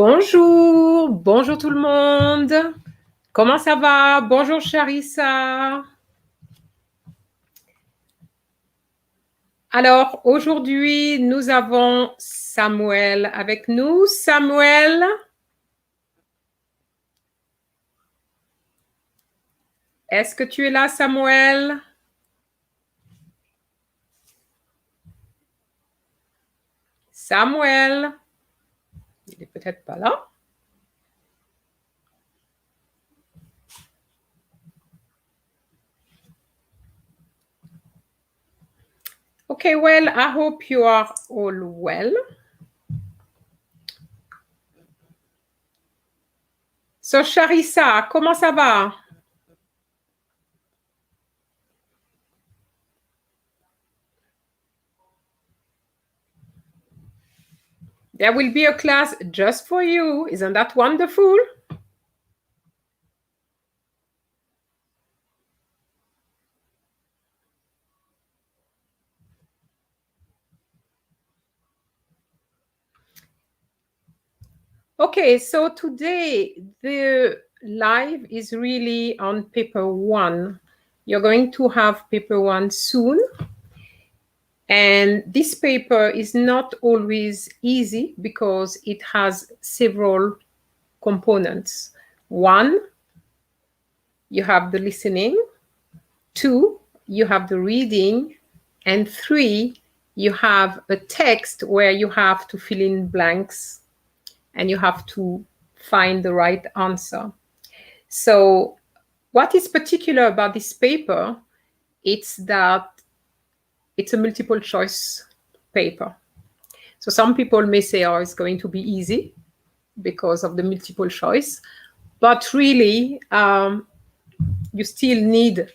Bonjour, bonjour tout le monde. Comment ça va? Bonjour Charissa. Alors, aujourd'hui, nous avons Samuel avec nous. Samuel? Est-ce que tu es là, Samuel? Samuel? Il n'est peut-être pas là. Okay, well, I hope you are all well. So, Charissa, comment ça va? There will be a class just for you. Isn't that wonderful? Okay, so today the live is really on paper 1. You're going to have paper 1 soon. And this paper is not always easy because it has several components. 1, you have the listening. 2, you have the reading. And 3, you have a text where you have to fill in blanks and you have to find the right answer. So what is particular about this paper, it's that it's a multiple choice paper. So some people may say, oh, it's going to be easy because of the multiple choice, but really you still need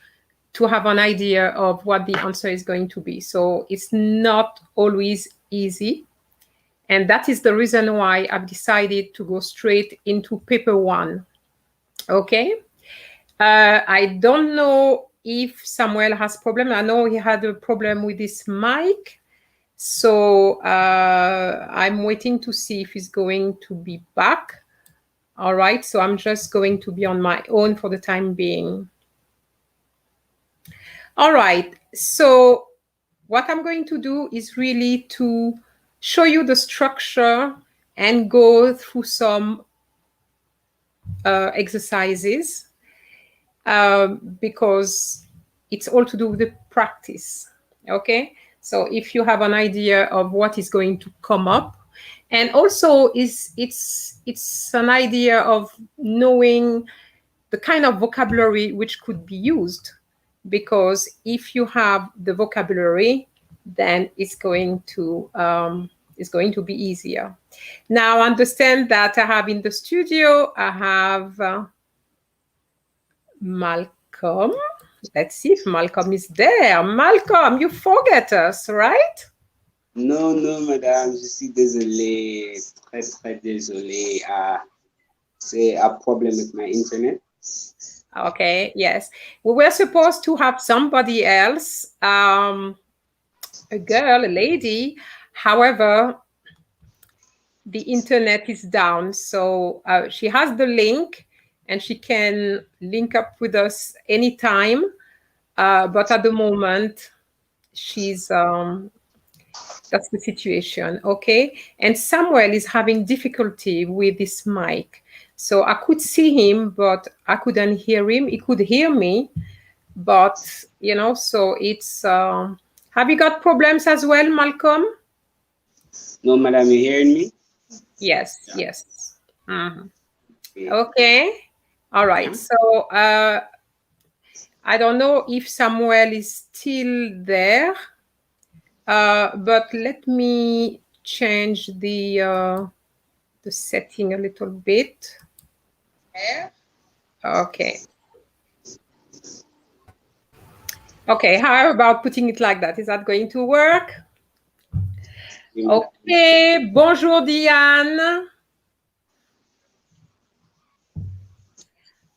to have an idea of what the answer is going to be. So it's not always easy. And that is the reason why I've decided to go straight into paper 1. Okay. I don't know if Samuel has problem. I know he had a problem with his mic. So I'm waiting to see if he's going to be back. All right. So I'm just going to be on my own for the time being. All right. So what I'm going to do is really to show you the structure and go through some exercises because it's all to do with the practice. Okay, so if you have an idea of what is going to come up, and also it's an idea of knowing the kind of vocabulary which could be used, because if you have the vocabulary, then it's going to be easier. Now, understand that I have in the studio, I have Malcolm. Let's see if Malcolm is there. Malcolm, you forget us, right? Non, non, madame, je suis désolé, très, très désolé. C'est un problème with my internet. Okay, yes. We were supposed to have somebody else, a girl, a lady. However, the internet is down. So she has the link and she can link up with us anytime. But at the moment, she's that's the situation. Okay. And Samuel is having difficulty with this mic. So I could see him, but I couldn't hear him. He could hear me, but so it's have you got problems as well, Malcolm? No, madame, you hearing me? Yes, yes. Okay. All right. So I don't know if Samuel is still there, but let me change the setting a little bit. Okay. Okay, how about putting it like that? Is that going to work? Okay, bonjour Diane.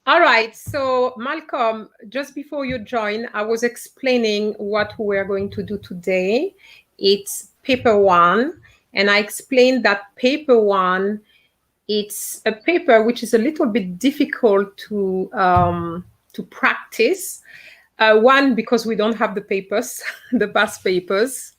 All right, so Malcolm, just before you join, I was explaining what we are going to do today. It's paper one, and I explained that paper one, it's a paper which is a little bit difficult to practice. One, because we don't have the papers, the past papers.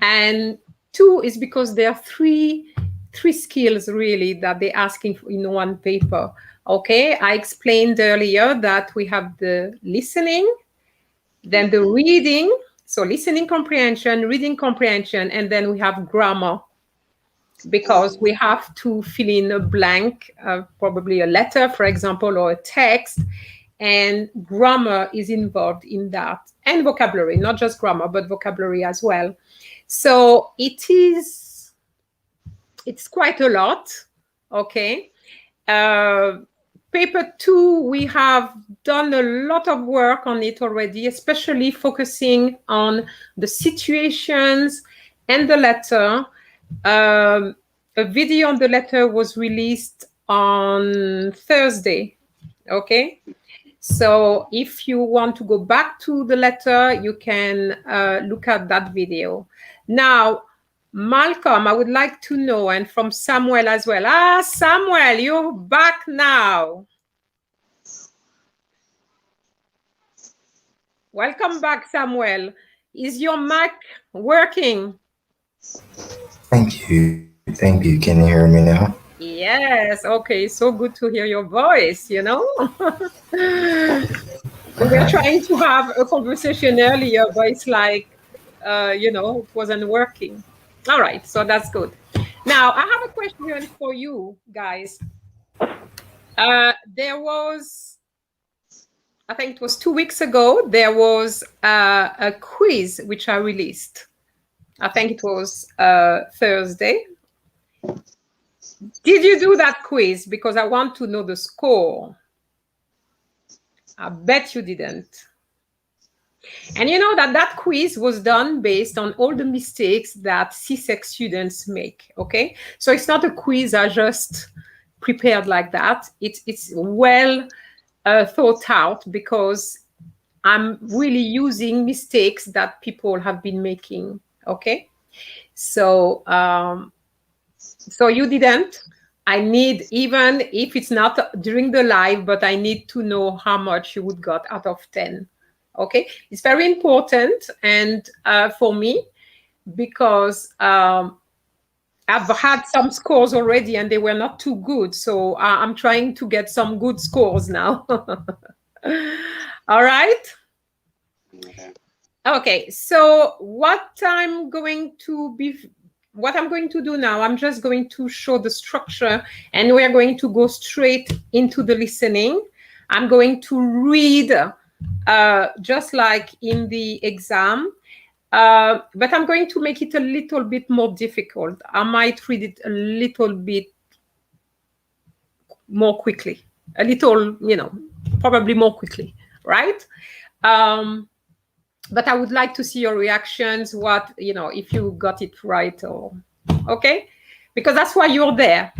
And two is because there are three skills really that they're asking for in one paper. Okay, I explained earlier that we have the listening, then the reading, so listening comprehension, reading comprehension, and then we have grammar, because we have to fill in a blank, probably a letter, for example, or a text, and grammar is involved in that, and vocabulary, not just grammar, but vocabulary as well. So it's quite a lot, okay? Paper two, we have done a lot of work on it already, especially focusing on the situations and the letter. A video on the letter was released on Thursday, okay? So if you want to go back to the letter, you can look at that video. Now, Malcolm, I would like to know, and from Samuel as well. Samuel, you're back now. Welcome back, Samuel. Is your mic working? Thank you. Thank you. Can you hear me now? Yes. Okay. So good to hear your voice, We were trying to have a conversation earlier, but it's like, it wasn't working. All right. So that's good. Now, I have a question for you guys. There was, I think it was 2 weeks ago, there was a quiz which I released. I think it was Thursday. Did you do that quiz? Because I want to know the score. I bet you didn't. And you know that quiz was done based on all the mistakes that CSEC students make, okay? So it's not a quiz I just prepared like that. It's well thought out, because I'm really using mistakes that people have been making, okay? So, so you didn't. I need, even if it's not during the live, but I need to know how much you would got out of 10. Okay, it's very important, and for me, because I've had some scores already and they were not too good. So I'm trying to get some good scores now. All right. Okay, so what I'm going to be what I'm going to do now, I'm just going to show the structure, and we're going to go straight into the listening. I'm going to read just like in the exam, but I'm going to make it a little bit more difficult. I might read it a little bit more quickly, a little, probably more quickly, right? But I would like to see your reactions, what, if you got it right or, okay? Because that's why you're there.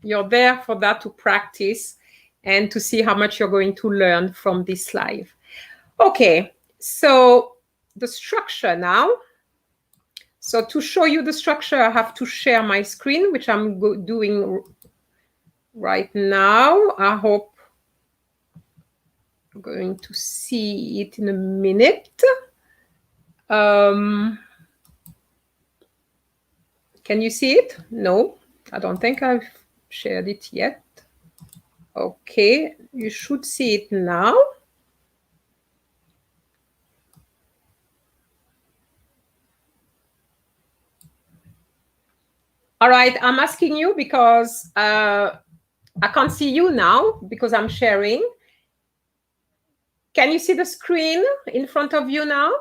You're there for that, to practice and to see how much you're going to learn from this live. Okay, so the structure now. So to show you the structure, I have to share my screen, which I'm doing right now. I hope I'm going to see it in a minute. Can you see it? No, I don't think I've shared it yet. Okay, you should see it now. All right, I'm asking you because I can't see you now because I'm sharing. Can you see the screen in front of you now?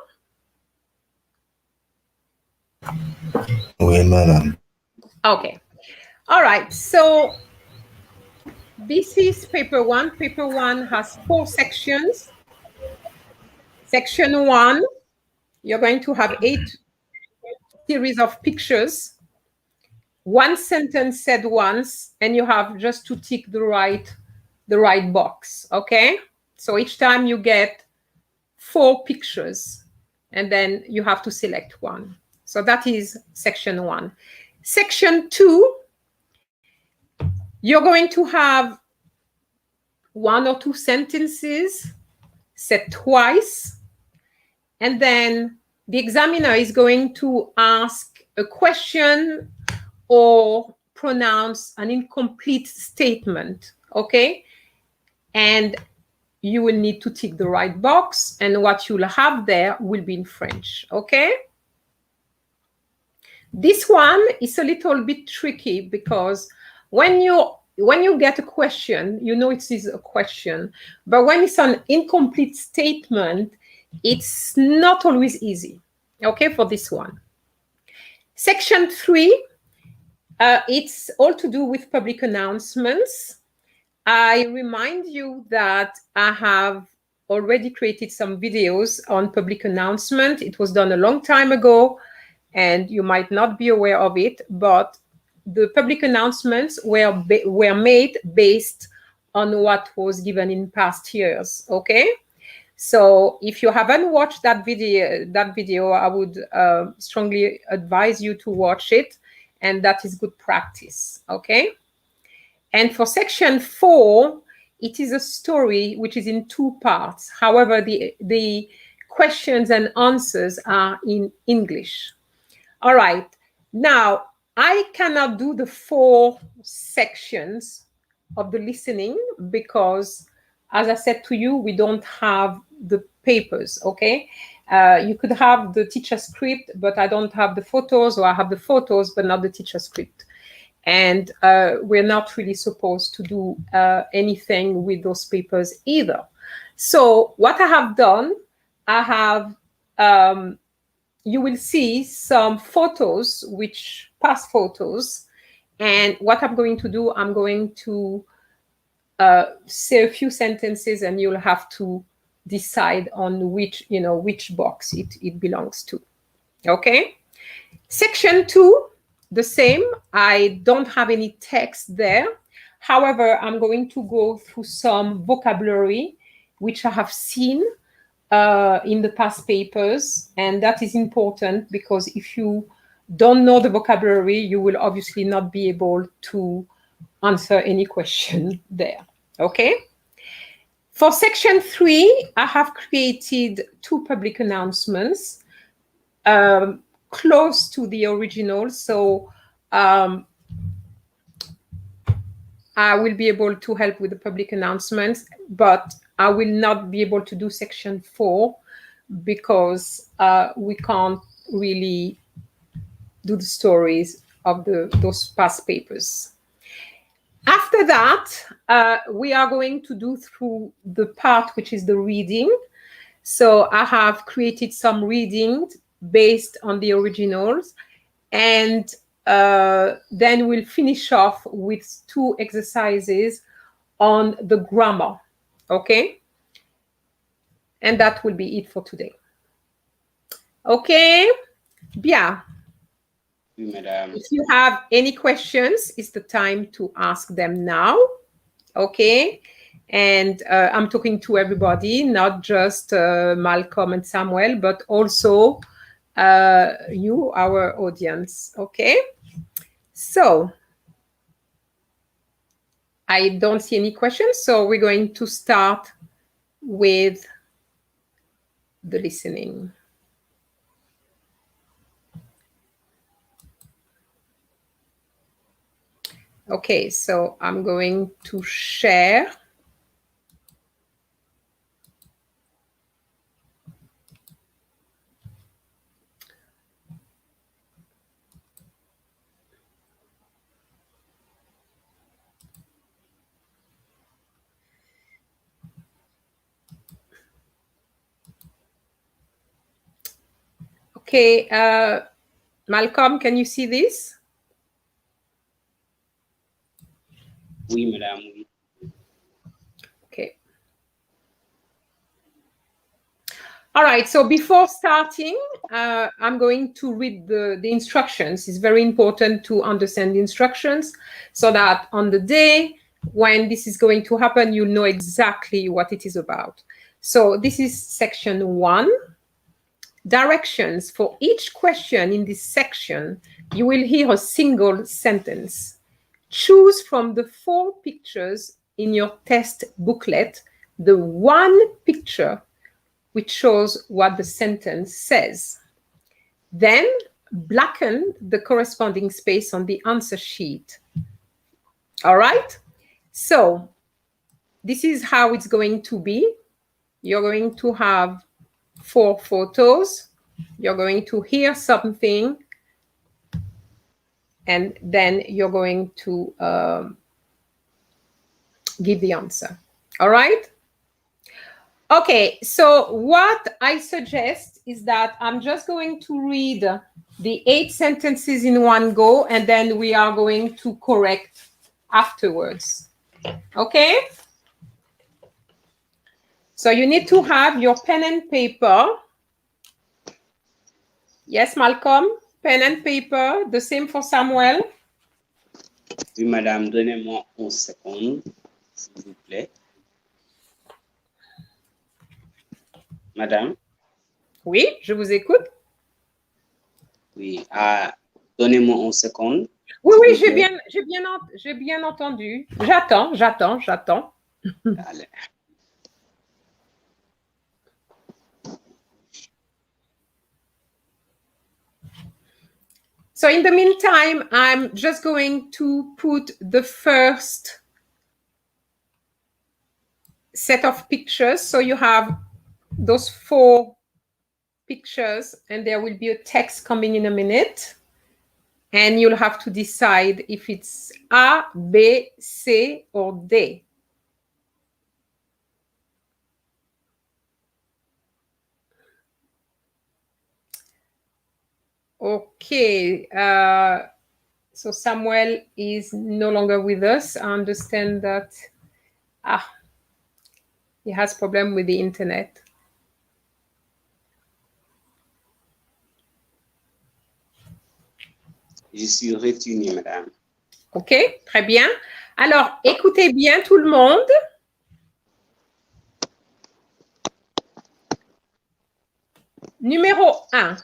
Oui, madam. Okay. All right, so this is paper one. Paper one has 4 sections. Section 1, you're going to have 8 series of pictures. 1 sentence said once, and you have just to tick the right box, okay? So each time you get 4 pictures, and then you have to select one. So that is section 1. Section 2, you're going to have 1 or 2 sentences said twice, and then the examiner is going to ask a question or pronounce an incomplete statement, okay? And you will need to tick the right box, and what you'll have there will be in French, okay? This one is a little bit tricky because when you get a question, you know it is a question, but when it's an incomplete statement, it's not always easy, okay, for this one. Section 3, it's all to do with public announcements. I remind you that I have already created some videos on public announcement. It was done a long time ago, and you might not be aware of it, but the public announcements were made based on what was given in past years, okay? So if you haven't watched that video, I would strongly advise you to watch it, and that is good practice, okay? And for section 4, it is a story which is in 2 parts. However, the questions and answers are in English. All right, now I cannot do the 4 sections of the listening because, as I said to you, we don't have the papers, okay? You could have the teacher script, but I don't have the photos, or I have the photos, but not the teacher script. And we're not really supposed to do anything with those papers either. So what I have done, I have, you will see some photos, which past photos. And what I'm going to do, I'm going to say a few sentences, and you'll have to decide on which box it belongs to, okay? Section 2, the same. I don't have any text there. However, I'm going to go through some vocabulary which I have seen in the past papers, and that is important because if you don't know the vocabulary, you will obviously not be able to answer any question there, okay? For section 3, I have created 2 public announcements close to the original, so I will be able to help with the public announcements, but I will not be able to do section 4 because we can't really do the stories of those past papers. After that, we are going to do through the part which is the reading. So I have created some readings based on the originals, and then we'll finish off with 2 exercises on the grammar, okay? And that will be it for today. Okay, bien. Oui, madame. If you have any questions, it's the time to ask them now, okay? And I'm talking to everybody, not just Malcolm and Samuel, but also you, our audience, okay? So I don't see any questions, so we're going to start with the listening. Okay, so I'm going to share. Okay, Malcolm, can you see this? Oui, madame, oui. Okay. All right, so before starting, I'm going to read the instructions. It's very important to understand the instructions so that on the day when this is going to happen, you'll know exactly what it is about. So this is section 1. Directions. For each question in this section, you will hear a single sentence. Choose from the 4 pictures in your test booklet the one picture which shows what the sentence says. Then blacken the corresponding space on the answer sheet. All right? So this is how it's going to be. You're going to have 4 photos. You're going to hear something. And then you're going to give the answer. All right? Okay, so what I suggest is that I'm just going to read the 8 sentences in one go, and then we are going to correct afterwards. Okay? So you need to have your pen and paper. Yes, Malcolm? Pen and paper. The same for Samuel. Oui, madame, donnez-moi 11 secondes, s'il vous plaît. Madame? Oui, je vous écoute. Oui, donnez-moi 11 secondes. Oui, oui, j'ai bien entendu. J'attends. Allez. So in the meantime, I'm just going to put the first set of pictures. So you have those 4 pictures, and there will be a text coming in a minute. And you'll have to decide if it's A, B, C, or D. Okay. So Samuel is no longer with us. I understand that he has problem with the internet. Je suis retourné, madame. OK, très bien. Alors, écoutez bien tout le monde. Numéro 1.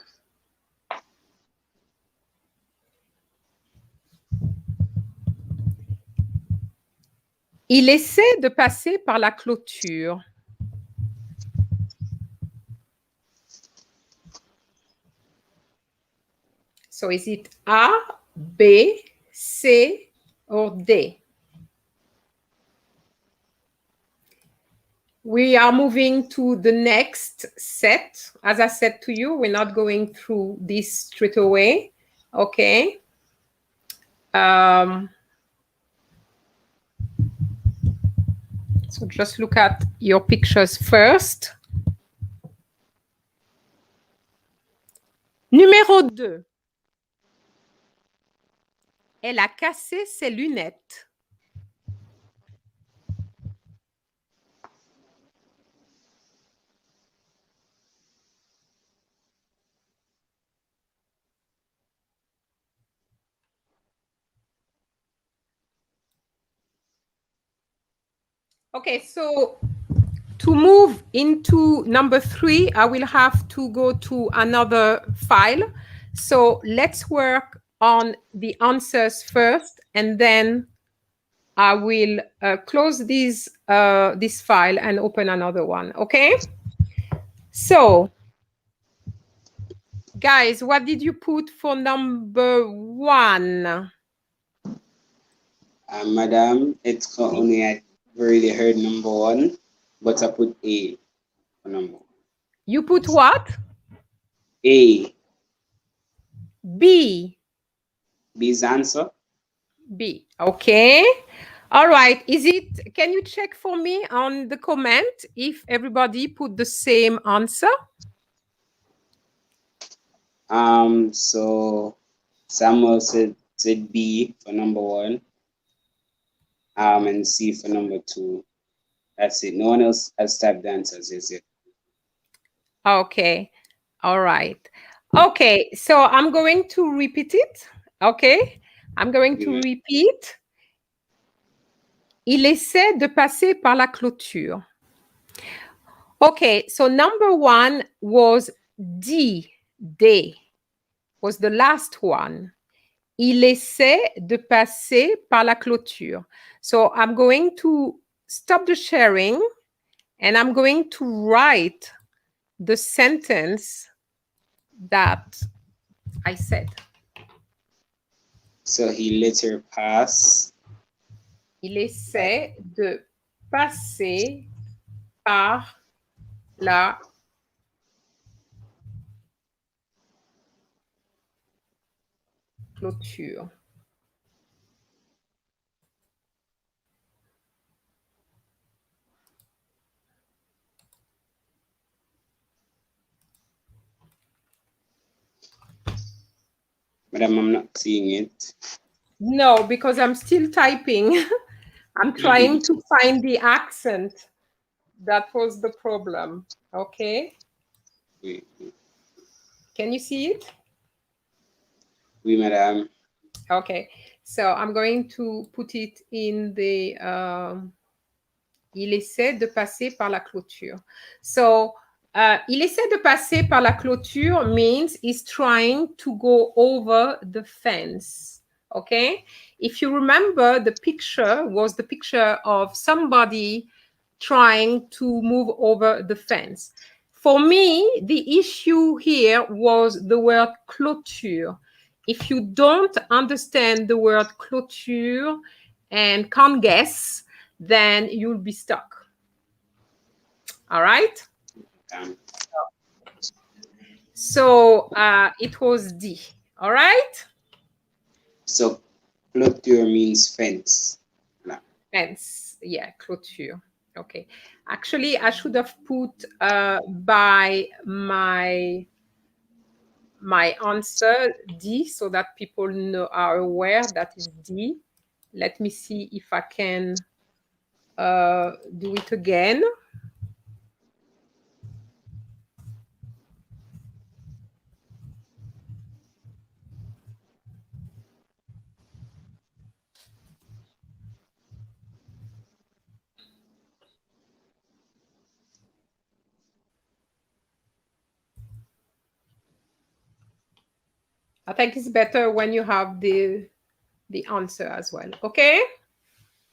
Il essaie de passer par la clôture. So is it A, B, C, or D? We are moving to the next set. As I said to you, we're not going through this straight away. Okay. So just look at your pictures first. Numéro 2. Elle a cassé ses lunettes. Okay, so to move into number 3, I will have to go to another file. So let's work on the answers first, and then I will close this file and open another one, okay? So, guys, what did you put for number 1? Madam, it's only I really heard number 1, but I put A for number 1. You put what? A. B. B's answer. B. Okay. All right. Can you check for me on the comment if everybody put the same answer? So Samuel said B for number 1. And C for number 2. That's it. No one else has typed the answers, is it? Okay. All right. Okay. So I'm going to repeat it. Okay. I'm going to repeat. Il essaie de passer par la clôture. Okay. So number 1 was D. D was the last one. Il essaie de passer par la clôture. So I'm going to stop the sharing and I'm going to write the sentence that I said. So he let her pass. Il essaie de passer par la clôture. Madam, I'm not seeing it. No, because I'm still typing. I'm trying to find the accent. That was the problem. Okay. Oui. Can you see it? Oui, madam. Okay. So I'm going to put it in the il essaie de passer par la clôture. So il essaie de passer par la clôture means he's trying to go over the fence. Okay. If you remember, the picture was the picture of somebody trying to move over the fence. For me, the issue here was the word clôture. If you don't understand the word clôture and can't guess, then you'll be stuck. All right? So it was D. All right? So clôture means fence. Fence. Yeah, clôture. Okay. Actually, I should have put by my answer D so that people are aware that is D. Let me see if I can do it again. I think it's better when you have the answer as well. Okay?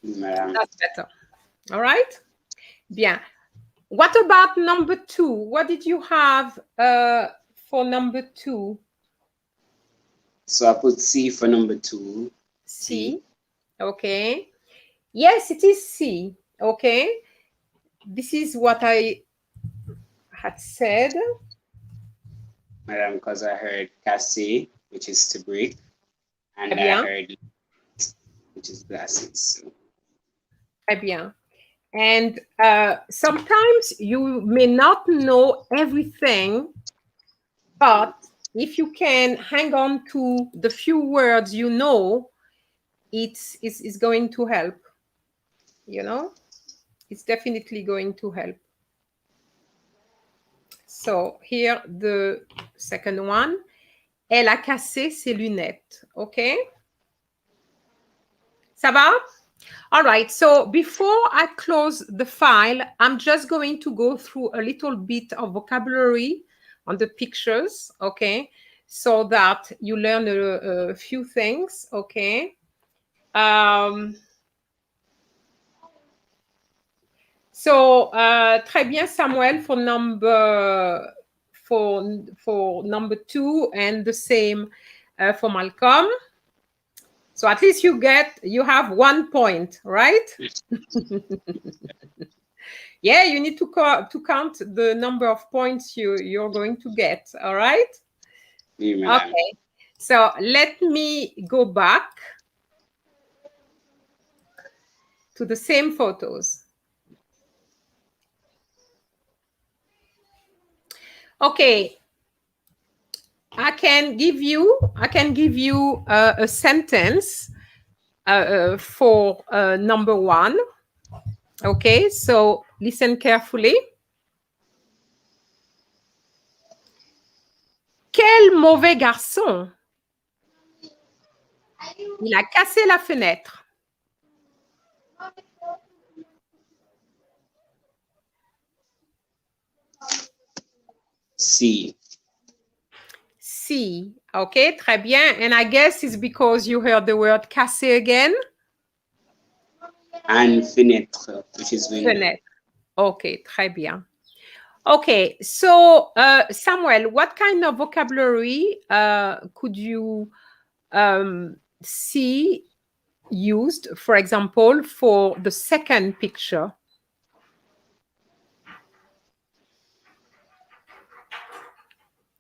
That's better. All right? Bien. What about number 2? What did you have for number 2? So I put C for number 2. C. Okay. Yes, it is C. Okay. This is what I had said. Madam, because I heard casse. which is to break, and Très bien. I heard which is glasses. So. Très bien. And sometimes you may not know everything, but if you can hang on to the few words you know, it's going to help. You know, it's definitely going to help. So here, the second one. Elle a cassé ses lunettes. Okay? Ça va? All right. So before I close the file, I'm just going to go through a little bit of vocabulary on the pictures. Okay? So that you learn a few things. Okay? So très bien, Samuel, for number 2, and the same for Malcolm. So at least you have 1 point, right? Yeah, you need to count the number of points you're going to get. All right? Yeah, okay. So let me go back to the same photos. Okay. I can give you a sentence for number 1. Okay, so listen carefully. Quel mauvais garçon! Il a cassé la fenêtre. C. C. Okay, très bien. And I guess it's because you heard the word casser again. And fenêtre, which is window. Fenêtre. Okay, très bien. Okay, so Samuel, what kind of vocabulary could you see used, for example, for the second picture?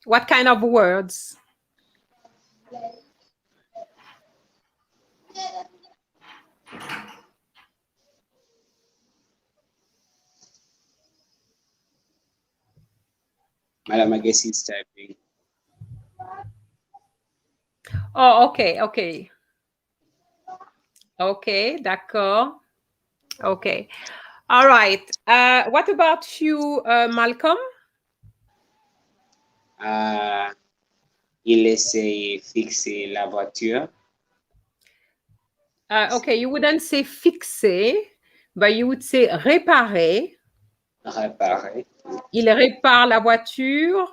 What kind of words? Madam, I guess he's typing. Oh, okay, okay. Okay, d'accord. Okay. All right. What about you, Malcolm? Il essaie fixer la voiture. Okay, you wouldn't say fixer, but you would say réparer. Réparer. Il répare la voiture.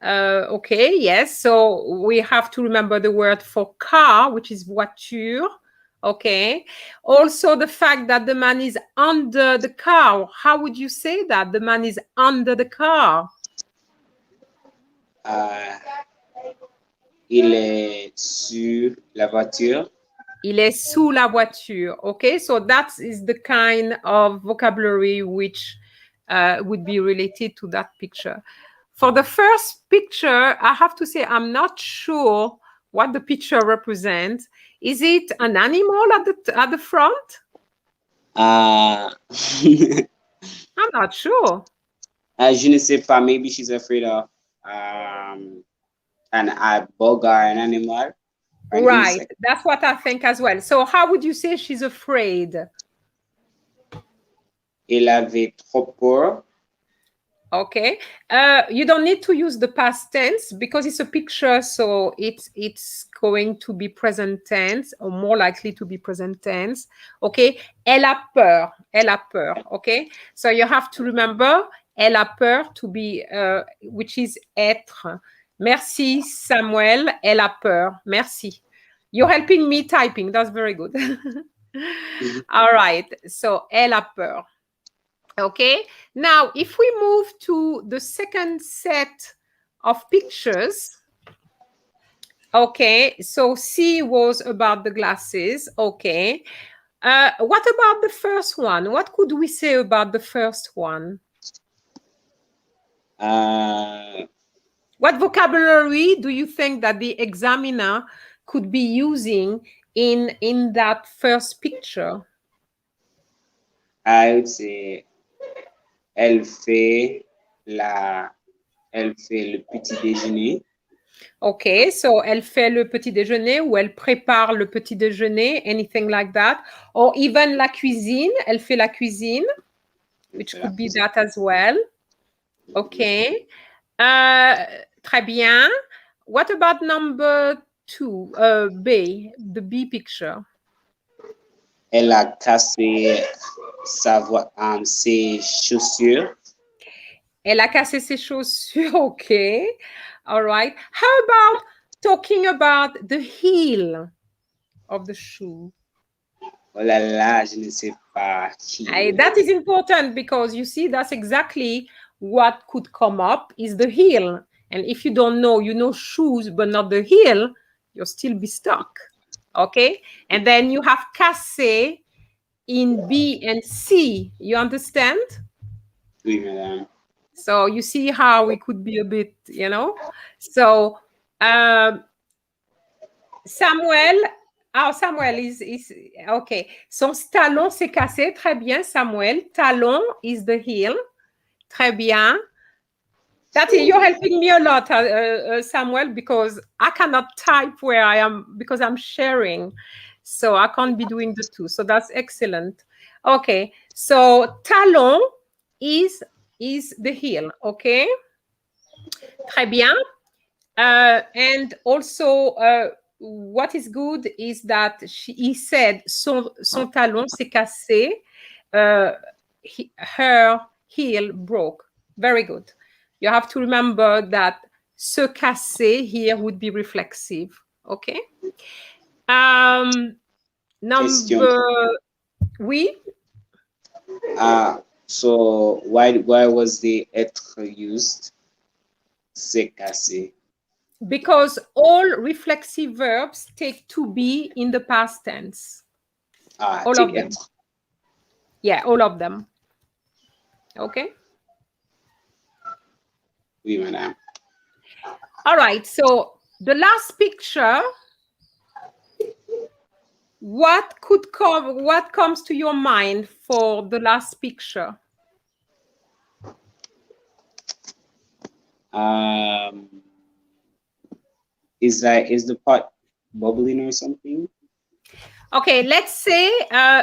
Okay, yes. So we have to remember the word for car, which is voiture. Okay. Also, the fact that the man is under the car. How would you say that? The man is under the car. Il est sur la voiture. Il est sous la voiture. Okay, so that is the kind of vocabulary which would be related to that picture. For the first picture, I have to say I'm not sure what the picture represents. Is it an animal at the front? I'm not sure. Je ne sais pas. Maybe she's afraid of a bug or an animal. Right, that's what I think as well. So how would you say she's afraid? Elle avait trop peur. Okay, you don't need to use the past tense because it's a picture, so it's going to be present tense, or more likely to be present tense. Okay, elle a peur. Elle a peur. Okay, so you have to remember elle a peur to be, which is être. Merci, Samuel. Elle a peur. Merci. You're helping me typing. That's very good. All right. So, elle a peur. Okay. Now, if we move to the second set of pictures. Okay. So, C was about the glasses. Okay. What about the first one? What could we say about the first one? What vocabulary do you think that the examiner could be using in that first picture? I would say elle fait le petit déjeuner. Ok, so elle fait le petit déjeuner ou elle prépare le petit déjeuner, anything like that. Or even la cuisine, elle fait la cuisine, which could be that as well. Ok. Très bien. What about number 2, B, the B picture? Elle a cassé ses chaussures. Elle a cassé ses chaussures. Ok. All right. How about talking about the heel of the shoe? Oh là là, je ne sais pas qui. That is important because you see, that's exactly what could come up is the heel. And if you don't know, you know shoes, but not the heel, you'll still be stuck. Okay. And then you have cassé in B and C. You understand? Oui, madame. So you see how it could be a bit, you know? So Samuel, Samuel is okay. Son talon s'est cassé. Très bien, Samuel. Talon is the heel. Très bien. You're helping me a lot, Samuel, because I cannot type where I am because I'm sharing. So I can't be doing the two. So that's excellent. Okay. So talon is the heel. Okay. Très bien. And also, what is good is that he said son talon s'est cassé. Her heel broke. Very good. You have to remember that se casser here would be reflexive. Okay. Number, oui. So why was the être used? Se casser. Because all reflexive verbs take to be in the past tense. All of them. Être. Yeah, all of them. Okay. Oui, madame. All right. So the last picture. What comes to your mind for the last picture? Is the pot bubbling or something? Okay, let's say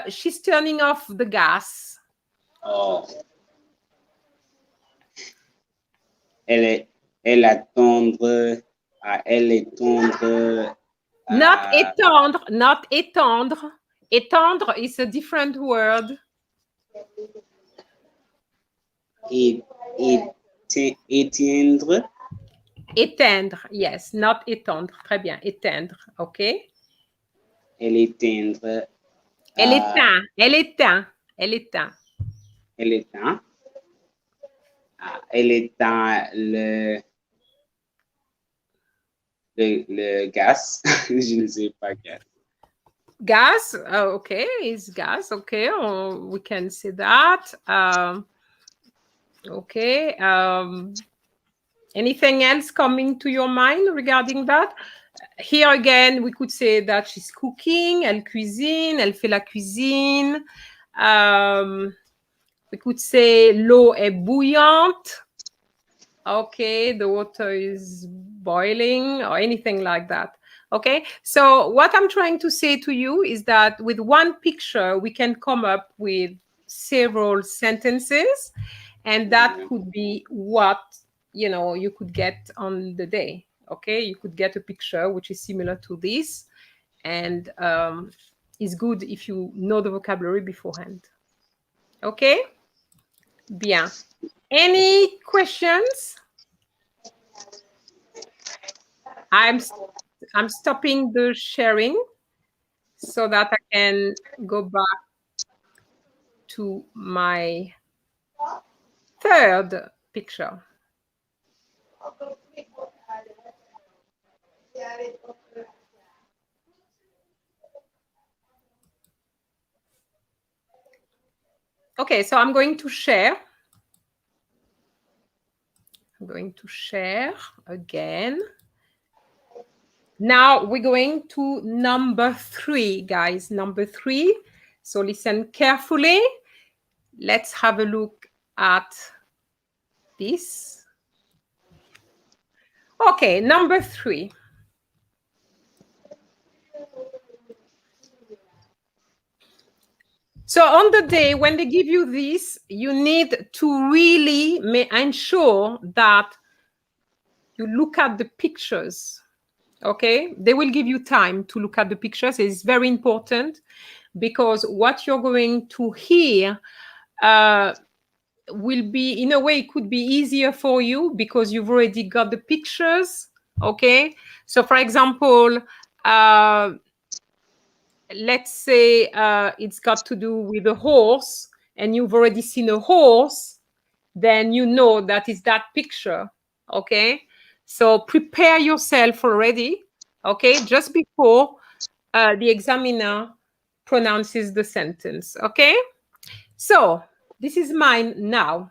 she's turning off the gas. Oh. Elle est tendre. Elle est tendre. Not étendre, not étendre. Étendre is a different word. Éteindre. Éteindre, yes, not étendre. Très bien, éteindre, ok. Elle éteindre. Elle éteint, elle éteint, elle éteint. Elle éteint. Elle éteint le gaz. Je ne sais pas gaz. Gas, okay, is gas, okay, we can say that. Okay. Anything else coming to your mind regarding that? Here again, we could say that she's cooking, elle cuisine, elle fait la cuisine. We could say l'eau est bouillante. Okay, the water is boiling or anything like that. Okay, so what I'm trying to say to you is that with one picture, we can come up with several sentences, and that could be what, you know, you could get on the day. Okay, you could get a picture which is similar to this, and it's good if you know the vocabulary beforehand. Okay, bien. Any questions? I'm stopping the sharing so that I can go back to my third picture. Okay, so I'm going to share. I'm going to share again. Now we're going to number 3, guys. Number 3. So listen carefully. Let's have a look at this. Okay, number 3. So on the day when they give you this, you need to really ensure that you look at the pictures. Okay, they will give you time to look at the pictures. It's very important because what you're going to hear will be, in a way, it could be easier for you because you've already got the pictures. Okay, so for example, let's say it's got to do with a horse and you've already seen a horse, then you know that is that picture. Okay, so prepare yourself already, okay, just before the examiner pronounces the sentence. Okay, so this is mine now.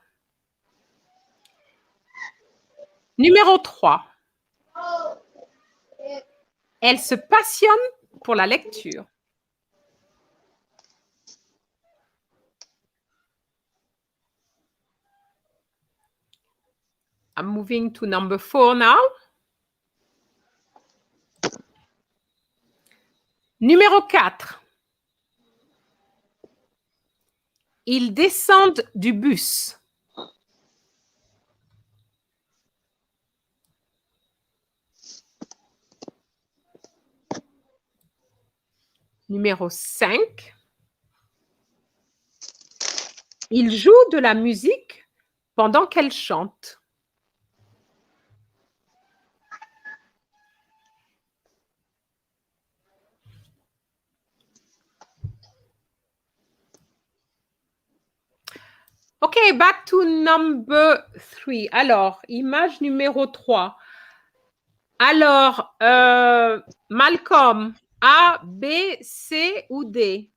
Numéro 3. Elle se passionne pour la lecture. I'm moving to number 4 now. Numéro 4. Ils descendent du bus. Numéro 5. Il joue de la musique pendant qu'elle chante. OK, back to number 3. Alors, image numéro 3. Alors, Malcolm, A, B, C ou D?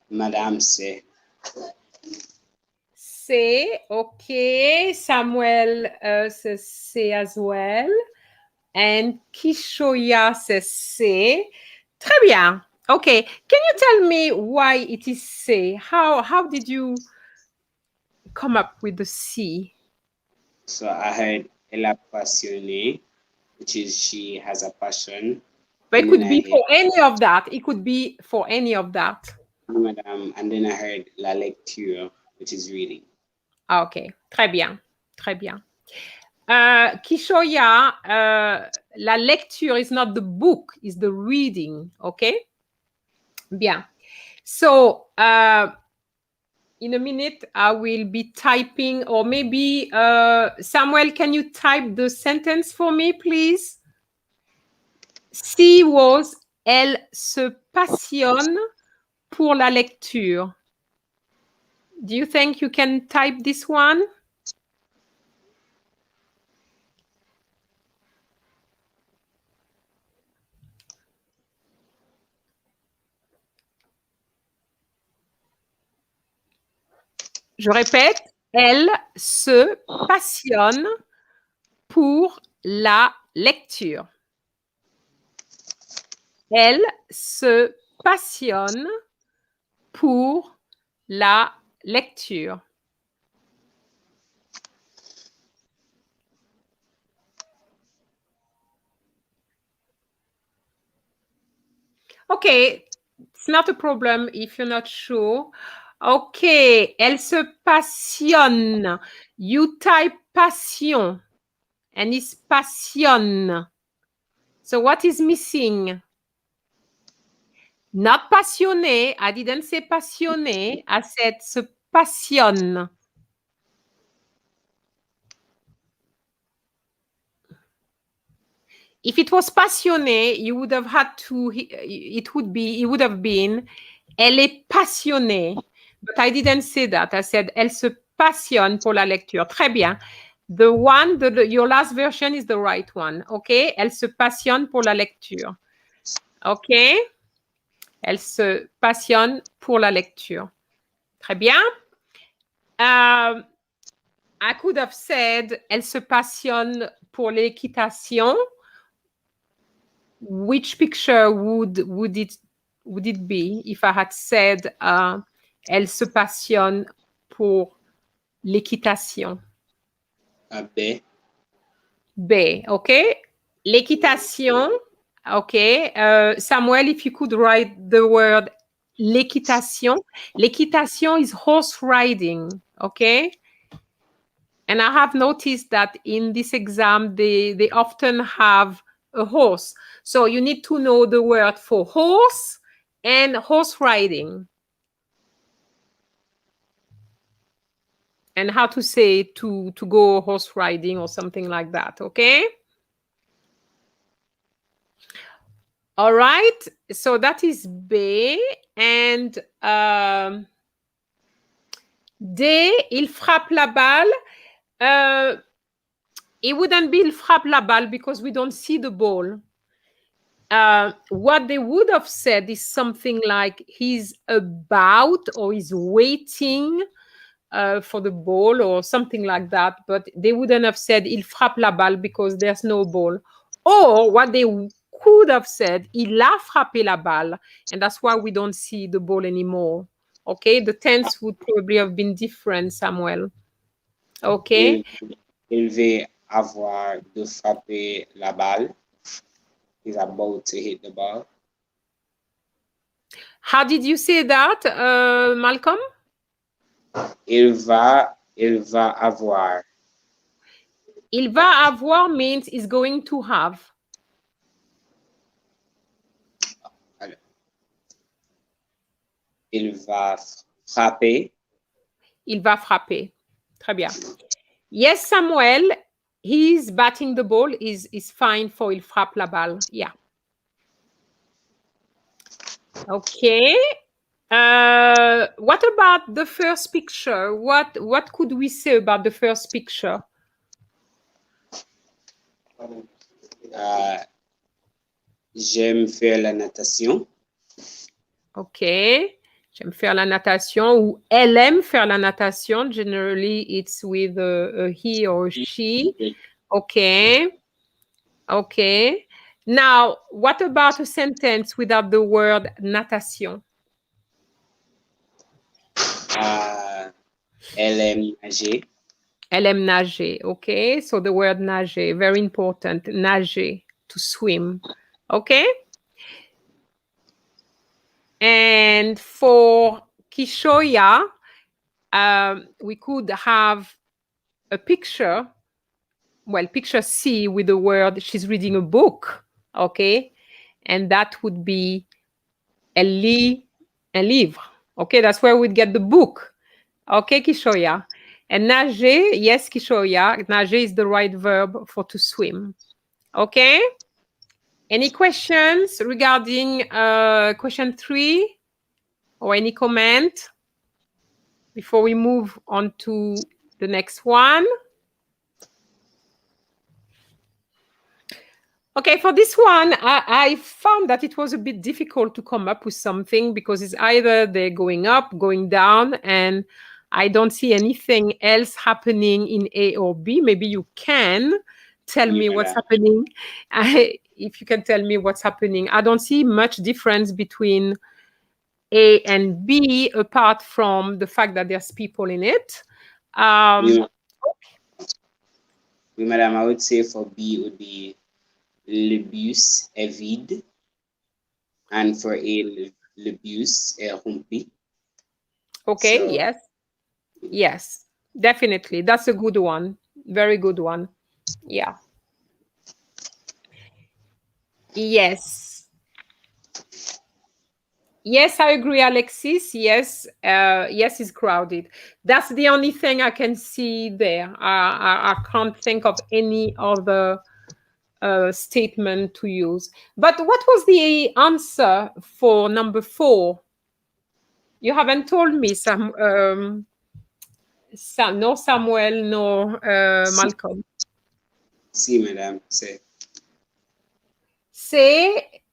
Madame C. C, OK. Samuel says C as well. And Kishoya says C. Très bien. Okay. Can you tell me why it is C? How did you come up with the C? So I heard elle a passionné, which is she has a passion. But it could be for any of that. It could be for any of that. Madame, and then I heard la lecture, which is reading. Okay. Très bien. Très bien. Kishoya, la lecture is not the book, it's the reading. Okay? Bien. So, in a minute, I will be typing, or maybe, Samuel, can you type the sentence for me, please? C was, elle se passionne pour la lecture. Do you think you can type this one? Je répète, elle se passionne pour la lecture. Elle se passionne pour la lecture. Okay, it's not a problem if you're not sure. Okay, elle se passionne. You type passion and it's passionne. So what is missing? Not passionné. I didn't say passionné. I said se passionne. If it was passionné, you would have had to, it would have been, elle est passionnée. But I didn't say that. I said, elle se passionne pour la lecture. Très bien. The one, your last version is the right one. OK? Elle se passionne pour la lecture. OK? Elle se passionne pour la lecture. Très bien. I could have said, elle se passionne pour l'équitation. Which picture would it be if I had said, elle se passionne pour l'équitation? B. B, okay. L'équitation, okay. Samuel, if you could write the word l'équitation. L'équitation is horse riding, okay? And I have noticed that in this exam, they often have a horse. So you need to know the word for horse and horse riding. And how to say to go horse riding or something like that, okay? All right, so that is B. And D, il frappe la balle. It wouldn't be il frappe la balle because we don't see the ball. What they would have said is something like he's about or he's waiting for the ball or something like that, but they wouldn't have said il frappe la balle because there's no ball. Or what they could have said, il a frappé la balle, and that's why we don't see the ball anymore. Okay, the tense would probably have been different, Samuel. Okay. Il va avoir de frapper la balle. He's about to hit the ball. How did you say that, Malcolm? Il va avoir. Il va avoir means is going to have. Il va frapper. Il va frapper. Très bien. Yes, Samuel, he's batting the ball is fine for il frappe la balle. Yeah. Okay. What about the first picture? What could we say about the first picture? J'aime faire la natation. Okay. J'aime faire la natation ou elle aime faire la natation. Generally, it's with a he or she. Okay. Okay. Now, what about a sentence without the word natation? Elle aime nager. Elle aime nager. Okay. So the word nager, very important. Nager, to swim. Okay. And for Kishoya, we could have a picture, well, picture C with the word she's reading a book, okay? And that would be elle lit un livre, okay? That's where we'd get the book, okay, Kishoya? And nager, yes, Kishoya, nager is the right verb for to swim, okay? Any questions regarding question 3 or any comment before we move on to the next one? Okay, for this one, I found that it was a bit difficult to come up with something because it's either they're going up, going down, and I don't see anything else happening in A or B. Maybe you can tell me what's happening. If you can tell me what's happening. I don't see much difference between A and B apart from the fact that there's people in it. Oui, madame, I would say for B it would be le bus est vide. And for A, le bus est rempli. Okay, So, yes. Yes, definitely. That's a good one. Very good one. Yeah. Yes. Yes, I agree, Alexis. Yes, yes, it's crowded. That's the only thing I can see there. I can't think of any other statement to use. But what was the answer for number 4? You haven't told me, no Samuel, no Malcolm. Si, madame, c'est.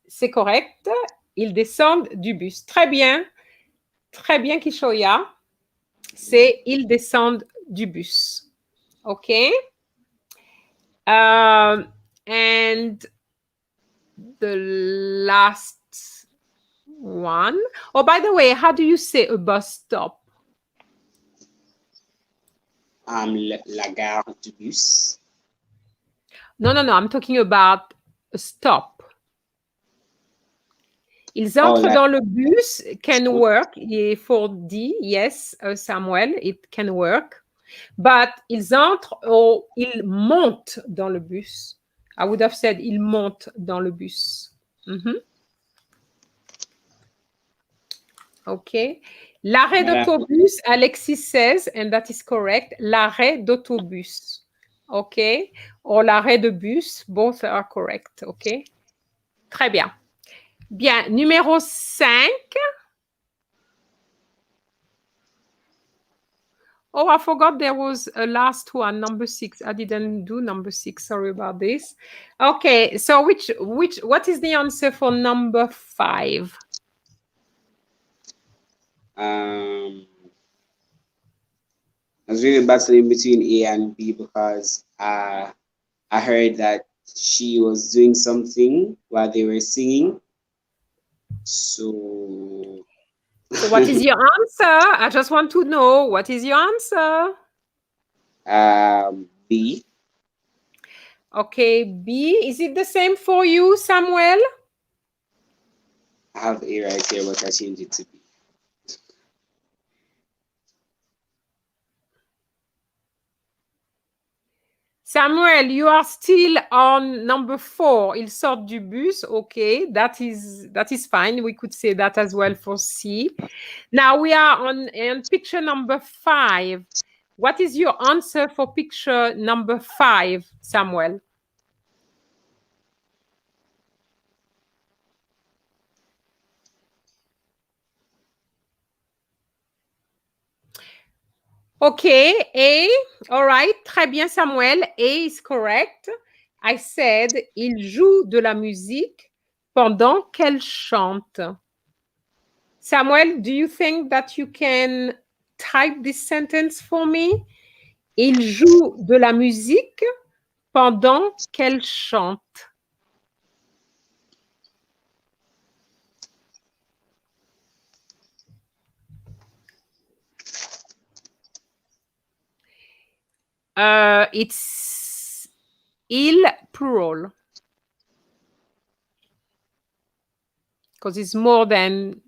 C'est correct. Ils descendent du bus. Très bien, Kishoya. C'est ils descendent du bus. Okay. And the last one. Oh, by the way, how do you say a bus stop? La gare du bus. No, I'm talking about a stop. Ils entrent dans le bus can work for D, yes, Samuel, it can work. But ils entrent or ils montent dans le bus. I would have said ils montent dans le bus. Okay. L'arrêt d'autobus, Alexis says, and that is correct, l'arrêt d'autobus. Okay. Or l'arrêt de bus, both are correct. Okay. Très bien. Bien. Numéro 5. Oh, I forgot there was a last one, number 6. I didn't do number 6. Sorry about this. Okay. So what is the answer for number 5? I was really battling between A and B because I heard that she was doing something while they were singing. So what is your answer? I just want to know, what is your answer? B. Okay, B. Is it the same for you, Samuel? I have A right here, but I changed it to B. Samuel, you are still on number 4. Il sort du bus. Okay, that is fine. We could say that as well for C. Now we are on picture number 5. What is your answer for picture number 5, Samuel? Okay, A. All right. Très bien, Samuel. A is correct. I said, il joue de la musique pendant qu'elle chante. Samuel, do you think that you can type this sentence for me? Il joue de la musique pendant qu'elle chante. It's il plural because it's more than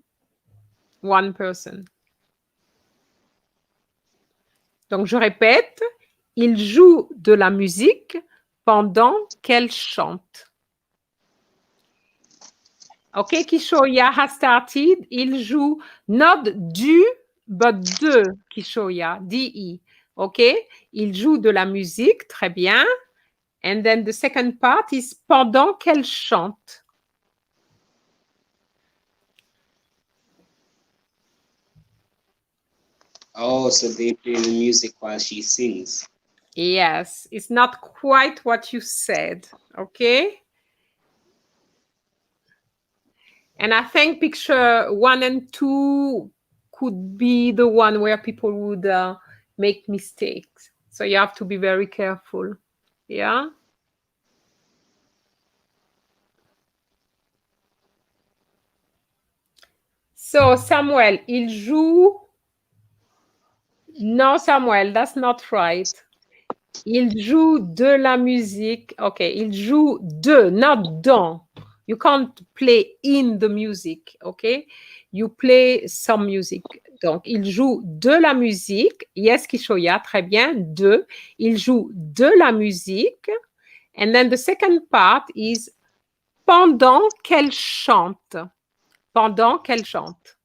one person. Donc, je répète, il joue de la musique pendant qu'elle chante. Okay, Kishoya has started. Il joue not du, but de Kishoya, D-E. Okay, il joue de la musique, très bien. And then the second part is pendant qu'elle chante. Oh, so they play the music while she sings. Yes, it's not quite what you said, okay? And I think picture 1 and 2 could be the one where people would make mistakes. So you have to be very careful. Yeah? So Samuel, il joue... No, Samuel, that's not right. Il joue de la musique. Okay, il joue de, not dans. You can't play in the music, okay? You play some music. Donc, il joue de la musique. Yes, Kishoya, très bien. De. Il joue de la musique. And then the second part is pendant qu'elle chante. Pendant qu'elle chante.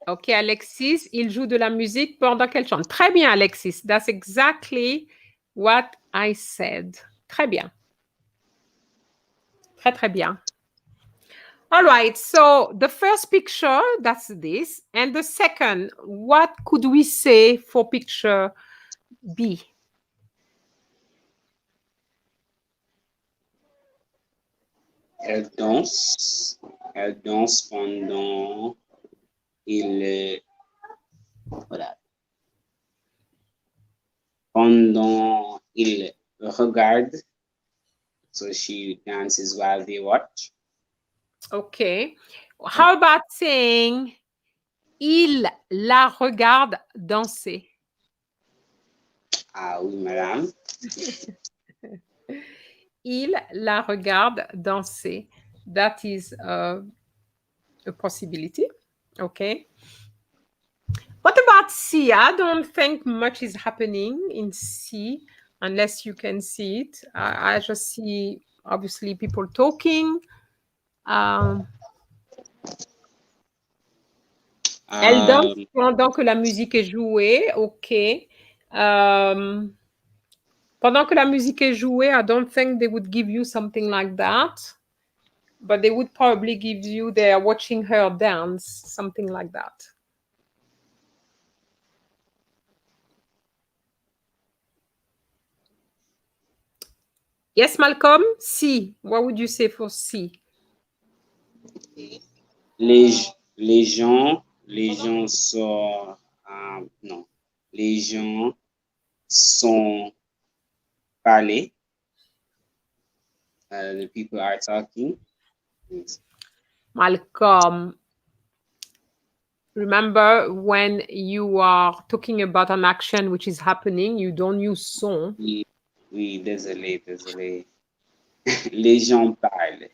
Ok, Alexis, il joue de la musique pendant qu'elle chante. Très bien, Alexis. That's exactly what I said. Très bien. Très, très bien. All right, so the first picture, that's this. And the second, what could we say for picture B? Elle danse. Elle danse pendant il voilà. Pendant il regarde. So she dances while they watch. Okay. How about saying il la regarde danser? Ah oui, madame. Il la regarde danser. That is a possibility. Okay. What about C? I don't think much is happening in C unless you can see it. I just see obviously people talking. Elle danse pendant que la musique est jouée. OK. Pendant que la musique est jouée, I don't think they would give you something like that. But they would probably give you they're watching her dance, something like that. Yes, Malcolm? C. What would you say for C? Les gens sont non. Les gens sont parlés. The people are talking. Malcolm, remember when you are talking about an action which is happening, you don't use son. Oui, désolé. Les gens parlent.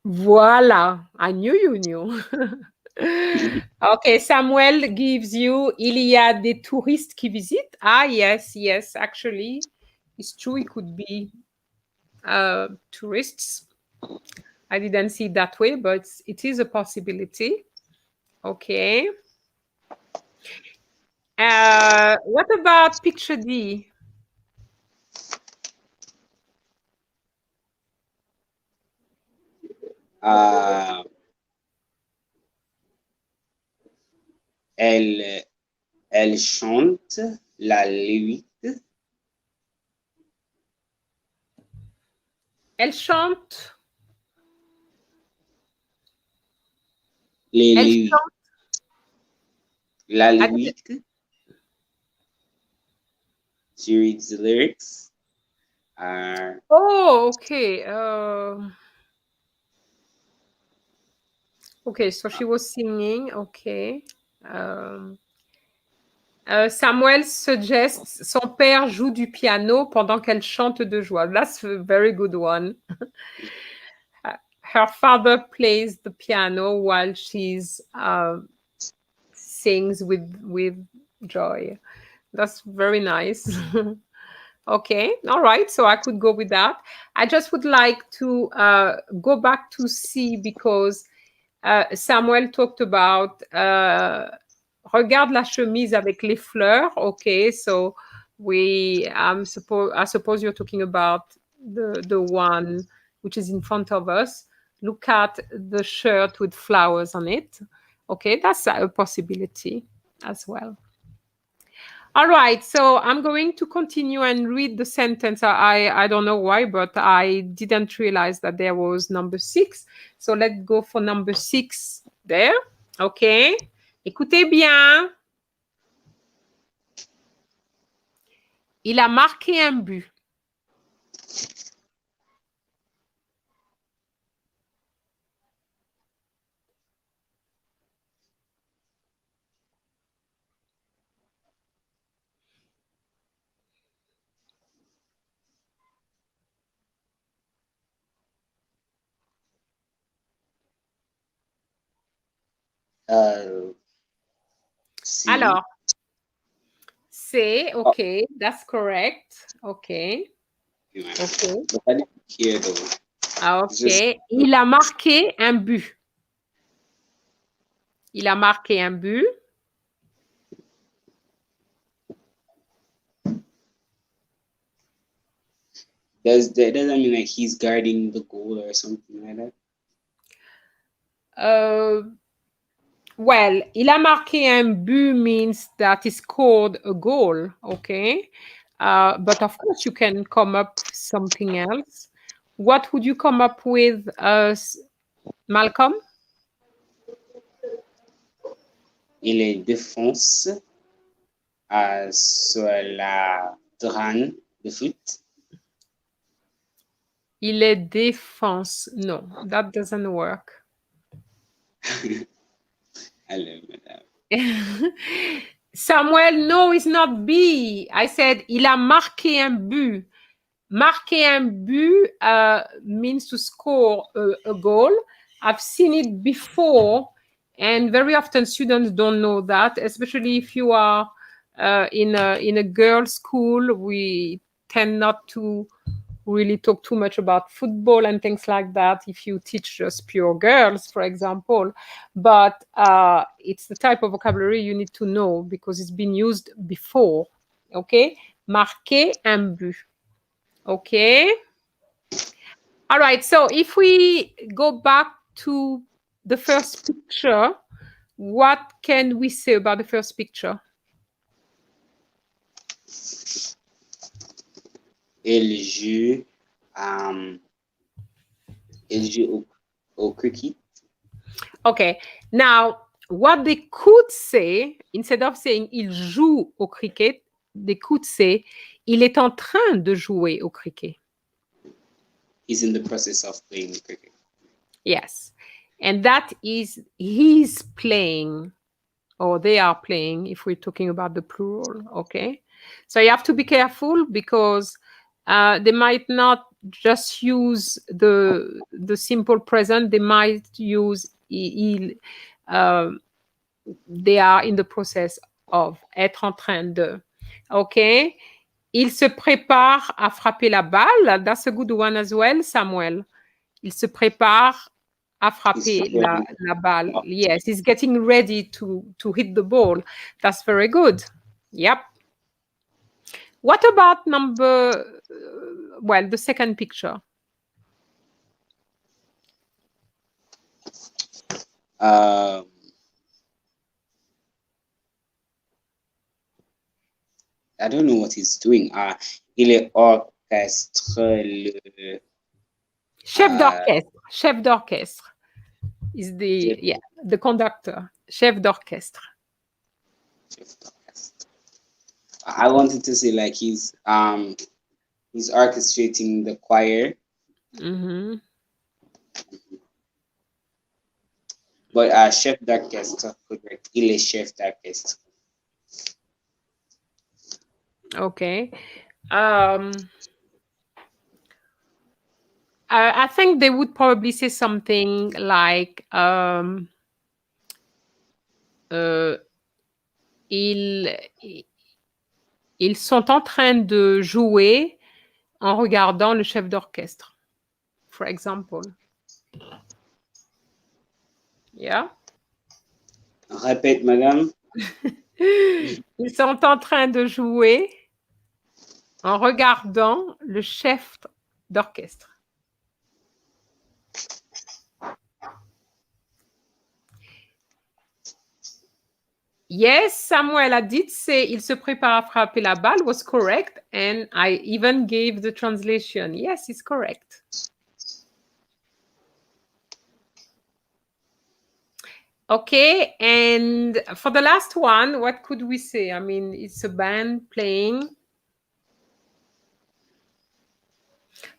Voilà, I knew you knew. Okay, Samuel gives you, il y a des touristes qui visitent. Ah, yes, actually, it's true, it could be tourists. I didn't see it that way, but it is a possibility. Okay. What about picture D? Elle chante la lyrique. Elle chante. Les Elle lyriques. chante. La lyrique. She reads the lyrics. Oh, okay. Okay, so she was singing. Okay. Samuel suggests son père joue du piano pendant qu'elle chante de joie. That's a very good one. Her father plays the piano while she's sings with joy. That's very nice. Okay, all right. So I could go with that. I just would like to go back to C because Samuel talked about regarde la chemise avec les fleurs. Okay, so I suppose you're talking about the one which is in front of us. Look at the shirt with flowers on it. Okay, that's a possibility as well. All right, so I'm going to continue and read the sentence. I don't know why, but I didn't realize that there was number 6. So let's go for number 6 there. Okay. Écoutez bien. Il a marqué un but. Si. Alors, c'est, okay, that's correct. Okay. Okay. Okay. Il a marqué un but. Il a marqué un but. That doesn't mean like he's guarding the goal or something like that? Well, il a marqué un but means that he scored a goal, okay? But of course, you can come up with something else. What would you come up with Malcolm? Il les défonce sur la terrain de foot. Il les défonce. No, that doesn't work. Allez, madame. Samuel, no, it's not B. I said, il a marqué un but. Marquer un but means to score a goal. I've seen it before, and very often students don't know that, especially if you are in a girls' school. We tend not to really talk too much about football and things like that if you teach just pure girls, for example. But it's the type of vocabulary you need to know because it's been used before. Okay? Marquer un but. Okay. All right. So if we go back to the first picture, what can we say about the first picture? Il joue au cricket. Okay. Now, what they could say, instead of saying il joue au cricket, they could say il est en train de jouer au cricket. He's in the process of playing cricket. Yes. And that is he's playing or they are playing if we're talking about the plural. Okay. So you have to be careful because they might not just use the simple present. They might use il. They are in the process of être en train de. Okay. Il se prépare à frapper la balle. That's a good one as well, Samuel. Il se prépare à frapper la balle. Yes, he's getting ready to hit the ball. That's very good. Yep. What about the second picture? I don't know what he's doing. Il est orchestre le chef d'orchestre. Chef d'orchestre is the conductor. Chef d'orchestre. I wanted to say like he's orchestrating the choir. Mm-hmm. But chef d'orchestre, correct. Il est chef d'orchestre. Okay. I think they would probably say something like ils sont en train de jouer en regardant le chef d'orchestre, for example. Yeah. Répète, madame. Ils sont en train de jouer en regardant le chef d'orchestre. Yes, Samuel, I did say il se prépare à frapper la balle was correct, and I even gave the translation. Yes, it's correct. Okay, and for the last one, what could we say? I mean, it's a band playing.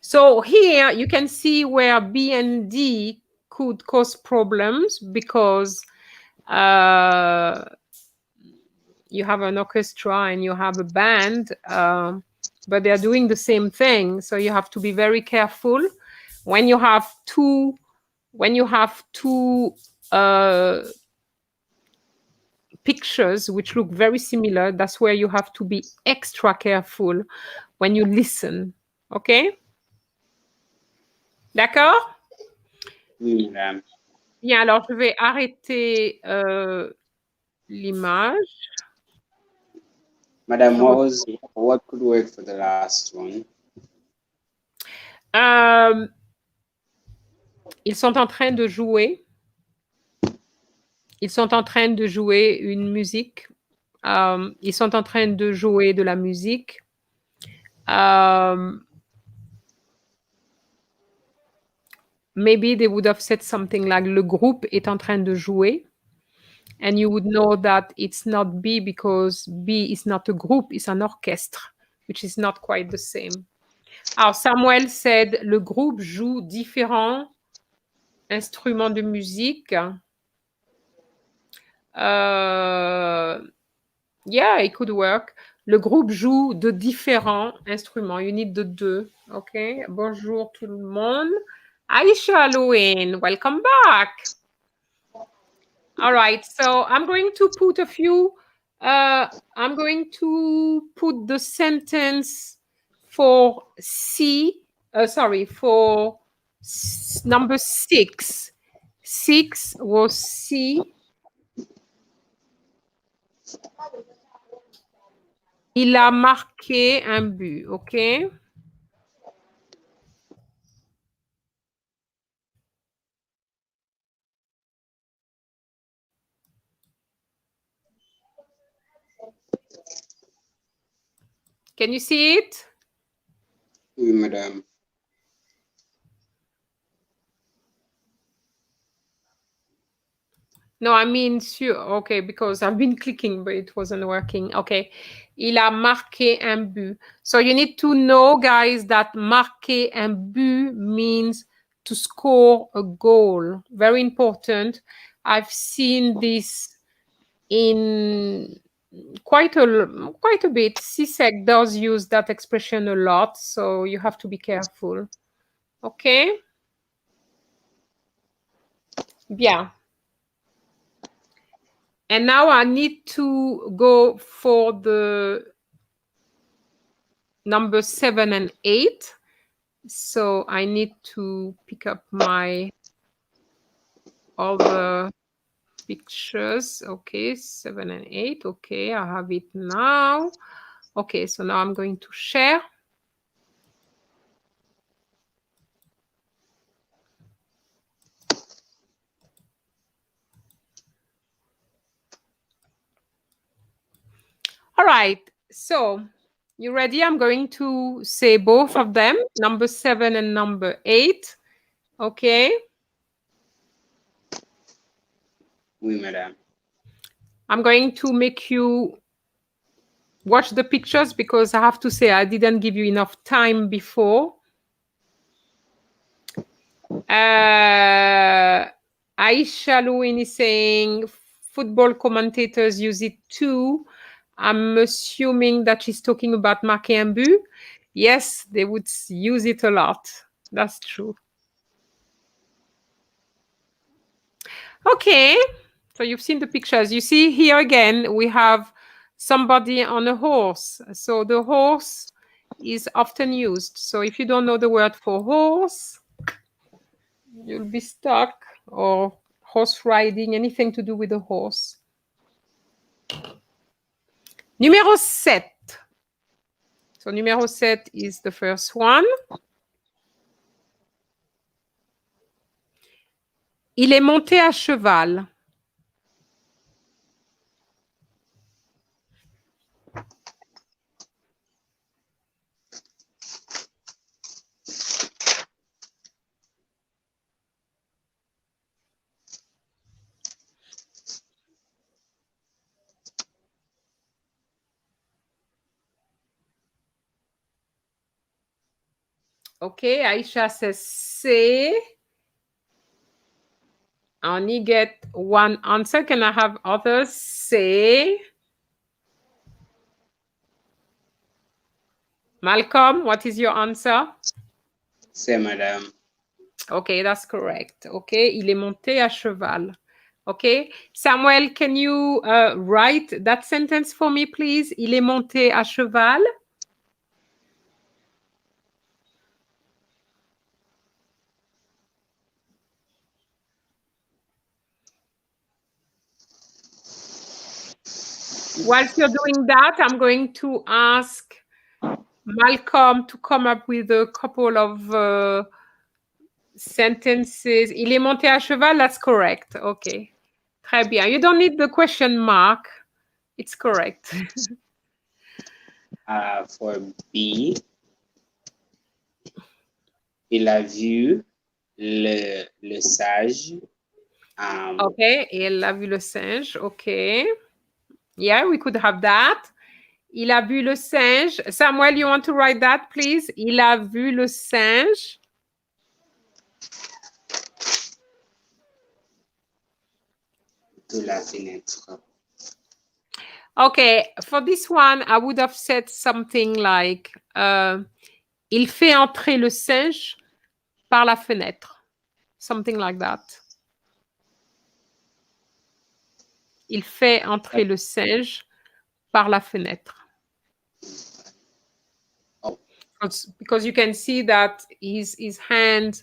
So here you can see where B and D could cause problems because you have an orchestra and you have a band, but they're doing the same thing. So you have to be very careful when you have two pictures which look very similar. That's where you have to be extra careful when you listen. Okay? D'accord? Oui, madame. Bien, alors je vais arrêter l'image. Madame, what could work for the last one? Ils sont en train de jouer. Ils sont en train de jouer une musique. Ils sont en train de jouer de la musique. maybe they would have said something like le groupe est en train de jouer. And you would know that it's not B because B is not a group, it's an orchestre, which is not quite the same. Alors, Samuel said le groupe joue différents instruments de musique. Yeah, it could work. Le groupe joue de différents instruments. You need the deux. Okay. Bonjour tout le monde. Aisha Louine, welcome back. All right. So I'm going to put a few. I'm going to put the sentence for C. Sorry, for number 6. 6 was C. Il a marqué un but, okay? Can you see it? Oui, madame. No, I mean, okay, because I've been clicking, but it wasn't working. Okay. Il a marqué un but. So you need to know, guys, that marquer un but means to score a goal. Very important. I've seen this in quite a bit. CSEC does use that expression a lot, so you have to be careful. Okay? Bien. And now I need to go for the number 7 and 8. So I need to pick up all the pictures. Okay, 7 and 8. Okay, I have it now. Okay, so now I'm going to share. All right, so you ready? I'm going to say both of them, number 7 and number 8. Okay. Oui, madame. I'm going to make you watch the pictures because I have to say I didn't give you enough time before. Aisha Louine is saying football commentators use it too. I'm assuming that she's talking about marquer un but. Yes, they would use it a lot. That's true. Okay, so you've seen the pictures. You see here again, we have somebody on a horse. So the horse is often used. So if you don't know the word for horse, you'll be stuck, or horse riding, anything to do with a horse. Numéro 7. So numéro 7 is the first one. Il est monté à cheval. Okay, Aisha says C. I only get one answer. Can I have others say? Malcolm, what is your answer? C'est madame. Okay, that's correct. Okay, il est monté à cheval. Okay, Samuel, can you write that sentence for me, please? Il est monté à cheval. Whilst you're doing that, I'm going to ask Malcolm to come up with a couple of sentences. Il est monté à cheval, that's correct. Okay. Très bien. You don't need the question mark. It's correct. For B, il a vu le sage. Okay, elle a vu le singe. Okay. Yeah, we could have that. Il a vu le singe. Samuel, you want to write that, please? Il a vu le singe. De la fenêtre. Okay, for this one, I would have said something like il fait entrer le singe par la fenêtre. Something like that. Il fait entrer le singe par la fenêtre. Oh. Because you can see that his hand,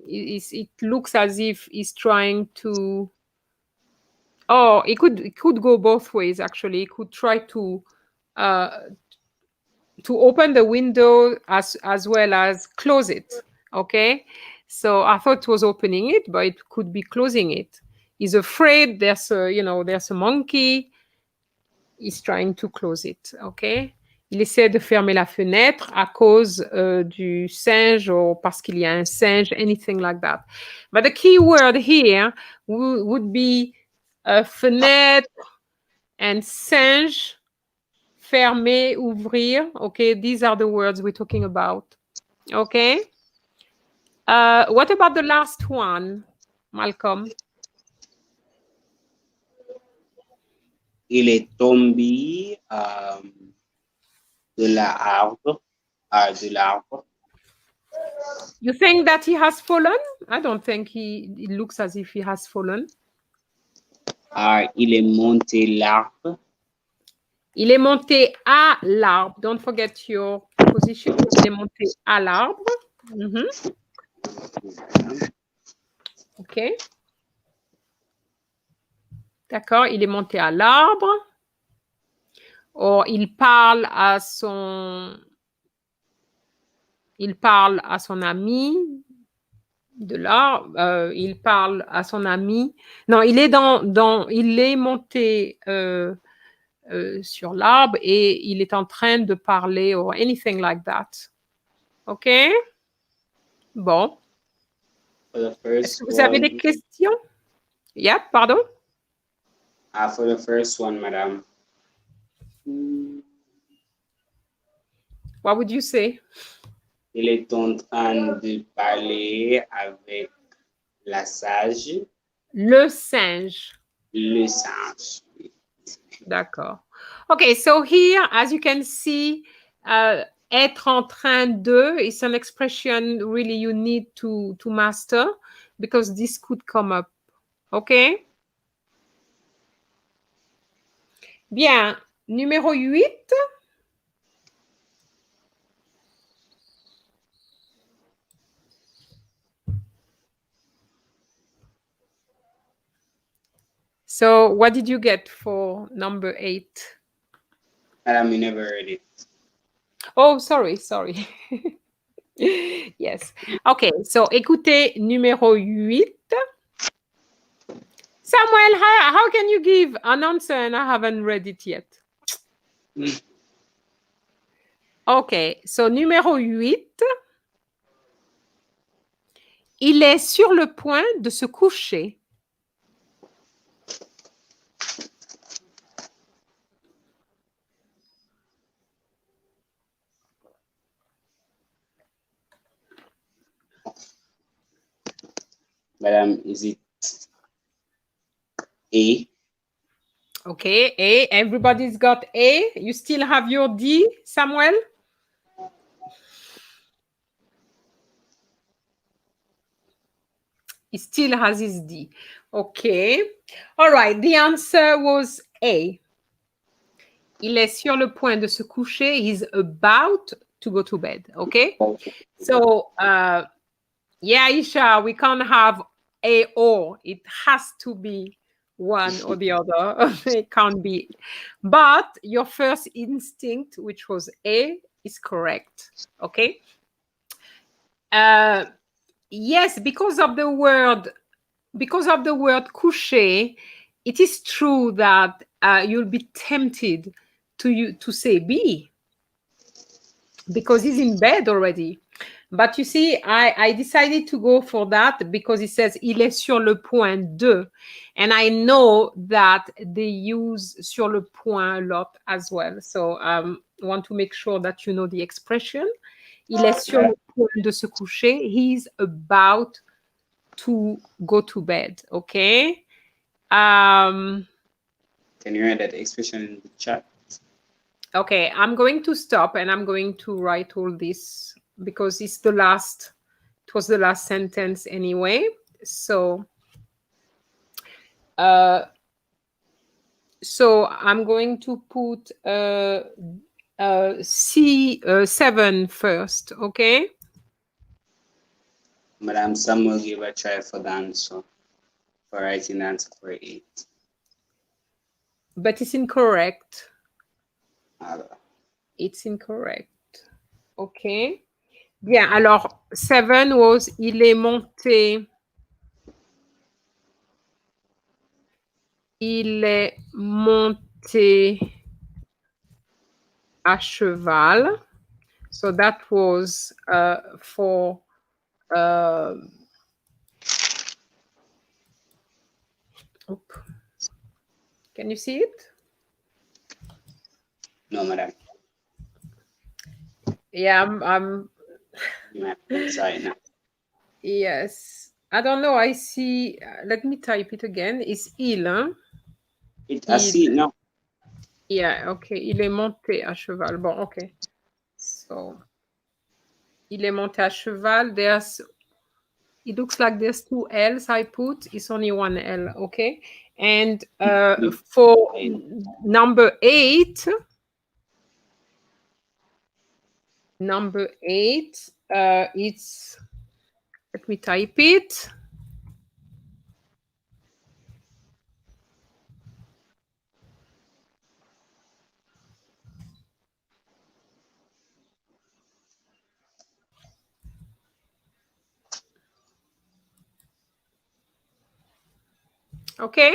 it looks as if he's trying to. Oh, it could go both ways. Actually, it could try to open the window as well as close it. Okay, so I thought it was opening it, but it could be closing it. He's afraid. There's a monkey. He's trying to close it. Okay. Il essaie de fermer la fenêtre à cause du singe or parce qu'il y a un singe, anything like that. But the key word here would be fenêtre and singe, fermer, ouvrir. Okay, these are the words we're talking about. Okay. What about the last one, Malcolm? Il est tombé de l'arbre. You think that he has fallen? I don't think it looks as if he has fallen. Il est monté l'arbre. Il est monté à l'arbre. Don't forget your position. Il est monté à l'arbre. OK. D'accord, il est monté à l'arbre. Or, il parle à son ami de l'arbre. Il parle à son ami. Non, il est monté sur l'arbre et il est en train de parler or anything like that. OK? Bon. Est-ce que vous avez des questions? Yeah, pardon? For the first one, madame. What would you say? Il est en train de parler avec la sage. Le singe. Le singe. D'accord. Okay, so here, as you can see, être en train de is an expression really you need to master because this could come up. Okay? Bien. Numéro 8. So what did you get for number 8? Madam, you never heard it. Oh, sorry. Yes. Okay, so écoutez numéro 8. Samuel, how can you give an answer and I haven't read it yet? Okay, so numéro 8. Il est sur le point de se coucher. Madam, is it A? Okay, A. Everybody's got A. You still have your D, Samuel? He still has his D. Okay. All right. The answer was A. Il est sur le point de se coucher. He's about to go to bed. Okay. So, yeah, Isha, we can't have A or. It has to be one or the other. It can't be. But your first instinct, which was A, is correct. Okay. Yes, because of the word coucher, it is true that you'll be tempted to say B because he's in bed already. But you see, I decided to go for that because it says il est sur le point de. And I know that they use sur le point a lot as well. So I want to make sure that you know the expression. Il est sur le point de se coucher. He's about to go to bed. Okay. Can you read that expression in the chat? Okay, I'm going to stop and I'm going to write all this because it's the last, it was the last sentence anyway. So, so I'm going to put C7 first, okay? Madam Samuel give a try for the answer, for writing the answer for 8. But it's incorrect. Alors. It's incorrect. Okay. Bien, alors 7 was il est monté. Il est monté à cheval. So that was for can you see it? No, madam. Yeah, I'm sorry now. yes. I don't know. I see. Let me type it again. It's il, hein? I see it now. Yeah, okay. Il est monté à cheval. Bon, okay. So, il est monté à cheval. It looks like there's 2 L's I put. It's only 1 L, okay? And for number 8, it's, let me type it. Okay.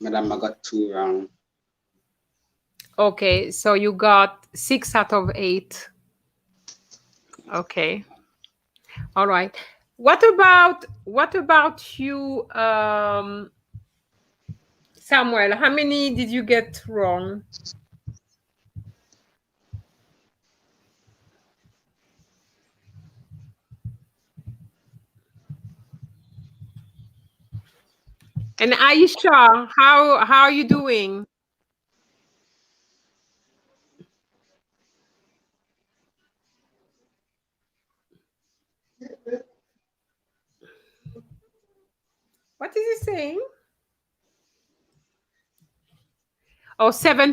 Madam, I got 2 wrong. Okay, so you got 6 out of 8. Okay. All right. What about you, Samuel? How many did you get wrong? And Aisha, how are you doing? What is he saying? Oh, 7.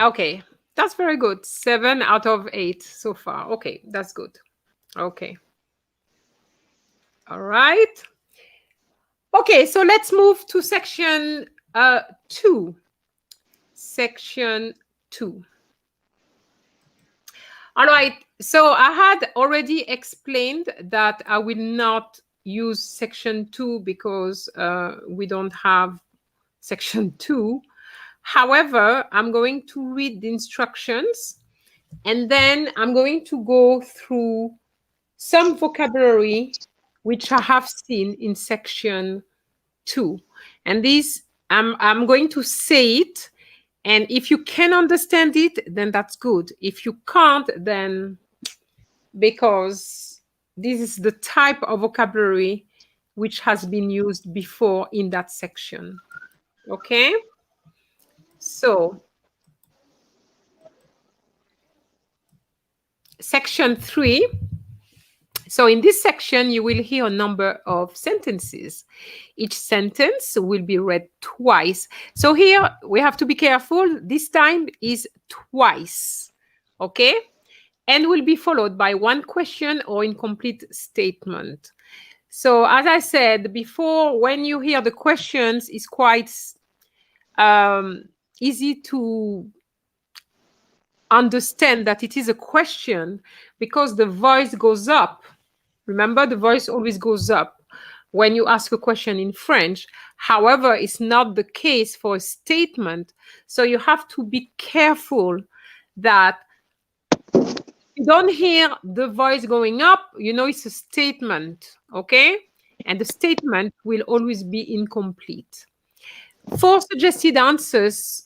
Okay, that's very good. 7 out of 8 so far. Okay, that's good. Okay. All right. Okay, so let's move to section 2. Section 2. All right, so I had already explained that I will not use section 2 because we don't have section 2. However, I'm going to read the instructions and then I'm going to go through some vocabulary which I have seen in section 2. And this, I'm going to say it. And if you can understand it, then that's good. If you can't, then because this is the type of vocabulary which has been used before in that section. Okay? So, section 3. So in this section, you will hear a number of sentences. Each sentence will be read twice. So here we have to be careful. This time is twice, okay? And will be followed by one question or incomplete statement. So as I said before, when you hear the questions, it's quite easy to understand that it is a question because the voice goes up. Remember, the voice always goes up. when you ask a question in French. However, it's not the case for a statement. So you have to be careful that you don't hear the voice going up, you know it's a statement, okay? And the statement will always be incomplete. 4 suggested answers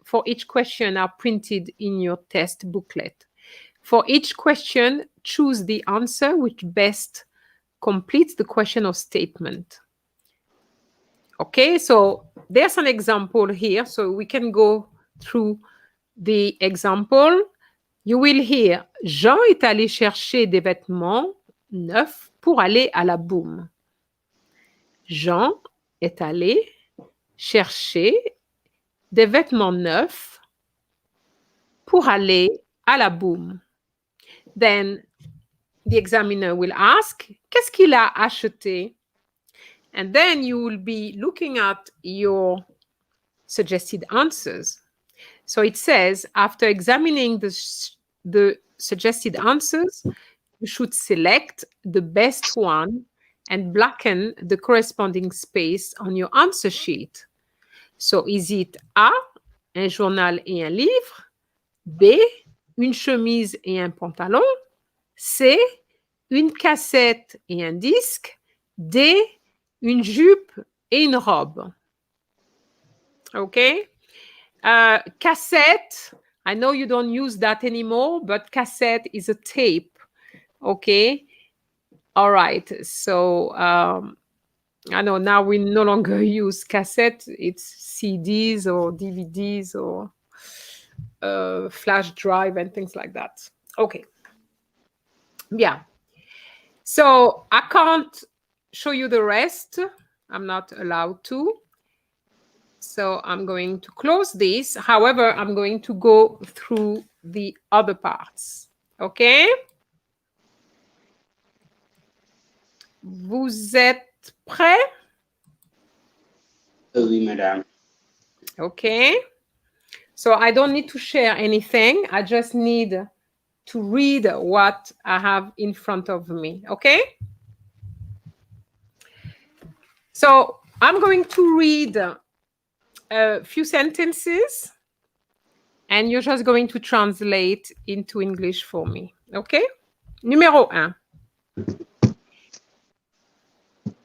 for each question are printed in your test booklet. For each question, choose the answer which best completes the question or statement. Okay, so there's an example here, so we can go through the example. You will hear Jean est allé chercher des vêtements neufs pour aller à la boum. Jean est allé chercher des vêtements neufs pour aller à la boum. Then the examiner will ask, qu'est-ce qu'il a acheté? And then you will be looking at your suggested answers. So it says, after examining the suggested answers, you should select the best one and blacken the corresponding space on your answer sheet. So is it A, un journal et un livre? B, une chemise et un pantalon? C, une cassette et un disque? D, une jupe et une robe? Okay. Cassette, I know you don't use that anymore, but cassette is a tape. Okay. All right. So I know now we no longer use cassette. It's CDs or DVDs or flash drive and things like that. Okay. Yeah. So I can't show you the rest. I'm not allowed to. So I'm going to close this. However, I'm going to go through the other parts. Okay? Vous êtes prêts? Oui, madame. Okay. So I don't need to share anything. I just need to read what I have in front of me. Okay? So I'm going to read a few sentences and you're just going to translate into English for me. Okay? Numéro 1.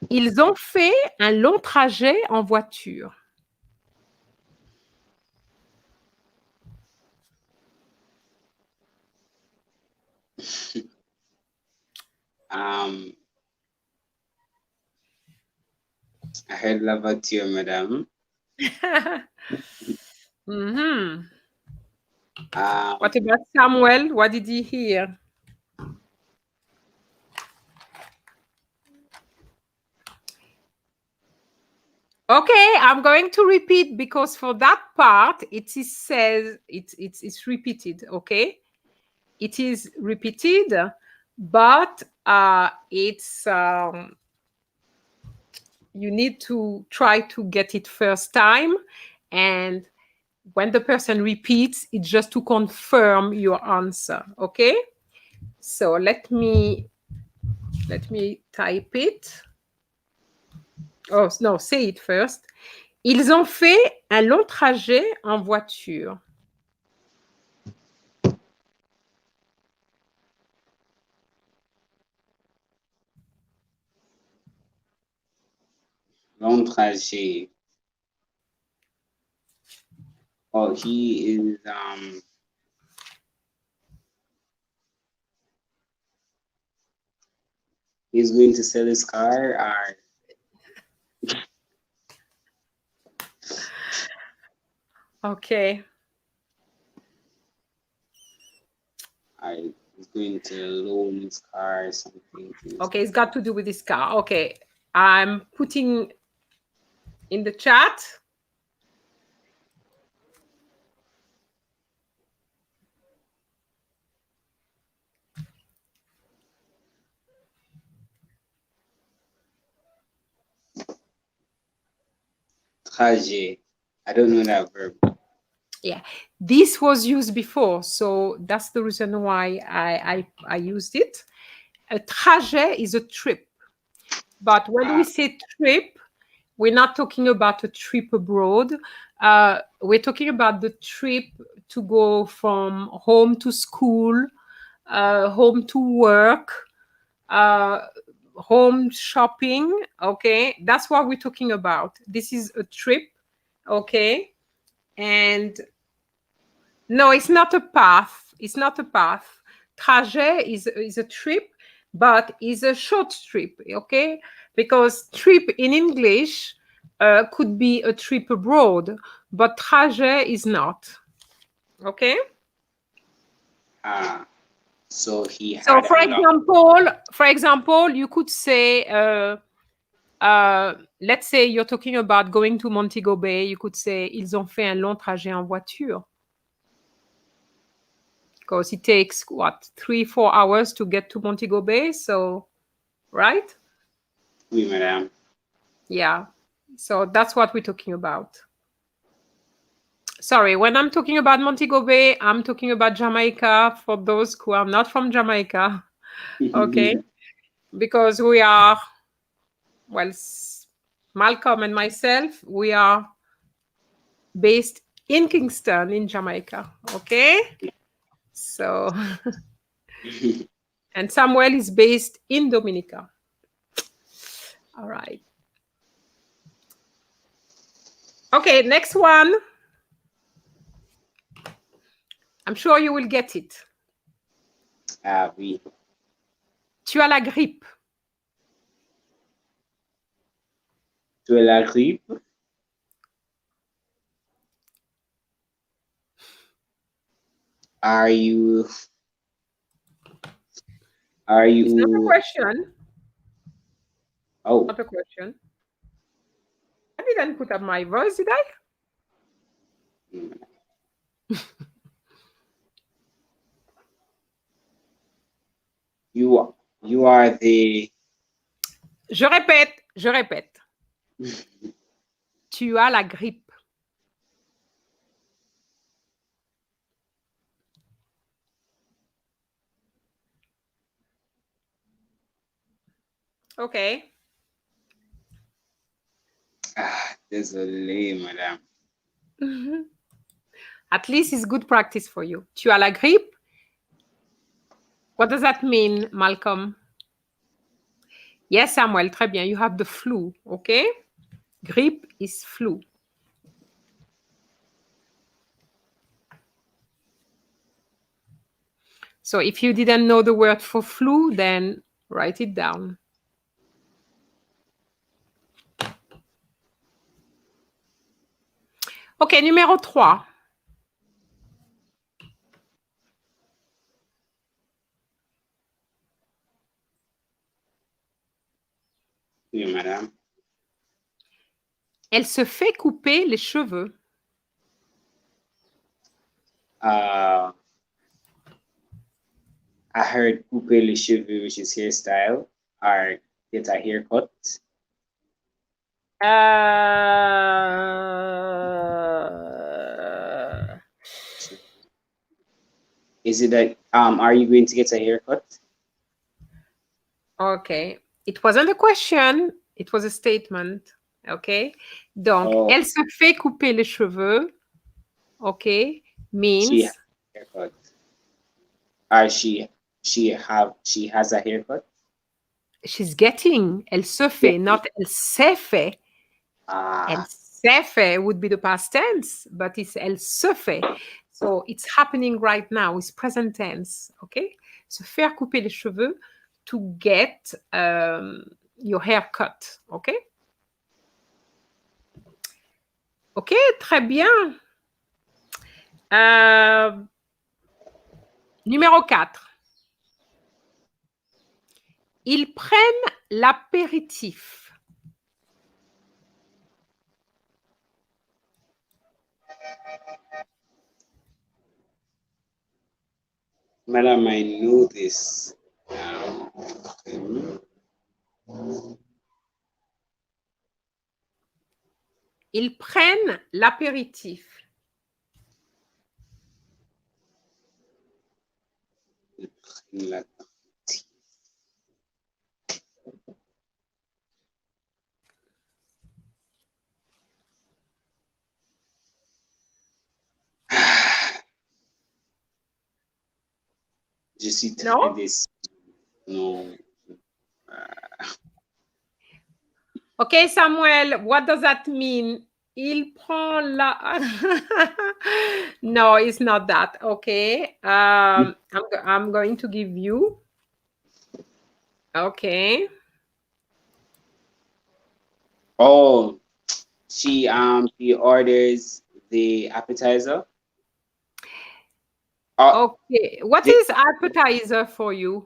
Ils ont fait un long trajet en voiture. I heard la voiture, madame. Mm-hmm. What about Samuel? What did he hear? Okay, I'm going to repeat because for that part it says it's repeated. Okay, it is repeated, but it's you need to try to get it first time, and when the person repeats, it's just to confirm your answer. Okay, so let me type it. Oh, no, say it first. Ils ont fait un long trajet en voiture. Long trajet. Oh, he is he's going to sell his car, or Okay. he's going to loan his car or something. Okay, it's got to do with this car. Okay, I'm putting in the chat. Trajet. I don't know that verb. Yeah, this was used before, so that's the reason why I used it. A trajet is a trip. But when we say trip, we're not talking about a trip abroad. We're talking about the trip to go from home to school, home to work, home shopping. Okay, that's what we're talking about. This is a trip. Okay, and no, it's not a path. It's not a path. Trajet is a trip, but is a short trip. Okay, because trip in English could be a trip abroad, but trajet is not. Okay. So he So, had a long. for example, you could say, let's say you're talking about going to Montego Bay. You could say, ils ont fait un long trajet en voiture. Because it takes what 3-4 hours to get to Montego Bay. So, right? Oui, madame. Yeah. So that's what we're talking about. Sorry, when I'm talking about Montego Bay, I'm talking about Jamaica for those who are not from Jamaica. Okay. Because we are, well, Malcolm and myself, we are based in Kingston, in Jamaica. Okay. So, and Samuel is based in Dominica. All right. Okay, next one. I'm sure you will get it. Oui. Tu as la grippe. Tu as la grippe? Are you? It's not a question. Oh. Not a question. I didn't put up my voice, did I? You are the. Je répète. Tu as la grippe. Okay. Désolé, madame. At least it's good practice for you. Tu as la grippe. What does that mean, Malcolm? Yes, Samuel, très bien. You have the flu, okay? Grippe is flu. So if you didn't know the word for flu, then write it down. Ok, numéro 3. Oui, madame. Elle se fait couper les cheveux. I heard couper les cheveux, which is hairstyle, or get a haircut. Is it that are you going to get a haircut? Okay. It wasn't a question, it was a statement. Okay. Donc, elle se fait couper les cheveux. Okay. Means she has a haircut. Or she has a haircut. She's getting. Elle se fait, not elle s'est fait. Elle s'est fait would be the past tense, but it's elle se fait. So it's happening right now. It's present tense. Okay. Se faire couper les cheveux to get your hair cut. Okay. Ok, très bien. Numéro 4. Ils prennent l'apéritif. Madam, I know this. Ils prennent l'apéritif. Je suis très No? déçu. Non. Okay, Samuel, what does that mean? Il prend la... No, it's not that. Okay. I'm going to give you. Okay. Oh, she orders the appetizer. Oh, Okay. What the is appetizer for you?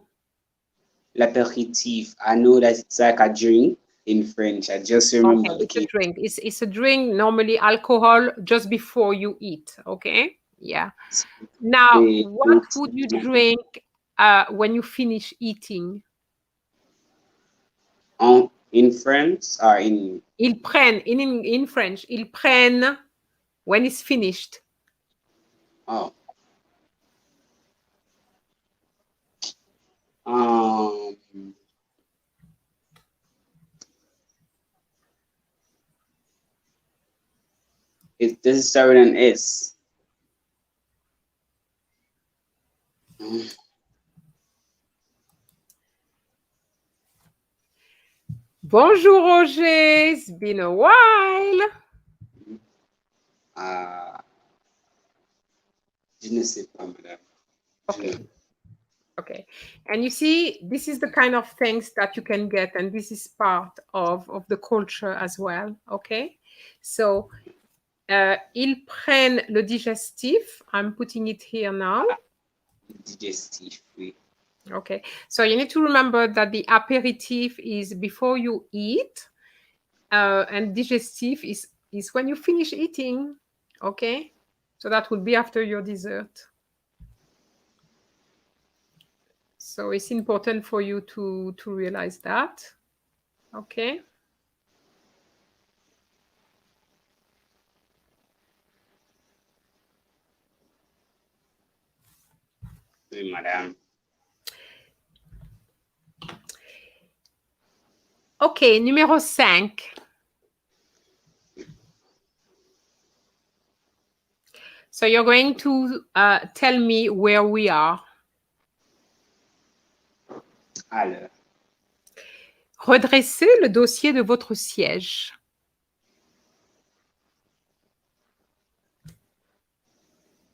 l'apéritif. I know that it's like a drink in French. I just remember Okay, it's a looking. drink. It's a drink, normally alcohol just before you eat. Okay. Yeah. Now, The what would you drink when you finish eating? in France or in Ils prennent, in French, ils prennent when it's finished. oh um it does it start with an S? Bonjour, Roger. It's been a while. Je ne sais pas, madame. Okay. Okay. And you see, this is the kind of things that you can get, and this is part of the culture as well. Okay. So, ils prennent le digestif. I'm putting it here now. Digestif, oui. Okay. So you need to remember that the aperitif is before you eat, and digestif is when you finish eating. Okay. So that will be after your dessert. So it's important for you to realize that. Okay. Oui, madame. Okay, numéro 5. So you're going to tell me where we are. Alors, Redressez le dossier de votre siège.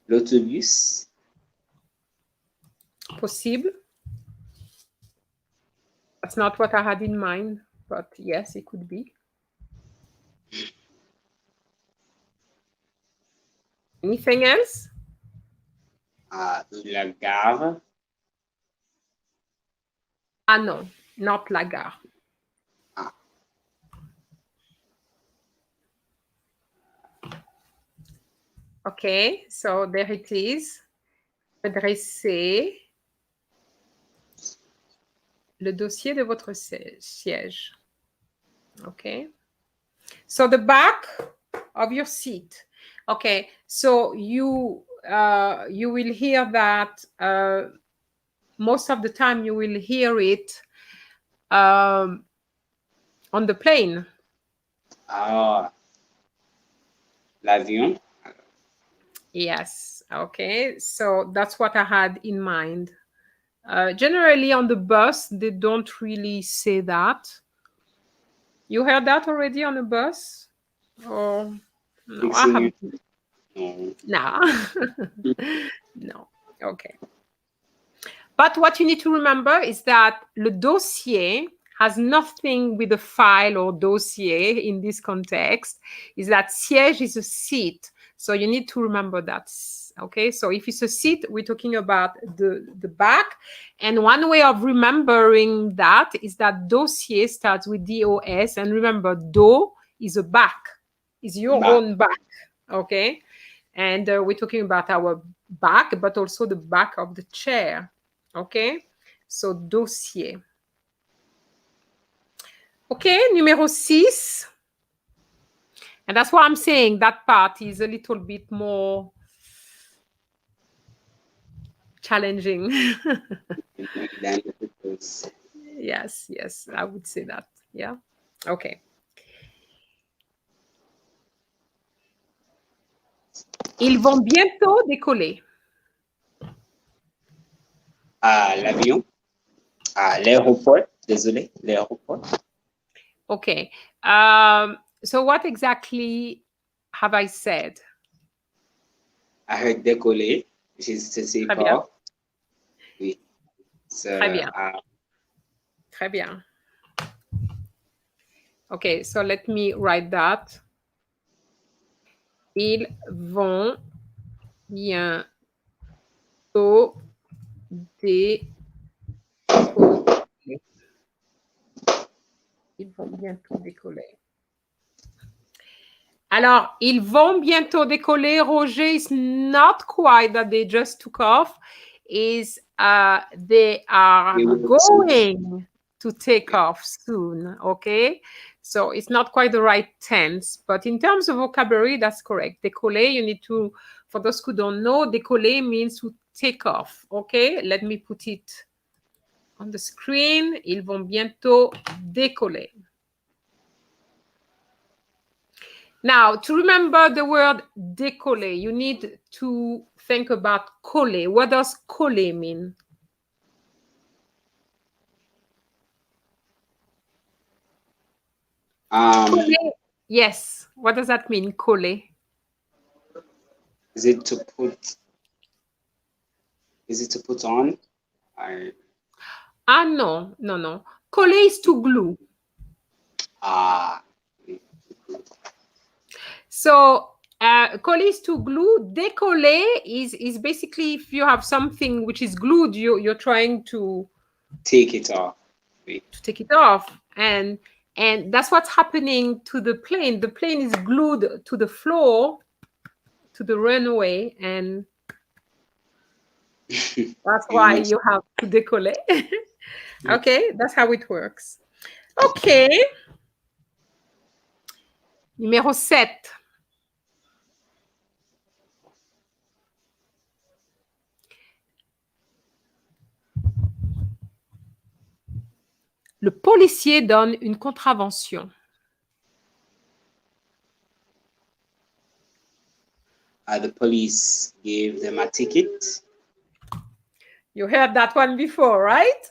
l'autobus, Possible. That's not what I had in mind, but yes, it could be. Anything else? la gare, Ah non, not la gare. Ah. Okay, so there it is. Redressez le dossier de votre siège. Okay. So the back of your seat. Okay. So you will hear that most of the time you will hear it on the plane. L'avion, Yes. Okay. So that's what I had in mind. Generally on the bus, they don't really say that. You heard that already on the bus? Or no, I haven't. No. No. No. Okay. But what you need to remember is that le dossier has nothing with the file or dossier in this context. Is that siège is a seat. So you need to remember that. Okay, so if it's a seat, we're talking about the back. And one way of remembering that is that dossier starts with DOS. And remember, do is a back, is your own back. Okay, and we're talking about our back, but also the back of the chair. Okay, so dossier. Okay, numéro 6. And that's why I'm saying that part is a little bit more challenging. Yes, yes, I would say that. Yeah. Okay. Ils vont bientôt décoller. L'avion. L'aéroport. Désolé, l'aéroport. Okay. So what exactly have I said? I heard décoller, which is to take Très bien. off. Oui. So, Très bien. Très bien. Okay, so let me write that. Ils vont bientôt décoller. Ils vont bientôt décoller. Alors, ils vont bientôt décoller. Roger is not quite that they just took off. Is they are going to take off soon. Okay, so it's not quite the right tense, but in terms of vocabulary, that's correct. Décoller, you need to, for those who don't know, décoller means to take off. Okay, let me put it on the screen. Ils vont bientôt décoller. Now, to remember the word décoller, you need to think about coller. What does coller mean? Coller, yes. What does that mean, coller? Is it to put on? No. Coller is to glue. So coller is to glue. Décoller is basically if you have something which is glued, you're trying to take it off. To take it off, and that's what's happening to the plane. The plane is glued to the floor, to the runway, and that's why you have to décoller. Okay, that's how it works. Okay. Numéro 7. Le policier donne une contravention. The police gave them a ticket. You heard that one before, right?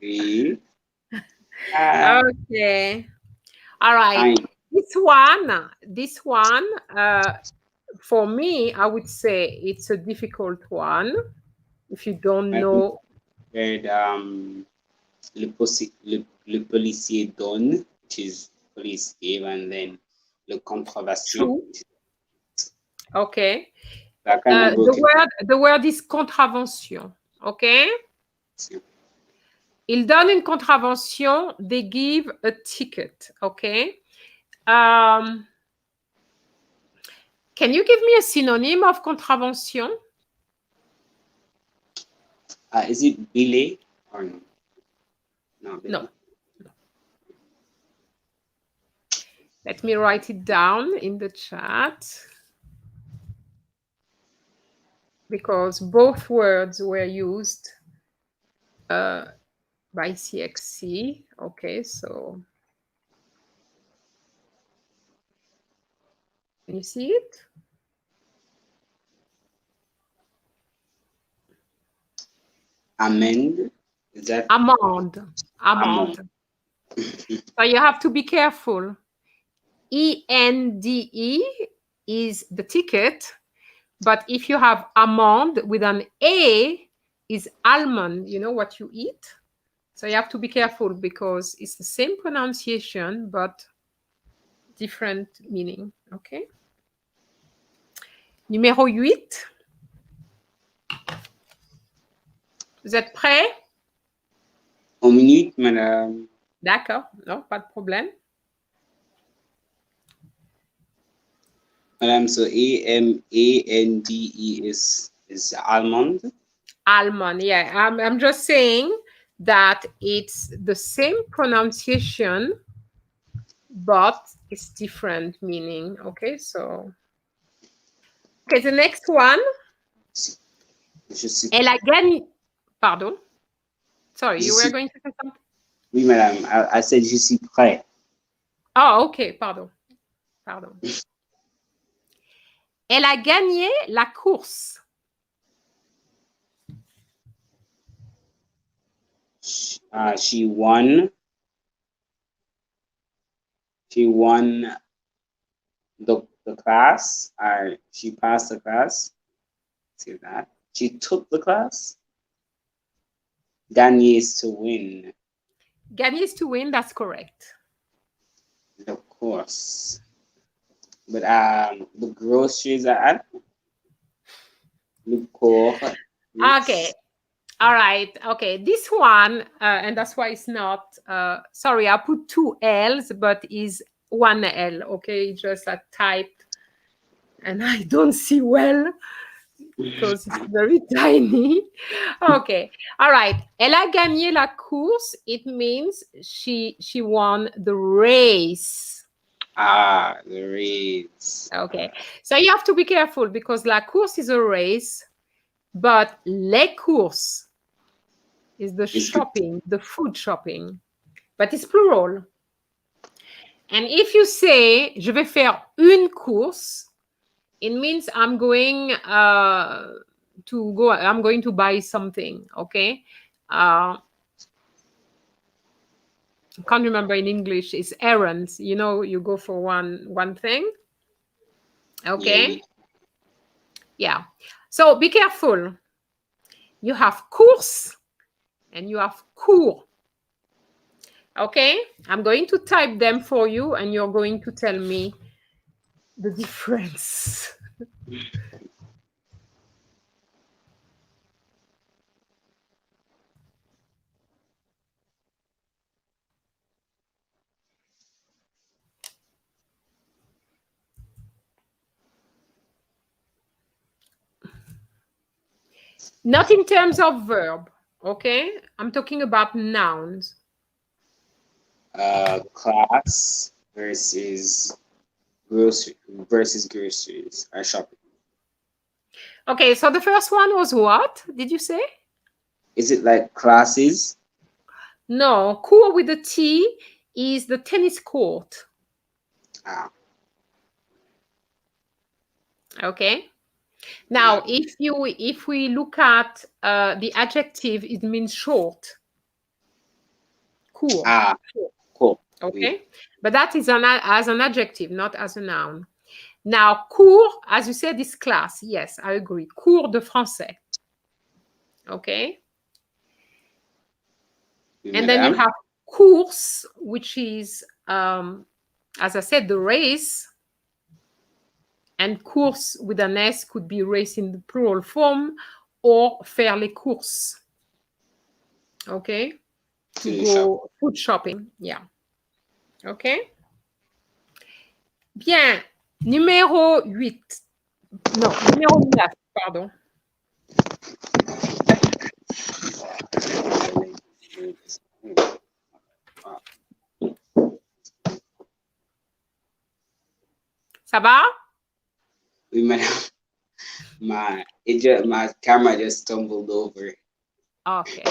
Oui. Okay. All right. This one, for me, I would say it's a difficult one. If you don't know. Heard, le policier donne, which is police gave, and then le contravention. Okay. The word is contravention. Okay. Ils donnent une contravention. They give a ticket. Okay. Can you give me a synonym of contravention? Is it billet or no? No. Let me write it down in the chat, because both words were used by CSEC. Okay, so can you see it? Amende. Is that amende? So you have to be careful. ENDE is the ticket, but if you have amende with an A, is almond, you know what you eat. So you have to be careful because it's the same pronunciation, but different meaning. Okay. Numéro 8. Vous êtes prêts? En minute, madame. D'accord, non, pas de problème. Madame, so AMANDE is almond? Almond, yeah. I'm just saying that it's the same pronunciation, but it's different meaning. Okay, so. Okay, the next one. Elle a gagné. Pardon? Sorry, you were going to say something? Oui, madame. I said je suis prêt. Oh, okay, pardon. Elle a gagné la course. She won. She won the class, or she passed the class. See that? She took the class. Gagner is to win. Gagner is to win. That's correct. Of course. But the groceries are at. Okay. All right. Okay. This one, and that's why it's not, sorry, I put 2 L's, but is 1 L. Okay. Just I typed and I don't see well because it's very tiny. Okay. All right. Elle a gagné la course. It means she won the race. The race. Okay. So you have to be careful because la course is a race, but les courses is the shopping, the food shopping, but it's plural. And if you say, je vais faire une course, it means I'm going to buy something, okay? I can't remember in English. It's errands. You know, you go for one thing. Okay? Yeah. So be careful. You have course and you have cours. Okay? I'm going to type them for you and you're going to tell me the difference. Not in terms of verb, okay? I'm talking about nouns. Class versus groceries or shopping. Okay, so the first one was what? Did you say? Is it like classes? No, court with a T is the tennis court. Okay. Now, if we look at the adjective, it means short. Court. Cool. Okay, but that is as an adjective, not as a noun. Now, cours, as you said, is class. Yes, I agree. Cours de français. Okay. And then you have course, which is, as I said, the race. And course with an S could be race in the plural form or faire les courses. Okay. To go food shopping. Yeah. Okay. Bien. Numéro 8. Non, numéro 9, pardon. Ça va? Oui, madame. My camera just stumbled over. Okay.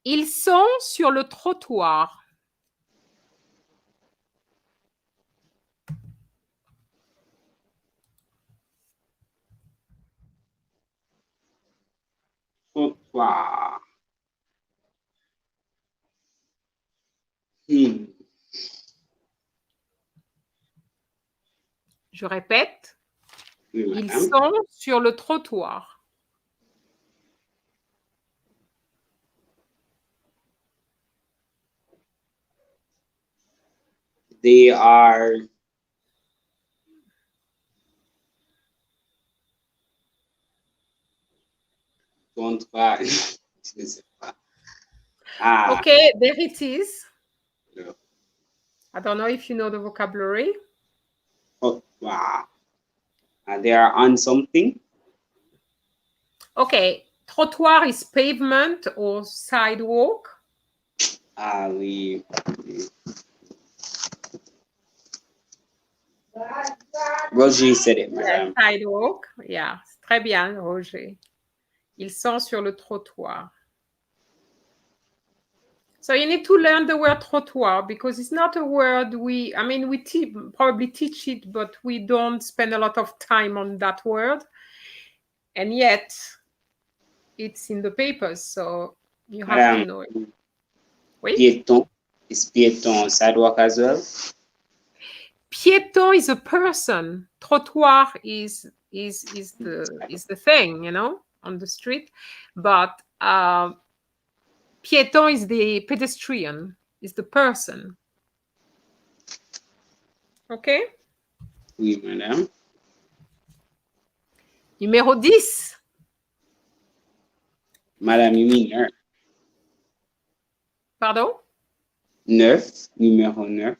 Ils sont sur le trottoir. Trottoir. Je répète. Oui, ils sont sur le trottoir. They are Okay, there it is. No. I don't know if you know the vocabulary. They are on something. Okay, trottoir is pavement or sidewalk. Roger said it, madame. Yeah, sidewalk. Yeah, très bien, Roger. Ils sont sur le trottoir. So you need to learn the word trottoir because it's not a word we probably teach it, but we don't spend a lot of time on that word. And yet it's in the papers. So You have to know it. Oui? Piéton. Is piéton sidewalk as well? Piéton is a person. Trottoir is the thing, you know, on the street. But piéton is the pedestrian, is the person. Okay? Oui, madame. Numéro 10. Madame, you mean neuf? Pardon? Neuf, numéro 9.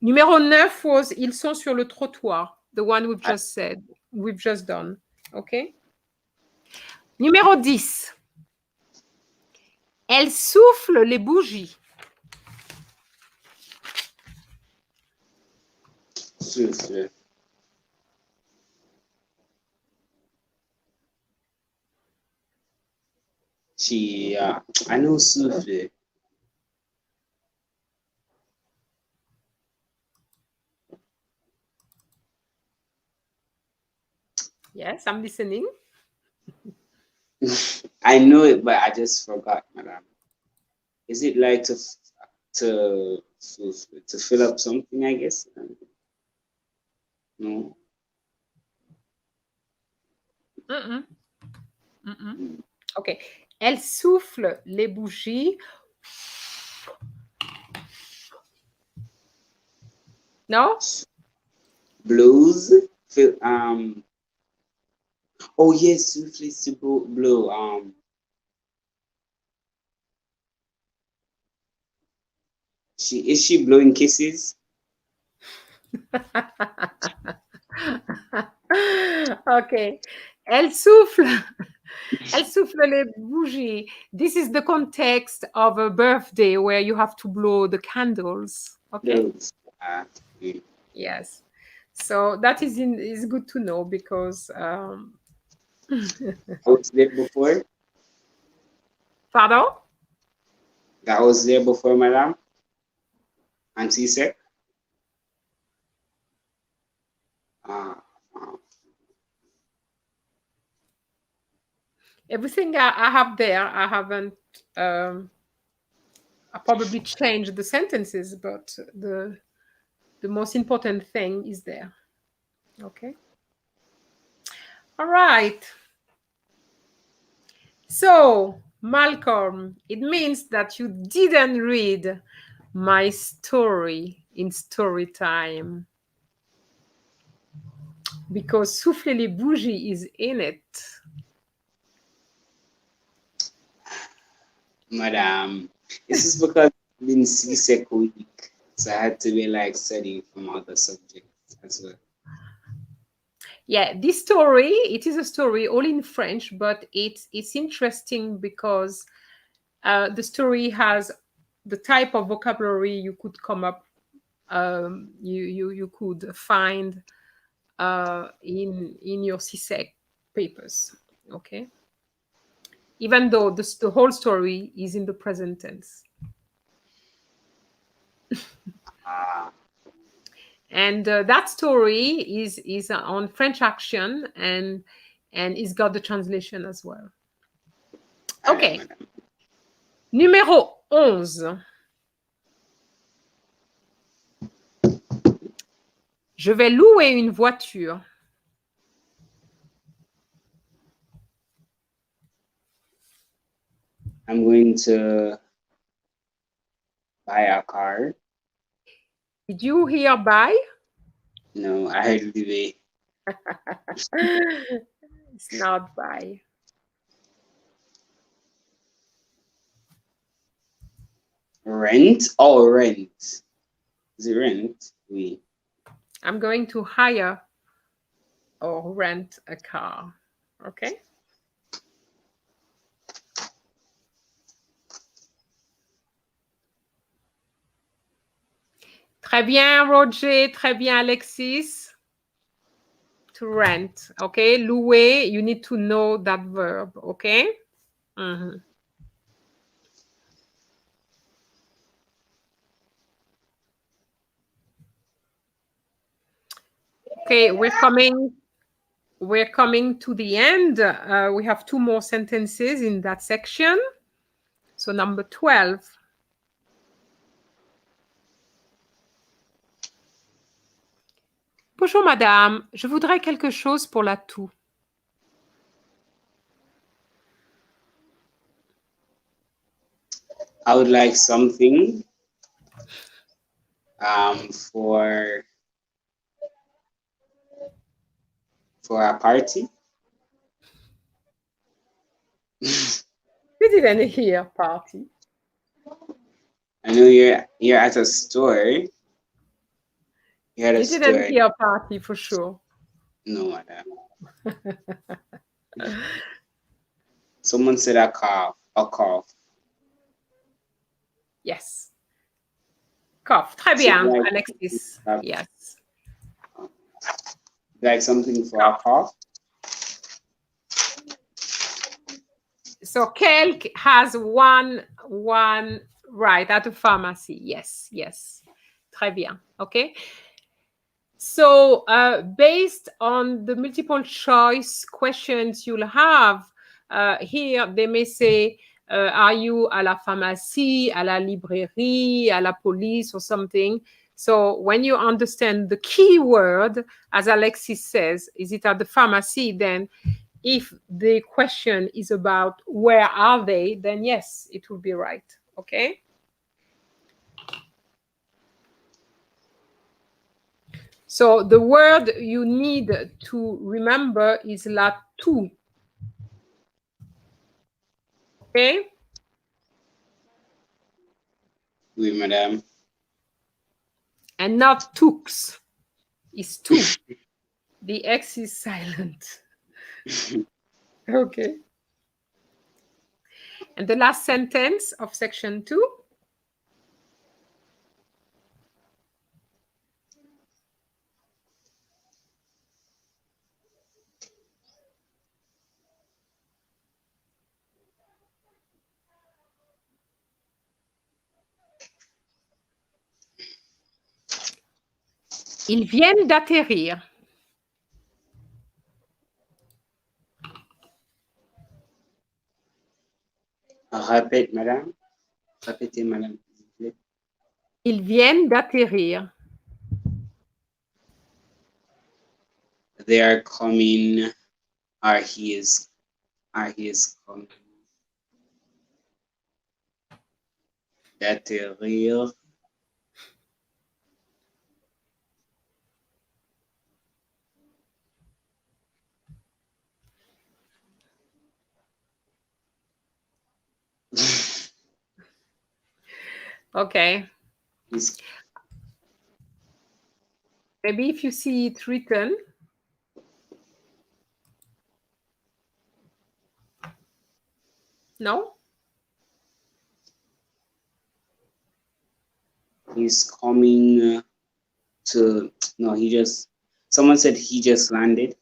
Numéro 9 was ils sont sur le trottoir. The one we've just said. We've just done. Okay? Numéro 10. Elle souffle les bougies. Souffle. I know souffle. Yes, I'm listening. I know it, but I just forgot, madam. Is it like to fill up something, I guess? No. OK. Elle souffle les bougies. No? Blows. Oh yes, souffle to blow. Is she blowing kisses? OK. Elle souffle. Elle souffle les bougies. This is the context of a birthday where you have to blow the candles. Okay. Blows. Yes. So that is good to know because. I was there before. Pardon? That was there before, madam. And CSEC. Everything I have there, I haven't. I probably changed the sentences, but the most important thing is there. Okay. All right. So, Malcolm, it means that you didn't read my story in story time because Souffle les bougies is in it. Madam, this is because I've been CSEC week, so I had to be like studying from other subjects as well. Yeah, this story, it is a story all in French, but it's interesting because the story has the type of vocabulary you could come up, you could find in your CSEC papers. Okay, even though the whole story is in the present tense. And that story is on French Action and it's got the translation as well. Okay. Numéro 11. Je vais louer une voiture. I'm going to buy a car. Did you hear buy? No, I heard louer. It's not buy. Rent? Oh, rent. Is it rent? Oui. I'm going to hire or rent a car. Okay. Très bien, Roger. Très bien, Alexis. To rent. Okay. Louer, you need to know that verb. Okay. Mm-hmm. Okay, we're coming we're coming to the end. We have 2 more sentences in that section. So number 12. Bonjour madame, je voudrais quelque chose pour la toux. I would like something for a party. You didn't hear party. I know you're at a store. You're at a You store. didn't hear party for sure. No, madam. Someone said a cough. A cough. Yes. Cough. Très bien, Alexis. Yes. Like something for a cough. So Kelk has one right at a pharmacy. Yes, yes. Très bien. Okay. So based on the multiple choice questions you'll have, here they may say, are you à la pharmacie, à la librairie, à la police or something? So when you understand the keyword, as Alexis says, is it at the pharmacy, then if the question is about where are they, then yes, it will be right. Okay. So the word you need to remember is la toux. Okay? Oui, madame. And not toux. It's toux. The X is silent. Okay. And the last sentence of section 2. Ils viennent d'atterrir. Répète, madame. Répétez, madame. Ils viennent d'atterrir. They are coming, or he is coming. D'atterrir. Okay. Maybe if you see it written. No? He's coming to, no, someone said he just landed.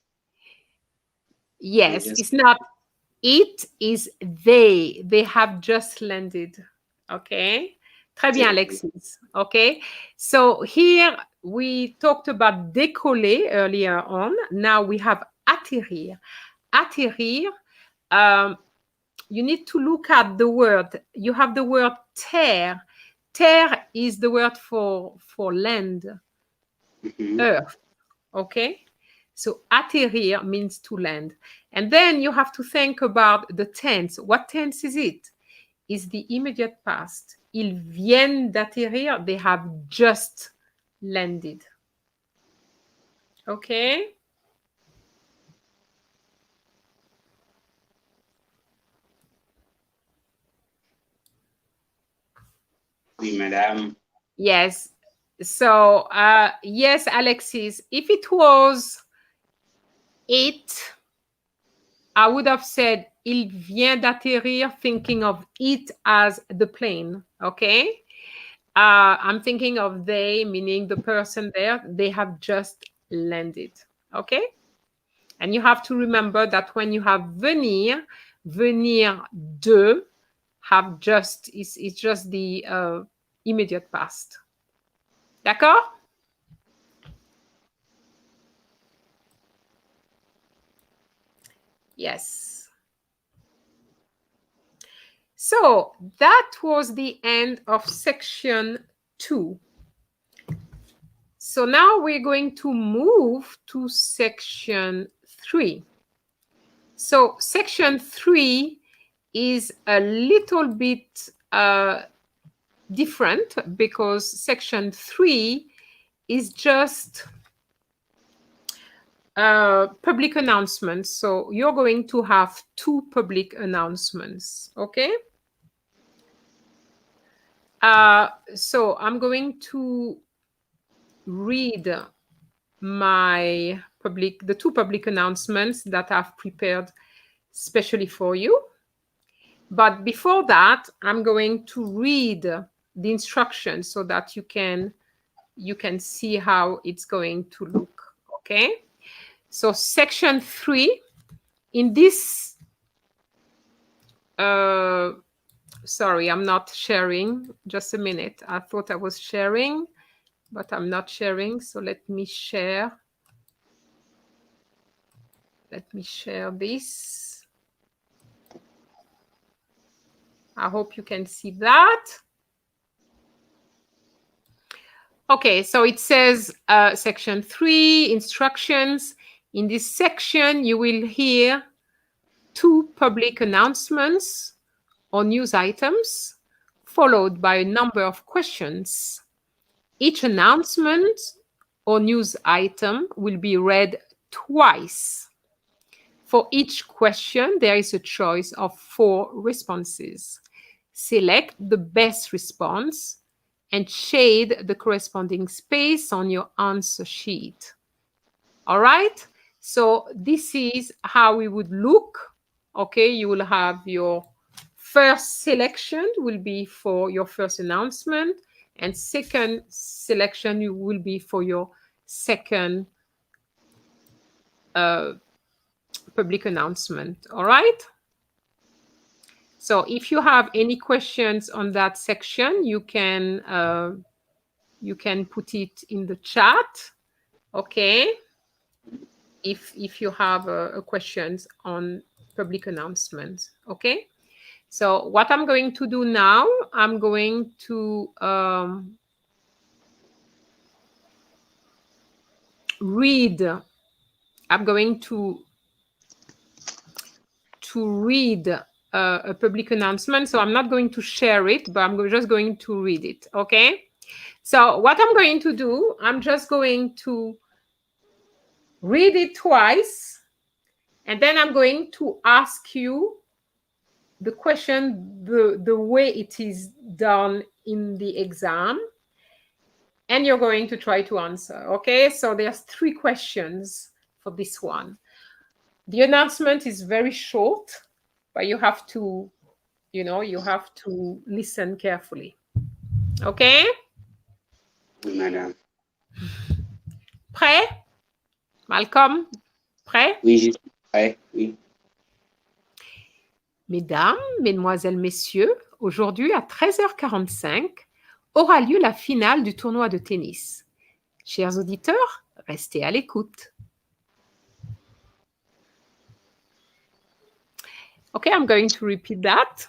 Yes, it's not it, is they. They have just landed. Okay. Très bien, Alexis. Okay. So here we talked about décoller earlier on. Now we have atterrir. Atterrir, you need to look at the word. You have the word terre. Terre is the word for land, earth. Okay. So atterrir means to land. And then you have to think about the tense. What tense is it? Is the immediate past. Ils viennent d'atterrir. They have just landed. Okay? Oui, madame. Yes. So, yes, Alexis, if it was it, I would have said il vient d'atterrir, thinking of it as the plane. Okay? I'm thinking of they, meaning the person there. They have just landed. Okay? And you have to remember that when you have venir, venir de, have just, it's just the immediate past. D'accord? Yes. So that was the end of section 2. So now we're going to move to section 3. So section 3 is a little bit different because section 3 is just public announcements. So you're going to have 2 public announcements, okay? So I'm going to read the 2 public announcements that I've prepared specially for you. But before that, I'm going to read the instructions so that you can see how it's going to look, okay? So section 3, in this, sorry, I'm not sharing. Just a minute. I thought I was sharing, but I'm not sharing. So let me share. Let me share this. I hope you can see that. Okay, so it says section 3, instructions. In this section, you will hear 2 public announcements or news items, followed by a number of questions. Each announcement or news item will be read twice. For each question, there is a choice of 4 responses. Select the best response and shade the corresponding space on your answer sheet. All right? So this is how we would look. Okay, you will have your first selection will be for your first announcement, and second selection will be for your second public announcement. All right? So if you have any questions on that section, you can put it in the chat. Okay, if you have questions on public announcements. Okay, so what I'm going to do now, I'm going to read. I'm going to read a public announcement. So I'm not going to share it, but I'm just going to read it. Okay, so what I'm going to do, I'm just going to read it twice, and then I'm going to ask you the question the way it is done in the exam, and you're going to try to answer. Okay, so there's 3 questions for this one. The announcement is very short, but you have to, you have to listen carefully. Okay? Madame. Prêt? Malcolm, prêt? Oui, je suis prêt, oui. Mesdames, Mesdemoiselles, Messieurs, aujourd'hui à 13h45 aura lieu la finale du tournoi de tennis. Chers auditeurs, restez à l'écoute. Okay, I'm going to repeat that.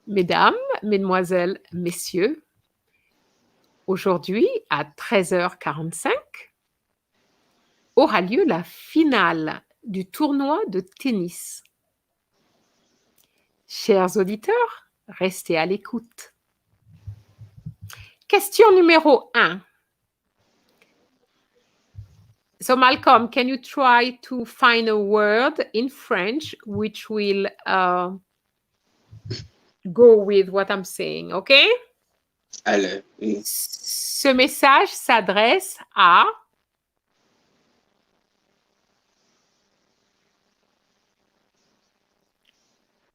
Mesdames, Mesdemoiselles, Messieurs, aujourd'hui à 13h45 aura lieu la finale du tournoi de tennis. Chers auditeurs, restez à l'écoute. Question numéro 1. So Malcolm, can you try to find a word in French which will go with what I'm saying, okay? Alors, oui. Ce message s'adresse à...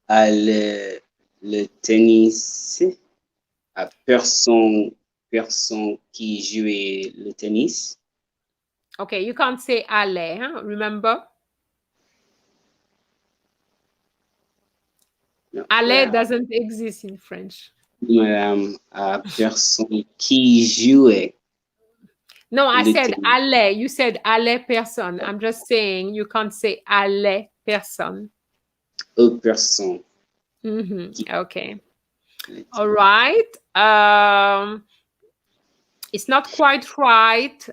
Le tennis, à personne qui jouait le tennis. Okay, you can't say aller, huh? Remember? No, Aller yeah. doesn't exist in French. Madame, à personne qui jouait. No, I said tennis. allait. You said allait personne. I'm just saying you can't say allait personne. Une personne. Okay. All right. It's not quite right.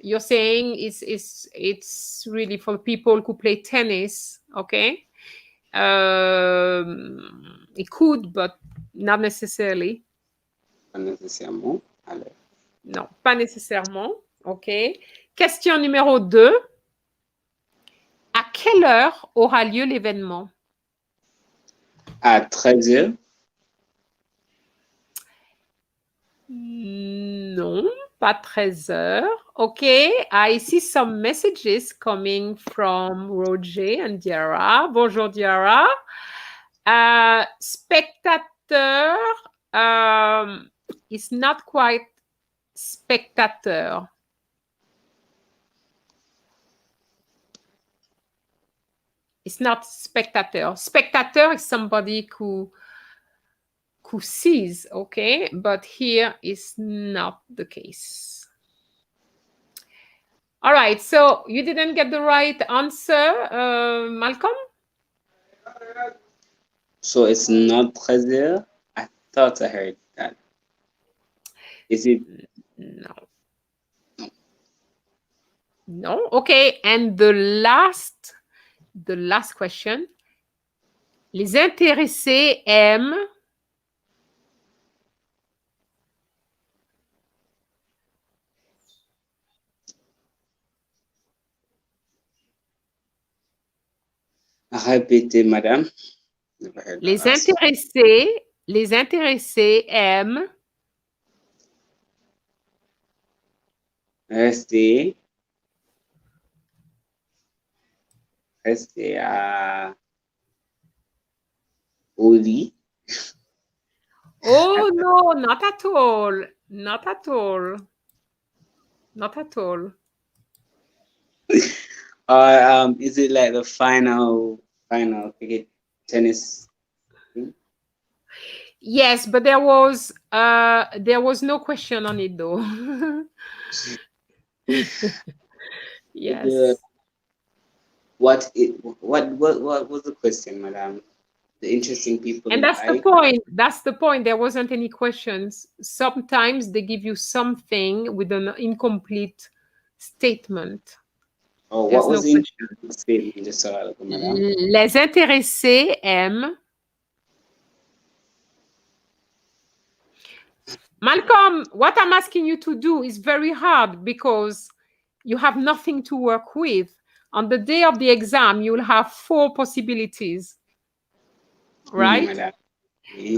You're saying it's really for people who play tennis. Okay. It could, but not necessarily. Pas nécessairement. Allez. Non, pas nécessairement. OK. Question numéro 2. À quelle heure aura lieu l'événement? À 13h. Non, pas 13 heures. OK. I see some messages coming from Roger and Diara. Bonjour, Diara. Spectateur is not quite spectateur. It's not spectateur. Spectateur is somebody who sees, okay? But here is not the case. All right, so you didn't get the right answer, Malcolm? So it's not 13h. I thought I heard that. Is it? No. No, okay. And the last question. Les intéressés aiment Répétez, madame. les intéressés aiment Rester au lit. Oh no, not at all. Not at all. Not at all. Or is it like the final cricket tennis thing? Yes, but there was no question on it though. Yes. What was the question, madam? The interesting people. And that's the point. That's the point. There wasn't any questions. Sometimes they give you something with an incomplete statement. Oh, There's what was no the statement? Just so I look, madam. Les intéressés aiment. Malcolm, what I'm asking you to do is very hard because you have nothing to work with. On the day of the exam, you'll have 4 possibilities, right? Madam.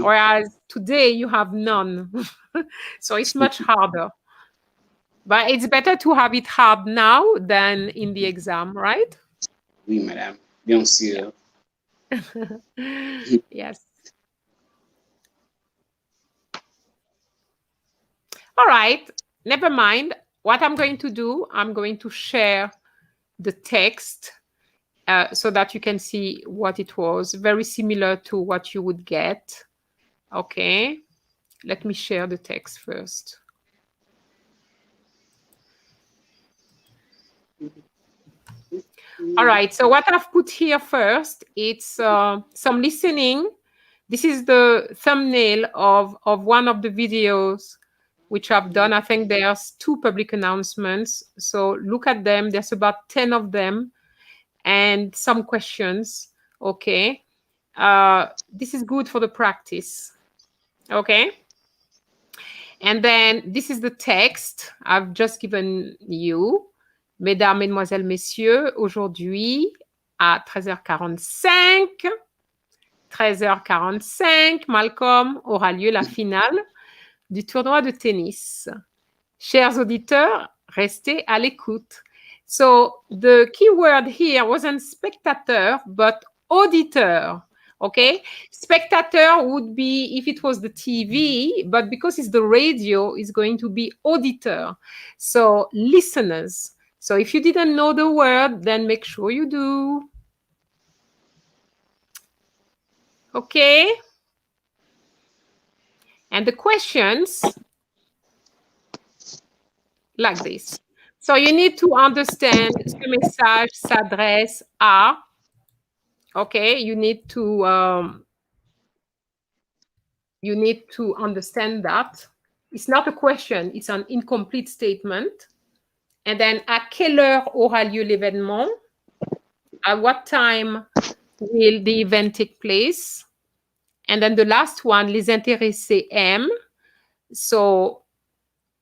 Whereas today you have none. So it's much harder. But it's better to have it hard now than in the exam, right? Oui, madame. Bien sûr. Yes. All right. Never mind. What I'm going to do, I'm going to share the text so that you can see what it was. Very similar to what you would get. Okay. Let me share the text first. All right. So what I've put here first, it's some listening. This is the thumbnail of one of the videos which I've done. I think there's 2 public announcements. So look at them. There's about 10 of them and some questions. Okay. This is good for the practice. Okay. And then this is the text I've just given you. Mesdames, Mesdemoiselles, Messieurs, aujourd'hui à 13h45, Malcolm, aura lieu la finale du tournoi de tennis. Chers auditeurs, restez à l'écoute. So the key word here wasn't spectateur, but auditeur. Okay, spectator would be if it was the TV, but because it's the radio, it's going to be auditeur. So listeners. So if you didn't know the word, then make sure you do. Okay. And the questions. like this. So you need to understand ce message s'adresse à. Okay, you need to understand that. It's not a question, it's an incomplete statement. And then, à quelle heure aura lieu l'événement? At what time will the event take place? And then the last one, les intéressés aiment. So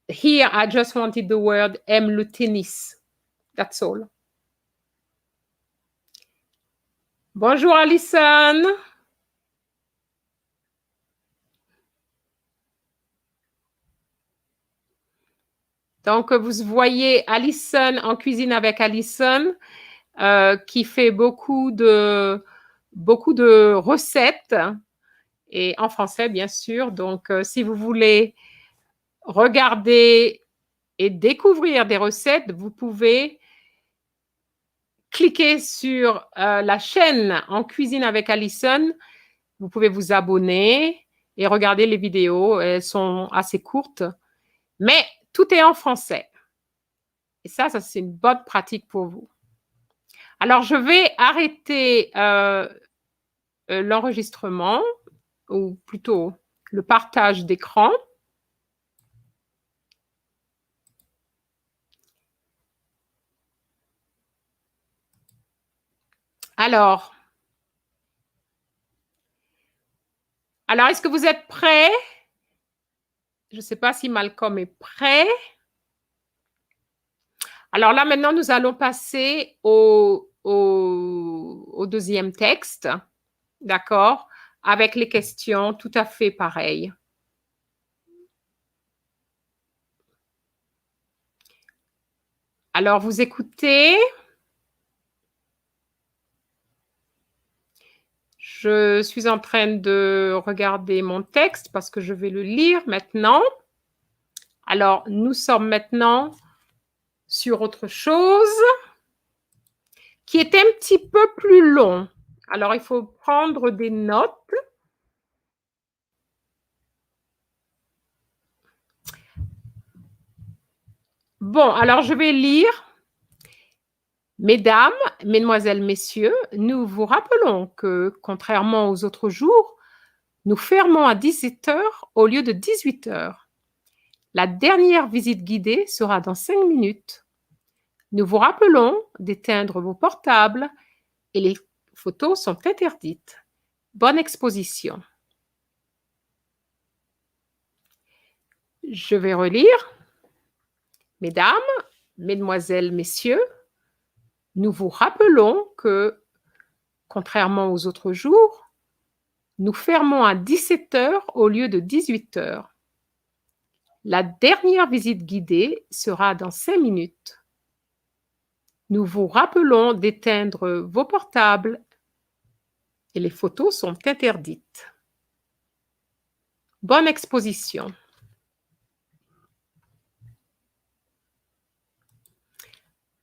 here I just wanted the word aime le tennis. That's all. Bonjour Alison. Donc vous voyez Alison en cuisine avec Alison qui fait beaucoup de recettes et en français bien sûr. Donc si vous voulez regarder et découvrir des recettes, vous pouvez cliquer sur la chaîne en cuisine avec Alison. Vous pouvez vous abonner et regarder les vidéos. Elles sont assez courtes, mais tout est en français. Et ça c'est une bonne pratique pour vous. Alors, je vais arrêter l'enregistrement, ou plutôt le partage d'écran. Alors, est-ce que vous êtes prêts? Je ne sais pas si Malcolm est prêt. Alors là, maintenant, nous allons passer au deuxième texte, d'accord, avec les questions tout à fait pareilles. Alors, vous écoutez. Je suis en train de regarder mon texte parce que je vais le lire maintenant. Alors, nous sommes maintenant sur autre chose qui est un petit peu plus long. Alors, il faut prendre des notes. Bon, alors je vais lire. Mesdames, mesdemoiselles, messieurs, nous vous rappelons que, contrairement aux autres jours, nous fermons à 17 h au lieu de 18 h. La dernière visite guidée sera dans 5 minutes. Nous vous rappelons d'éteindre vos portables et les photos sont interdites. Bonne exposition. Je vais relire. Mesdames, mesdemoiselles, messieurs, nous vous rappelons que, contrairement aux autres jours, nous fermons à 17 h au lieu de 18 h. La dernière visite guidée sera dans 5 minutes. Nous vous rappelons d'éteindre vos portables et les photos sont interdites. Bonne exposition.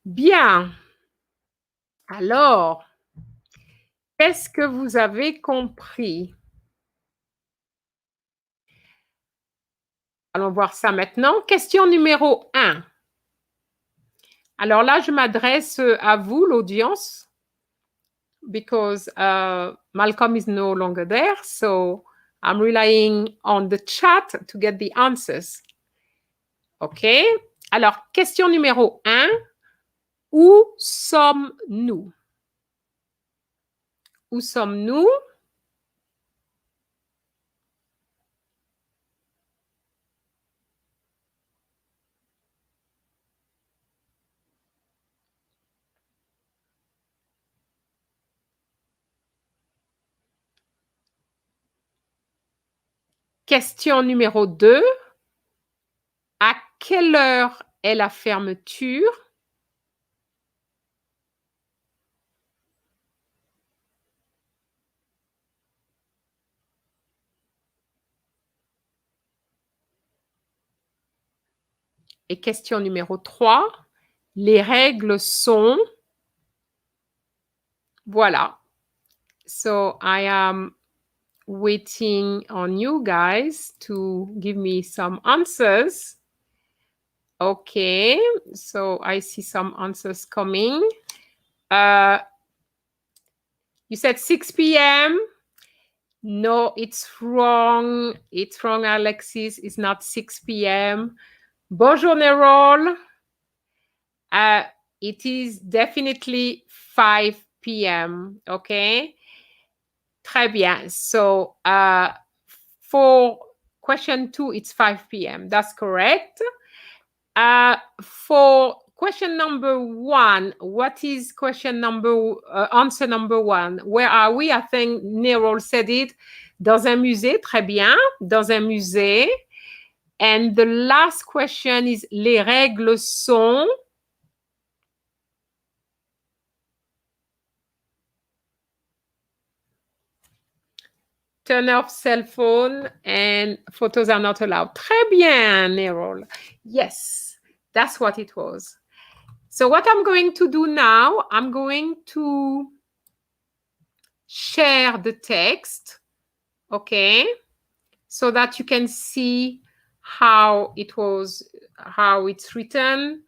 Bien. Alors, qu'est-ce que vous avez compris? Allons voir ça maintenant. Question numéro 1. Alors là, je m'adresse à vous, l'audience, because Malcolm is no longer there, so I'm relying on the chat to get the answers. OK? Alors, question numéro 1. Où sommes-nous? Où sommes-nous? Question numéro 2. À quelle heure est la fermeture? Et question numéro 3. Les règles sont... Voilà. So I am waiting on you guys to give me some answers. Okay, so I see some answers coming. You said 6 p.m. No, it's wrong. It's wrong, Alexis. It's not 6 p.m. Bonjour, Nerol. It is definitely 5 p.m. Okay. Très bien. So for question 2, it's 5 p.m. That's correct. For question number 1, what is question number answer number 1? Where are we? I think Nerol said it. Dans un musée, très bien. Dans un musée. And the last question is les règles sont. Turn off cell phone and photos are not allowed. Très bien, Nerol. Yes, that's what it was. So what I'm going to do now, I'm going to share the text, okay, so that you can see how it was, how it's written,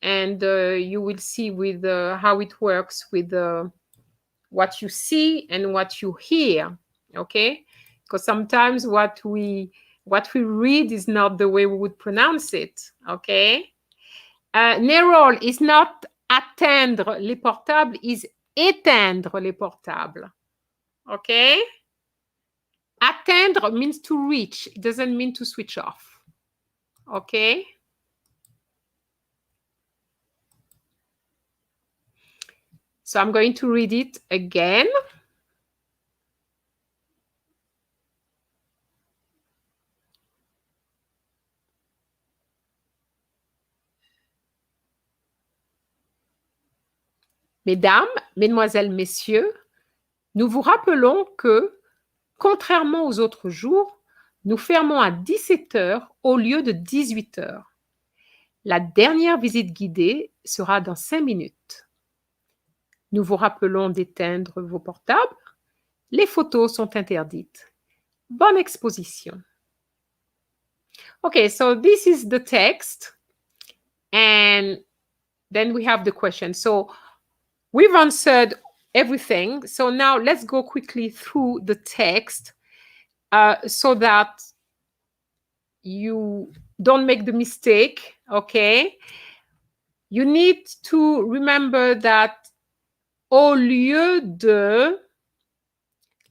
and you will see with how it works with what you see and what you hear, okay? Because sometimes what we read is not the way we would pronounce it, okay? Nerol is not atteindre les portables, is éteindre les portables, okay? Atteindre means to reach. It doesn't mean to switch off, okay? So I'm going to read it again. Mesdames, Mesdemoiselles, Messieurs, nous vous rappelons que, contrairement aux autres jours, nous fermons à 17 h au lieu de 18 h. La dernière visite guidée sera dans 5 minutes. Nous vous rappelons d'éteindre vos portables. Les photos sont interdites. Bonne exposition. Okay, so this is the text. And then we have the question. So we've answered everything. So now let's go quickly through the text so that you don't make the mistake, okay? You need to remember that au lieu de,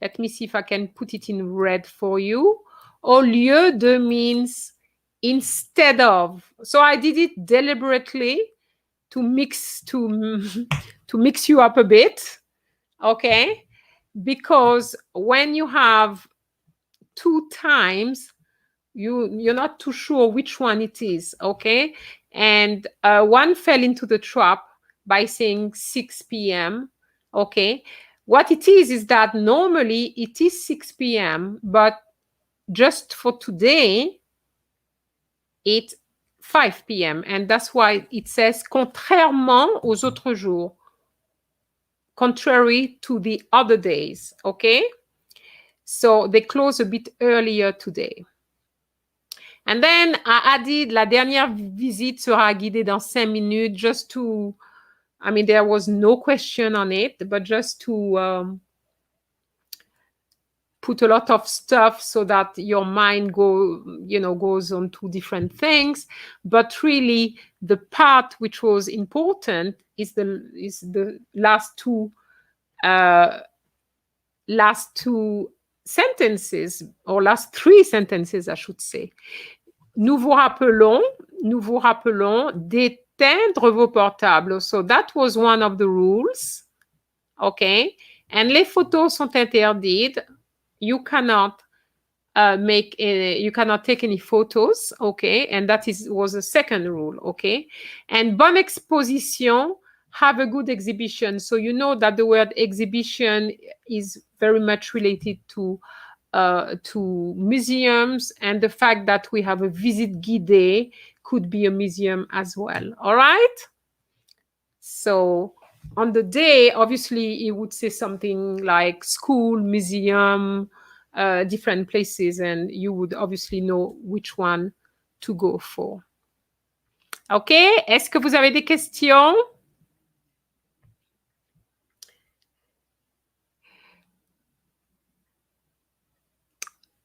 let me see if I can put it in red for you. Au lieu de means instead of. So I did it deliberately to mix you up a bit, okay? Because when you have 2 times, you're not too sure which one it is, okay? And one fell into the trap by saying 6 p.m., okay? What it is that normally it is 6 p.m., but just for today, it's 5 p.m. And that's why it says contrairement aux autres jours, contrary to the other days, okay? So they close a bit earlier today. And then I added la dernière visite sera guidée dans 5 minutes just to, I mean, there was no question on it, but just to put a lot of stuff so that your mind goes on to different things. But really, the part which was important is the last two sentences, or last 3 sentences, I should say. Nous vous rappelons d'éteindre vos portables. So that was one of the rules. Okay. And les photos sont interdites. You cannot you cannot take any photos. Okay. And that was the second rule. Okay. And bonne exposition, have a good exhibition. So you know that the word exhibition is very much related to museums, and the fact that we have a visite guidée could be a museum as well. All right. So on the day, obviously, it would say something like school, museum, different places, and you would obviously know which one to go for. OK? Est-ce que vous avez des questions?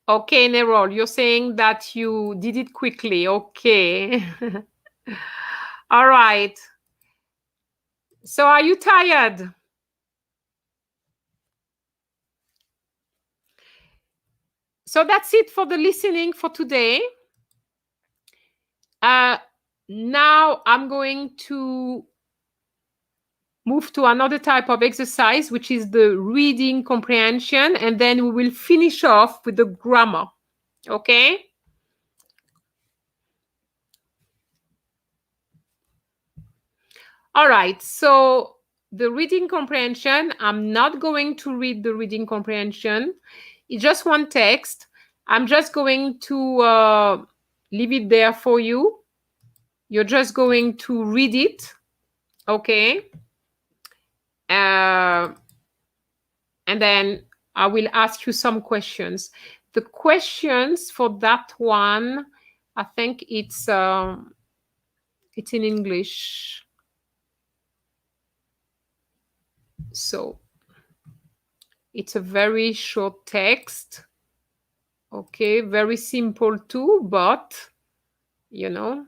Okay, Nerol, you're saying that you did it quickly. Okay. All right. So are you tired? So that's it for the listening for today. Now I'm going to move to another type of exercise, which is the reading comprehension, and then we will finish off with the grammar. Okay? All right, so the reading comprehension, I'm not going to read the reading comprehension. It's just one text. I'm just going to leave it there for you. You're just going to read it, okay? And then I will ask you some questions. The questions for that one, I think it's in English. So it's a very short text. Okay, very simple too, but you know.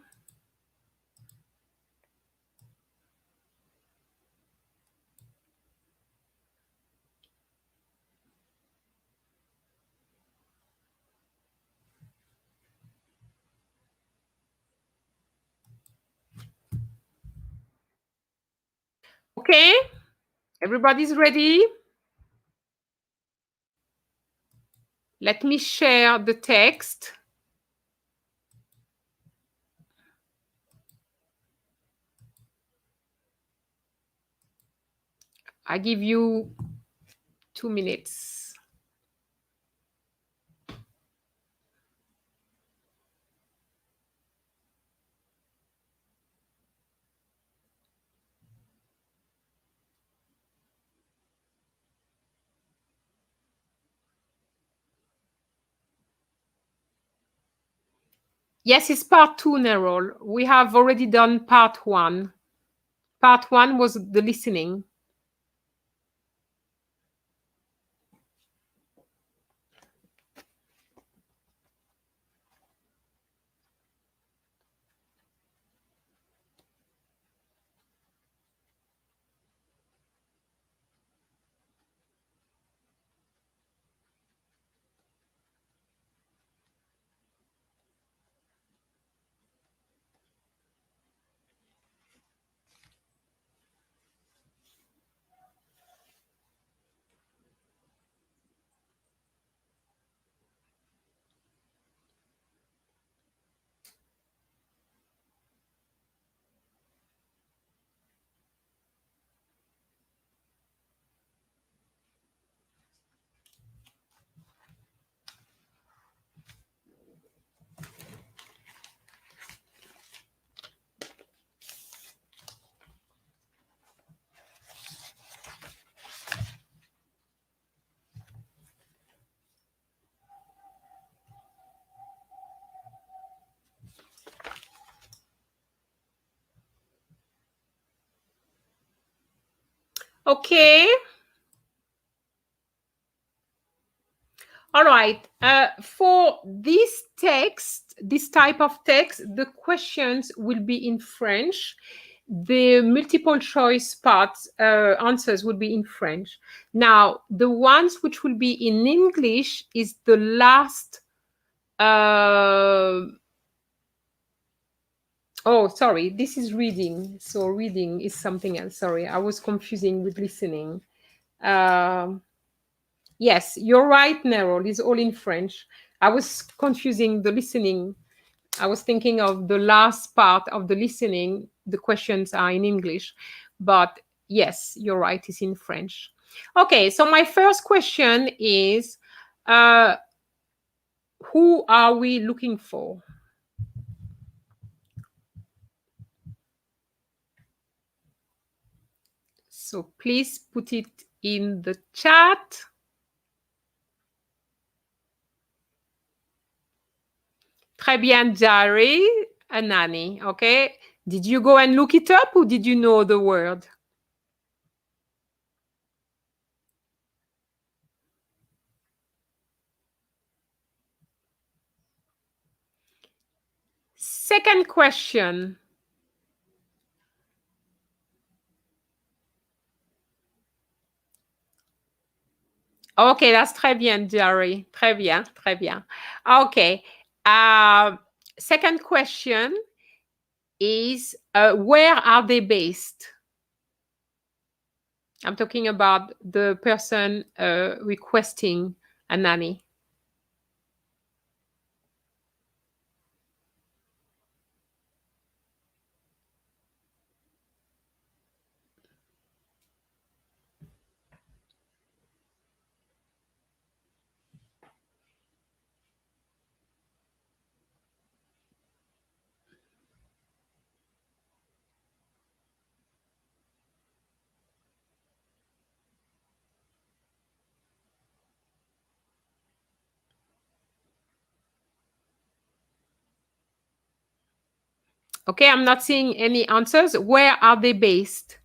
Okay, everybody's ready? Let me share the text. I give you 2 minutes. Yes, it's part 2, Nerol. We have already done part 1. Part 1 was the listening. Okay. All right. For this text, this type of text, the questions will be in French. The multiple choice parts, answers will be in French. Now, the ones which will be in English is the last. Oh, sorry. This is reading. So reading is something else. Sorry, I was confusing with listening. Yes, you're right, Nerol. It's all in French. I was confusing the listening. I was thinking of the last part of the listening. The questions are in English. But yes, you're right. It's in French. Okay, so my first question is, who are we looking for? So please put it in the chat. Très bien, Jari, Anani. Okay. Did you go and look it up or did you know the word? Second question. Ok, that's très bien, Jerry. Très bien, très bien. Okay. Second question is where are they based? I'm talking about the person requesting a nanny. Okay, I'm not seeing any answers. Where are they based?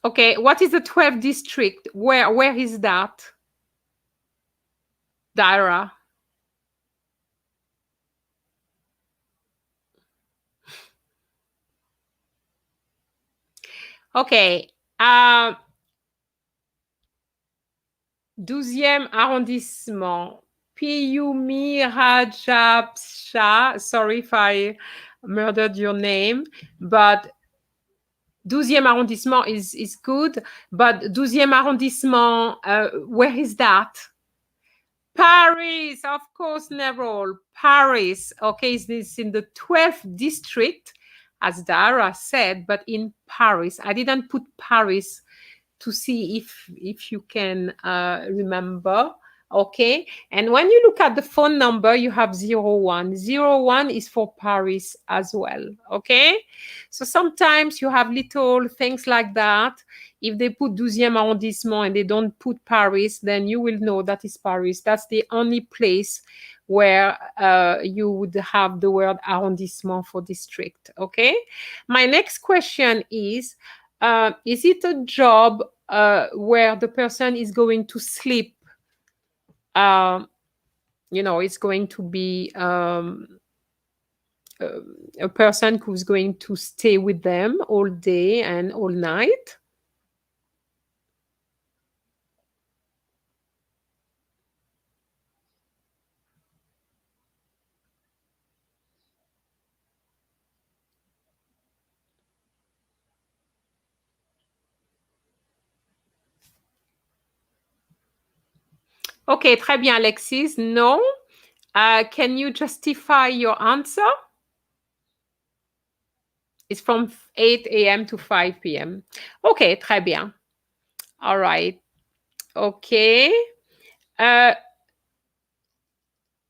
Okay, what is the 12th district? Where is that? Dara. Okay. 12e arrondissement. Piyumi Rajapsha. Sorry if I murdered your name, but 12e arrondissement is good. But 12e arrondissement, where is that? Paris, of course, Nerol. Paris. Okay, is this in the 12th district, as Dara said, but in Paris. I didn't put Paris to see if you can remember. Okay, and when you look at the phone number, you have 01. 01 is for Paris as well. Okay, so sometimes you have little things like that. If they put 12e arrondissement and they don't put Paris, then you will know that is Paris. That's the only place where you would have the word arrondissement for district. Okay, my next question is it a job where the person is going to sleep? It's going to be a person who's going to stay with them all day and all night. Okay, très bien, Alexis. No. Can you justify your answer? It's from 8 a.m. to 5 p.m. Okay, très bien. All right. Okay.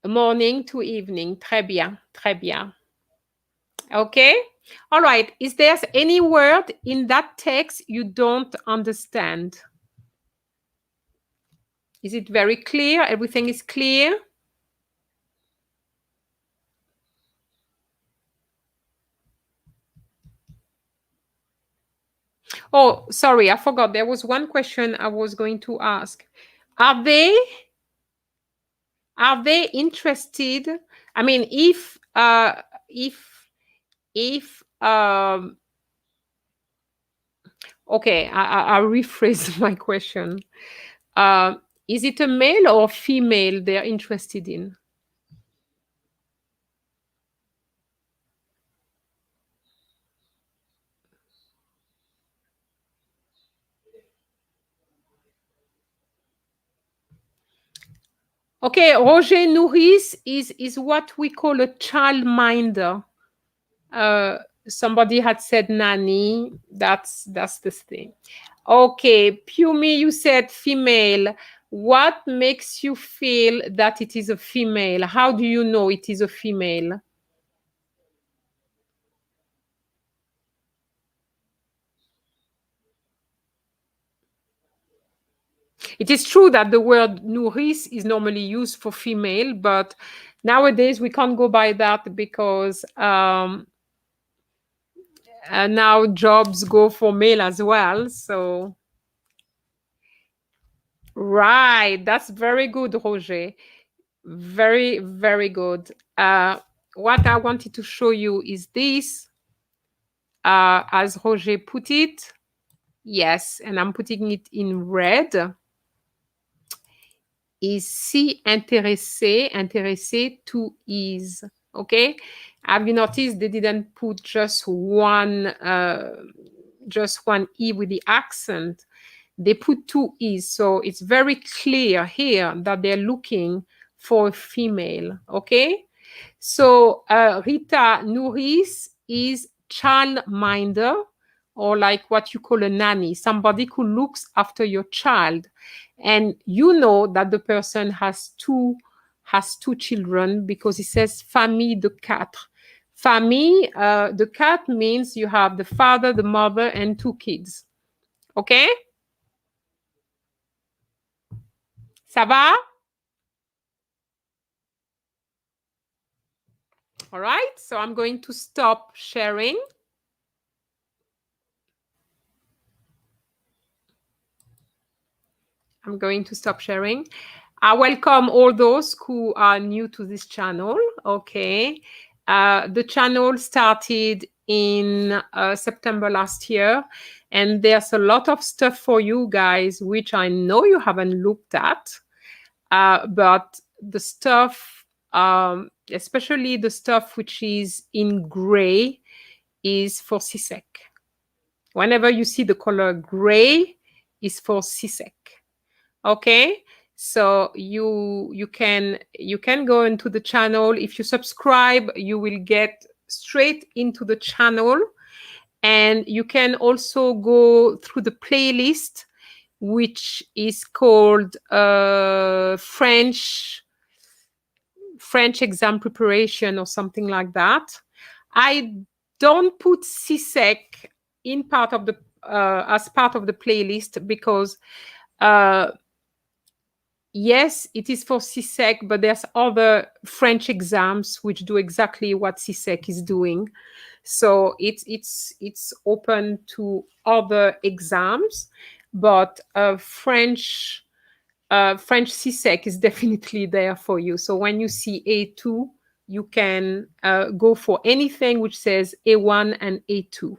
Morning to evening. Très bien. Très bien. Okay. All right. Is there any word in that text you don't understand? Is it very clear? Everything is clear? Oh, sorry, I forgot. There was one question I was going to ask. Are they interested? I mean, if okay, I'll rephrase my question. Is it a male or female they're interested in? Okay, Roger Nouris is what we call a childminder. Somebody had said nanny. That's the thing. Okay, Pumi, you said female. What makes you feel that it is a female? How do you know it is a female? It is true that the word nourrice is normally used for female, but nowadays we can't go by that because now jobs go for male as well. So, right, that's very good, Roger. Very, very good. What I wanted to show you is this, as Roger put it. Yes, and I'm putting it in red. Is si intéressé, intéressé to is. Okay, have you noticed they didn't put just one e with the accent? They put two e's, so it's very clear here that they're looking for a female. Okay, so Rita nourrice is childminder, or like what you call a nanny, somebody who looks after your child. And you know that the person has two children because it says famille de quatre. Famille de quatre means you have the father, the mother, and two kids. Okay? Ça va? All right, so I'm going to stop sharing. I'm going to stop sharing. I welcome all those who are new to this channel. Okay. The channel started in September last year, and there's a lot of stuff for you guys, which I know you haven't looked at, but the stuff, especially the stuff which is in gray, is for CSEC. Whenever you see the color gray, is for CSEC. Okay, so you can go into the channel. If you subscribe, you will get straight into the channel, and you can also go through the playlist, which is called French exam preparation or something like that. I don't put CSEC in part of the as part of the playlist because yes, it is for CSEC, but there's other French exams which do exactly what CSEC is doing. So it's open to other exams, but French CSEC is definitely there for you. So when you see A2, you can go for anything which says A1 and A2.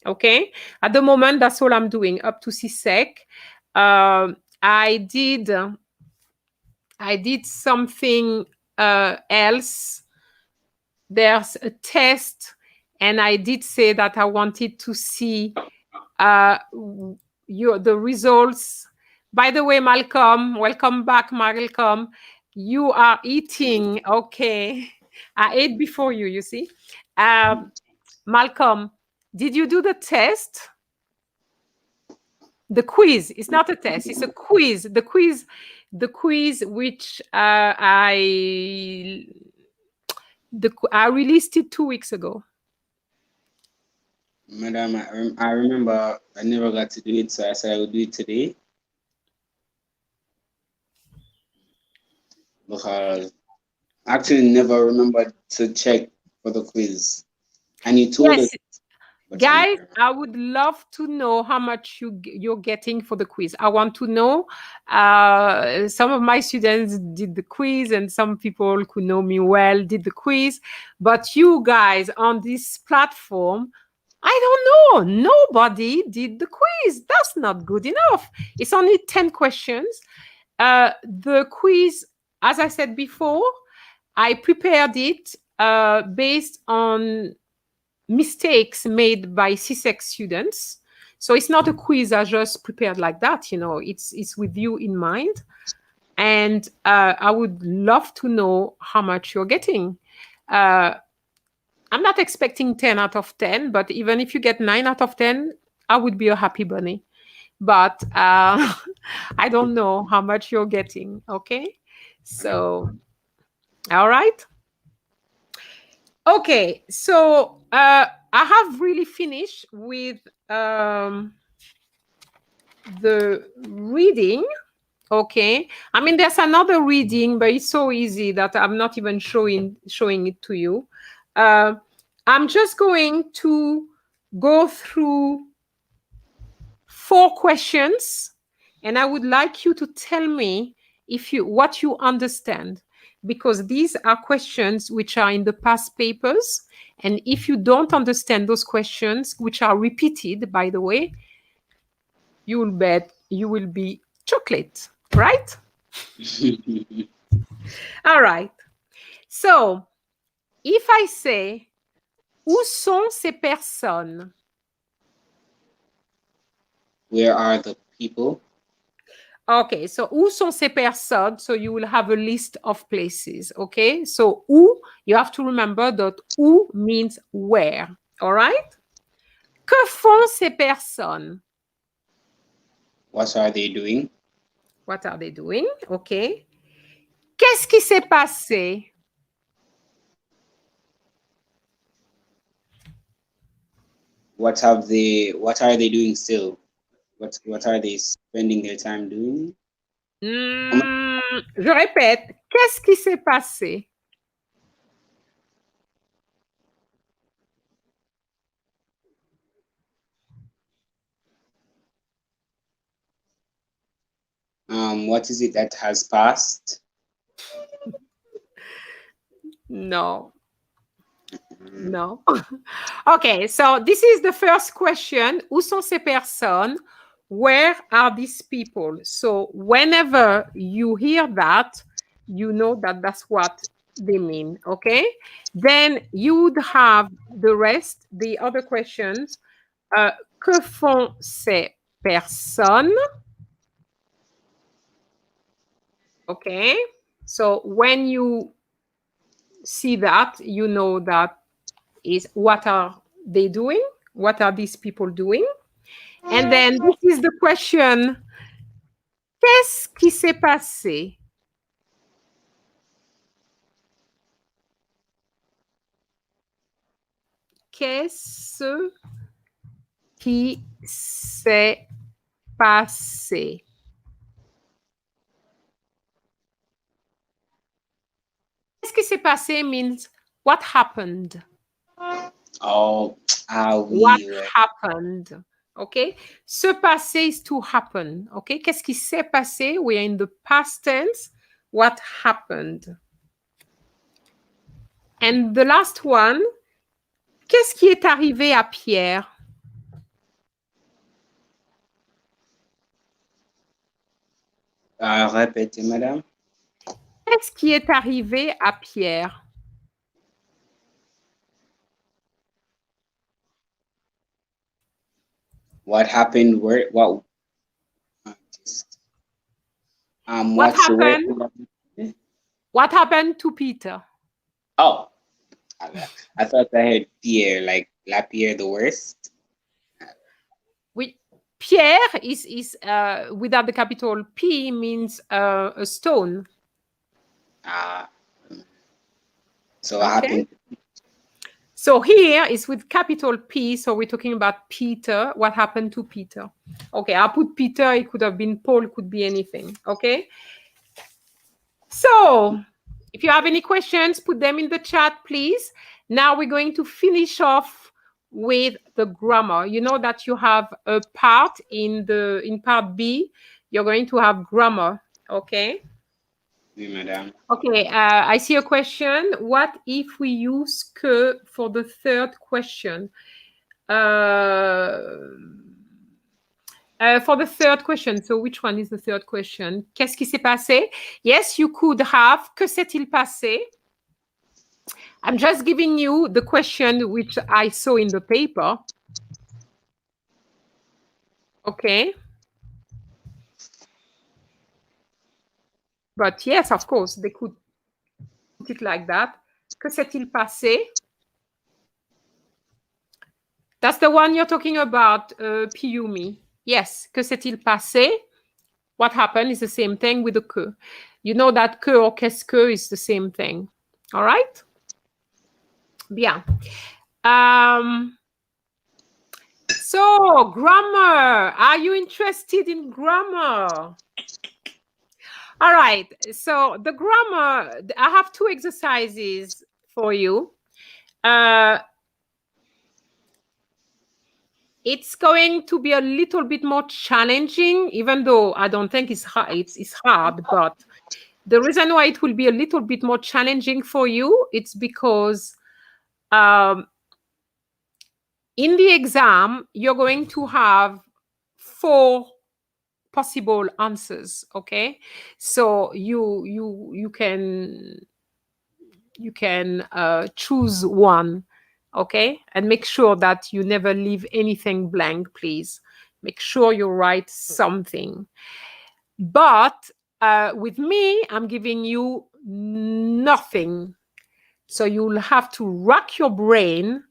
Okay, at the moment, that's all I'm doing up to CSEC. I did something else. There's a test, and I did say that I wanted to see the results. By the way, Malcolm, welcome back, Malcolm. You are eating. Okay, I ate before you. You see, Malcolm, did you do the test? The quiz. It's not a test. It's a quiz. The quiz which I released it 2 weeks ago. Madam, I remember I never got to do it, so I said I would do it today. Because I actually never remembered to check for the quiz. And you told us. Guys, I would love to know how much you're getting for the quiz. I want to know. Some of my students did the quiz, and some people who know me well did the quiz. But you guys on this platform, I don't know. Nobody did the quiz. That's not good enough. It's only 10 questions. The quiz, as I said before, I prepared it based on mistakes made by CSEC students. So it's not a quiz I just prepared like that, you know, it's with you in mind. And I would love to know how much you're getting. I'm not expecting 10 out of 10, but even if you get 9 out of 10, I would be a happy bunny. But I don't know how much you're getting, okay? So, all right. Okay, so I have really finished with the reading. Okay. I mean, there's another reading, but it's so easy that I'm not even showing it to you. I'm just going to go through 4 questions, and I would like you to tell me what you understand, because these are questions which are in the past papers, and if you don't understand those questions, which are repeated, by the way, you will bet you will be chocolate, right? All right. So, if I say, où sont ces personnes? Where are the people? Okay, so où sont ces personnes? So you will have a list of places, okay? So où, you have to remember that où means where, all right? Que font ces personnes? What are they doing? What are they doing? Okay. Qu'est-ce qui s'est passé? What are they doing still? What are they spending their time doing? Je répète, qu'est-ce qui s'est passé? What is it that has passed? No. No. Okay, so this is the first question. Où sont ces personnes? Where are these people? So whenever you hear that, you know that that's what they mean, okay? Then you would have the rest, the other questions. Que font ces personnes? Okay, so when you see that, you know that is what are they doing? What are these people doing? And then this is the question, qu'est-ce qui s'est passé? Qu'est-ce qui s'est passé? Qu'est-ce qui s'est passé means what happened? Oh, What happened? Okay. Se passer is to happen. Okay. Qu'est-ce qui s'est passé? We are in the past tense. What happened? And the last one, qu'est-ce qui est arrivé à Pierre? Répétez, madame. Qu'est-ce qui est arrivé à Pierre? What happened? What What happened to Peter? Oh, I thought I heard Pierre, like La Pierre the worst. Pierre is without the capital P means a stone. So what happened? So here is with capital P, so we're talking about Peter. What happened to Peter? Okay, I put Peter, it could have been Paul, it could be anything, okay? So, if you have any questions, put them in the chat, please. Now we're going to finish off with the grammar. You know that you have a part in part B, you're going to have grammar, okay? Oui, madame. Okay, I see a question. What if we use que for the third question? For the third question, so which one is the third question? Qu'est-ce qui s'est passé? Yes, you could have que s'est-il passé? I'm just giving you the question which I saw in the paper. Okay. But yes, of course, they could put it like that. Que s'est-il passé? That's the one you're talking about, Piyumi. Yes, que s'est-il passé? What happened is the same thing with the que. You know that que or qu'est-ce que is the same thing. All right? Bien. So, grammar. Are you interested in grammar? All right. So the grammar, I have two exercises for you. It's going to be a little bit more challenging, even though I don't think it's hard. It's hard, but the reason why it will be a little bit more challenging for you, it's because in the exam, you're going to have 4 possible answers. Okay, so you can choose one. Okay, and make sure that you never leave anything blank. Please make sure you write something. But with me, I'm giving you nothing. So you'll have to rack your brain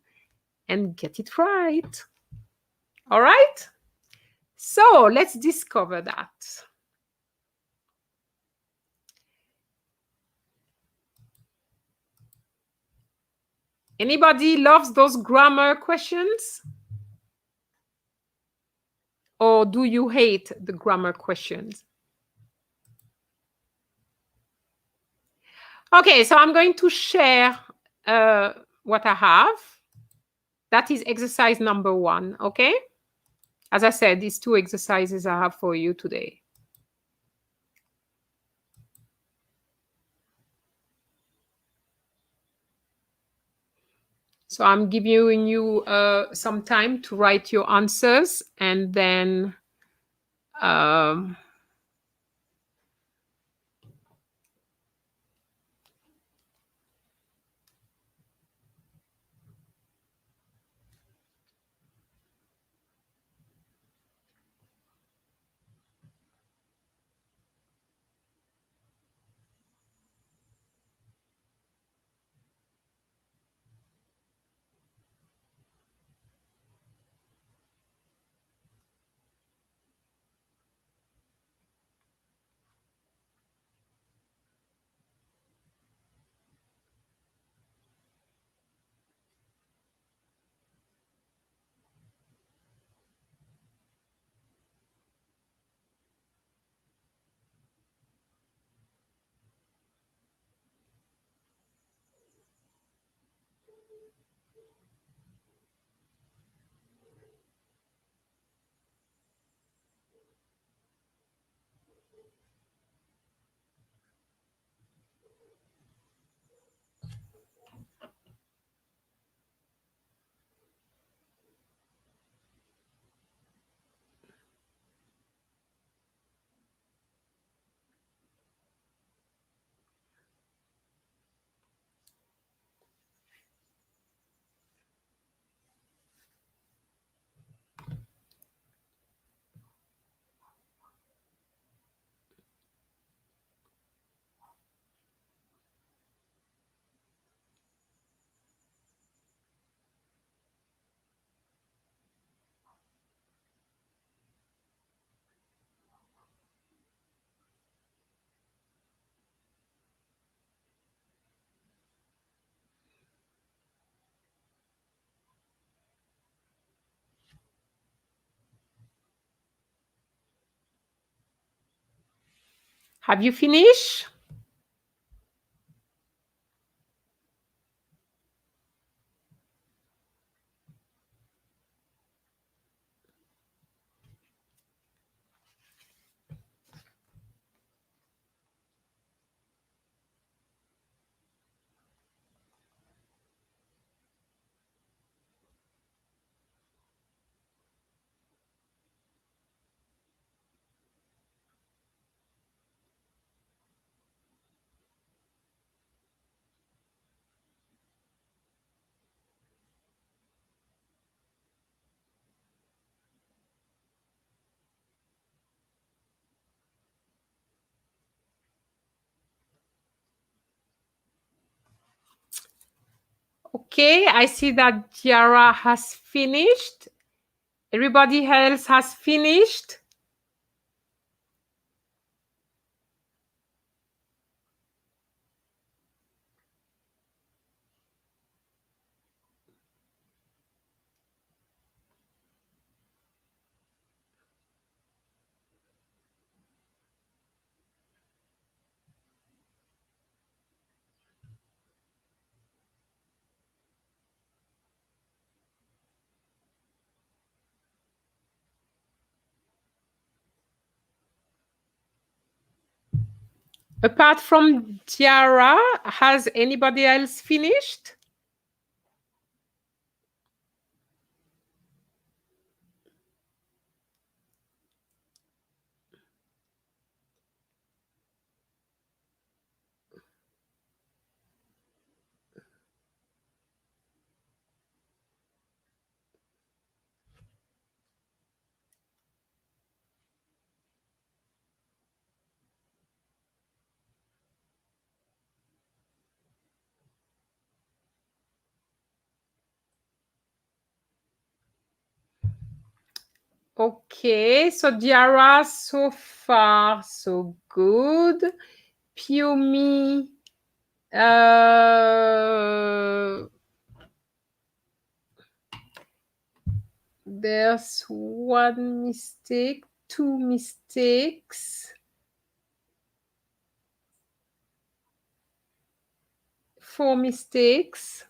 and get it right. All right? So let's discover that. Anybody loves those grammar questions? Or do you hate the grammar questions? Okay, so I'm going to share what I have. That is exercise number 1, okay? As I said, these 2 exercises I have for you today. So I'm giving you some time to write your answers, and then have you finished? Okay, I see that Tiara has finished. Everybody else has finished. Apart from Tiara, has anybody else finished? Okay, so Diara, so far, so good. Piumi, there's one mistake, two mistakes, four mistakes.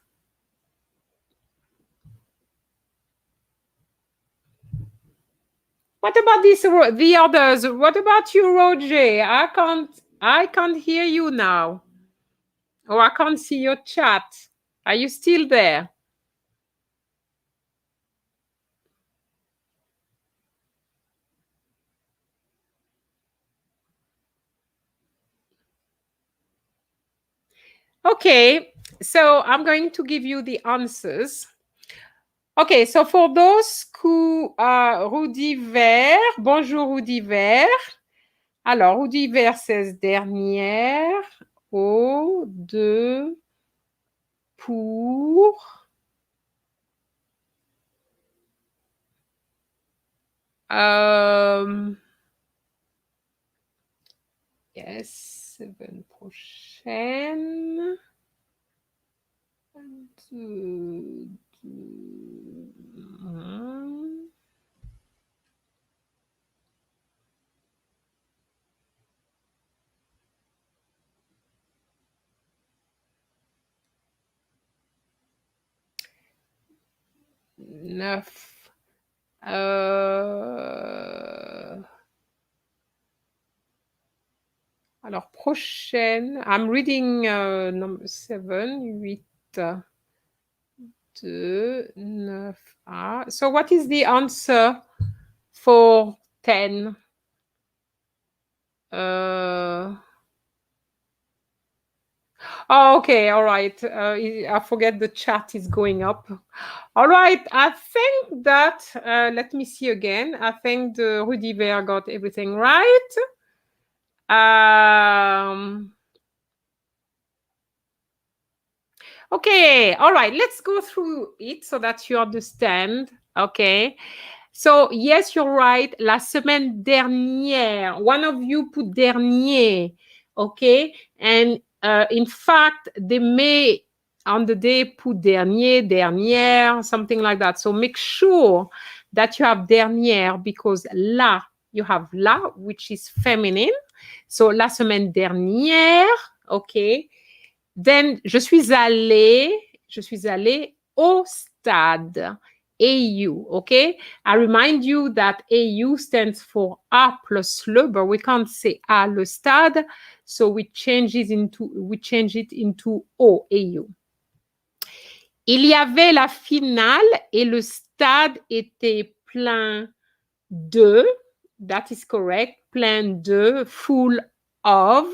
What about this? The others? What about you, Roger? I can't hear you now. Or I can't see your chat. Are you still there? Okay, so I'm going to give you the answers. Okay, so for those who Rudy Vert, bonjour Rudy Vert. Alors, Rudy Vert says dernière, au, de, pour. Yes, semaine prochaine. 2, 1. Neuf. Alors, prochaine. I'm reading number 7, 8, 2, 9. So what is the answer for 10? Oh, okay, all right. I forget the chat is going up. All right, I think that, let me see again. I think the Rudy Vert got everything right. Okay, all right, let's go through it so that you understand. Okay. So, yes, you're right. La semaine dernière, one of you put dernier. Okay. And in fact, they may on the day put dernier, dernière, something like that. So make sure that you have dernière because la, you have la, which is feminine. So, la semaine dernière, okay. Then, je suis allée au stade. AU, okay? I remind you that AU stands for A plus le, but we can't say A le stade, so we change it into O, AU. Il y avait la finale et le stade était plein de, that is correct, plein de, full of,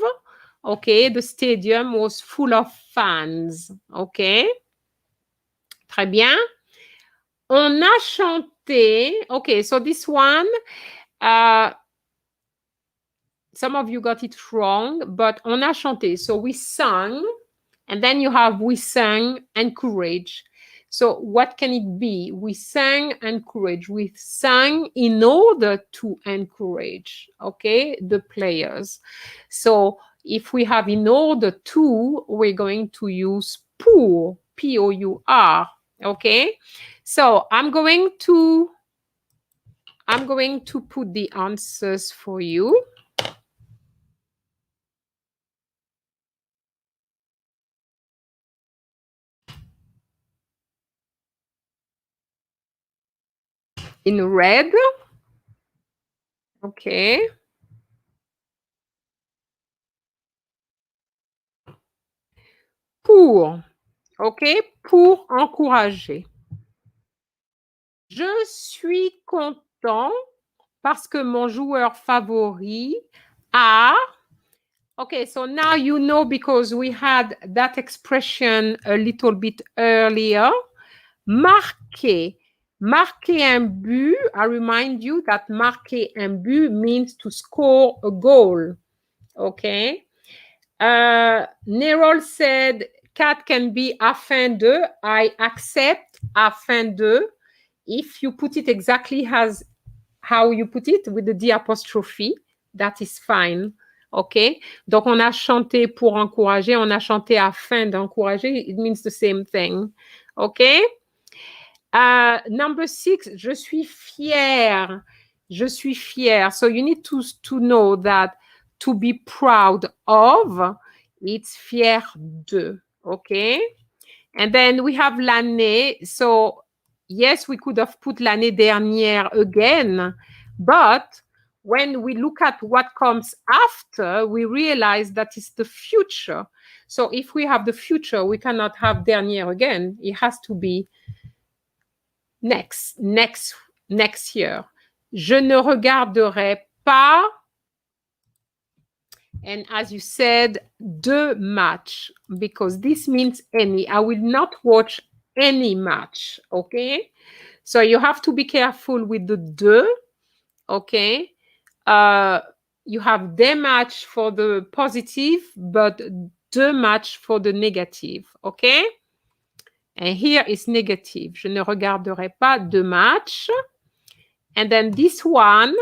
okay? The stadium was full of fans, okay? Très bien. On a chanté. Okay, so this one, some of you got it wrong, but on a chanté. So we sang, and then you have we sang, encourage. So what can it be? We sang, encourage. We sang in order to encourage, okay, the players. So if we have in order to, we're going to use pour, P-O-U-R, okay? So I'm going to put the answers for you. In red. Okay. pour. OK? Pour encourager. Je suis content parce que mon joueur favori a. Okay, so now you know because we had that expression a little bit earlier. Marquer. Marquer un but. I remind you that marquer un but means to score a goal. Okay. Nerol said cat can be afin de. I accept afin de. If you put it exactly as how you put it with the D apostrophe, that is fine. OK? Donc, on a chanté pour encourager, on a chanté afin d'encourager. It means the same thing. OK? Number 6, je suis fière. Je suis fière. So you need to know that to be proud of, it's fier de. OK? And then we have l'année. So yes, we could have put l'année dernière again, but when we look at what comes after, we realize that it's the future. So if we have the future, we cannot have dernière again. It has to be next year. Je ne regarderai pas, and as you said, de match, because this means any. I will not watch any match, okay? So you have to be careful with the de, okay? You have des match for the positive, but de match for the negative, okay? And here is negative. Je ne regarderai pas de match. And then this one,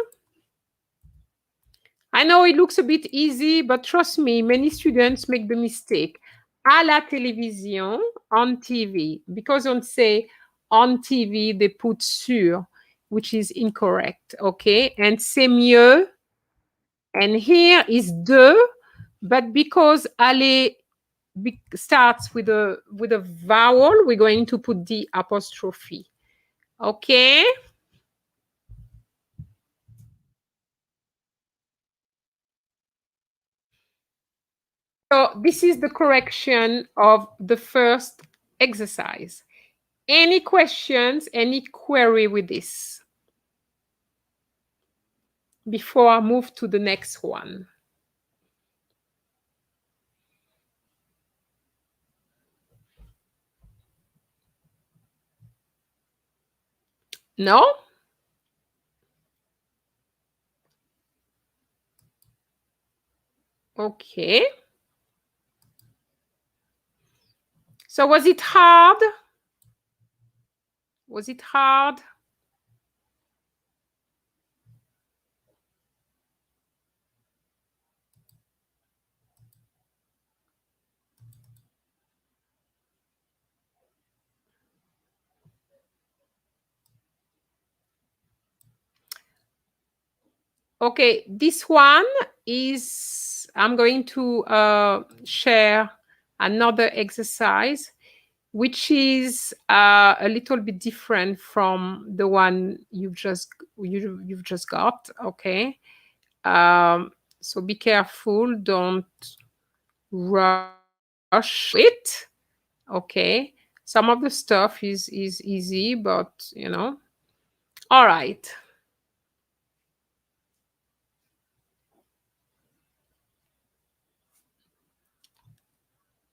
I know it looks a bit easy, but trust me, many students make the mistake. À la télévision, on TV. Because on say on TV, they put sur, which is incorrect, okay? And c'est mieux. And here is de, but because aller starts with a vowel, we're going to put the apostrophe, okay? So this is the correction of the first exercise. Any questions, any query with this? Before I move to the next one. No? Okay. So was it hard? Was it hard? Okay, this one is, I'm going to share another exercise, which is a little bit different from the one you've just got, okay? So be careful, don't rush it, okay? Some of the stuff is easy, but you know. All right.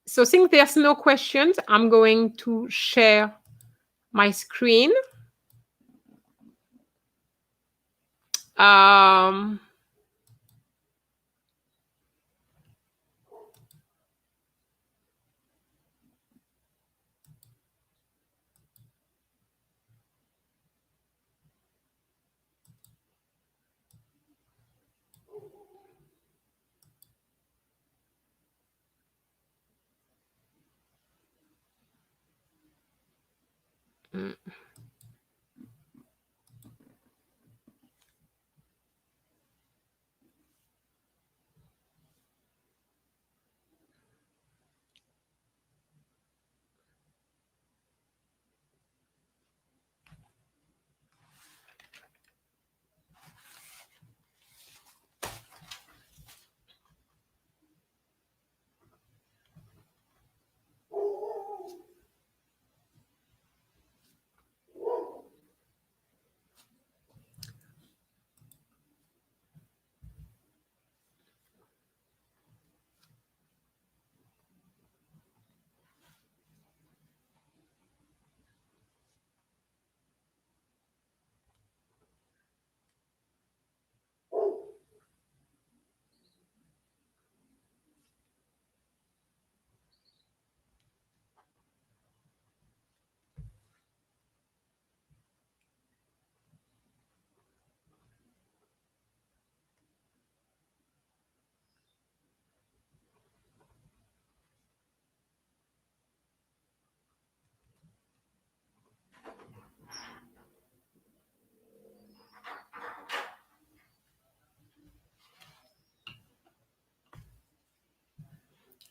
So since there's no questions, I'm going to share my screen.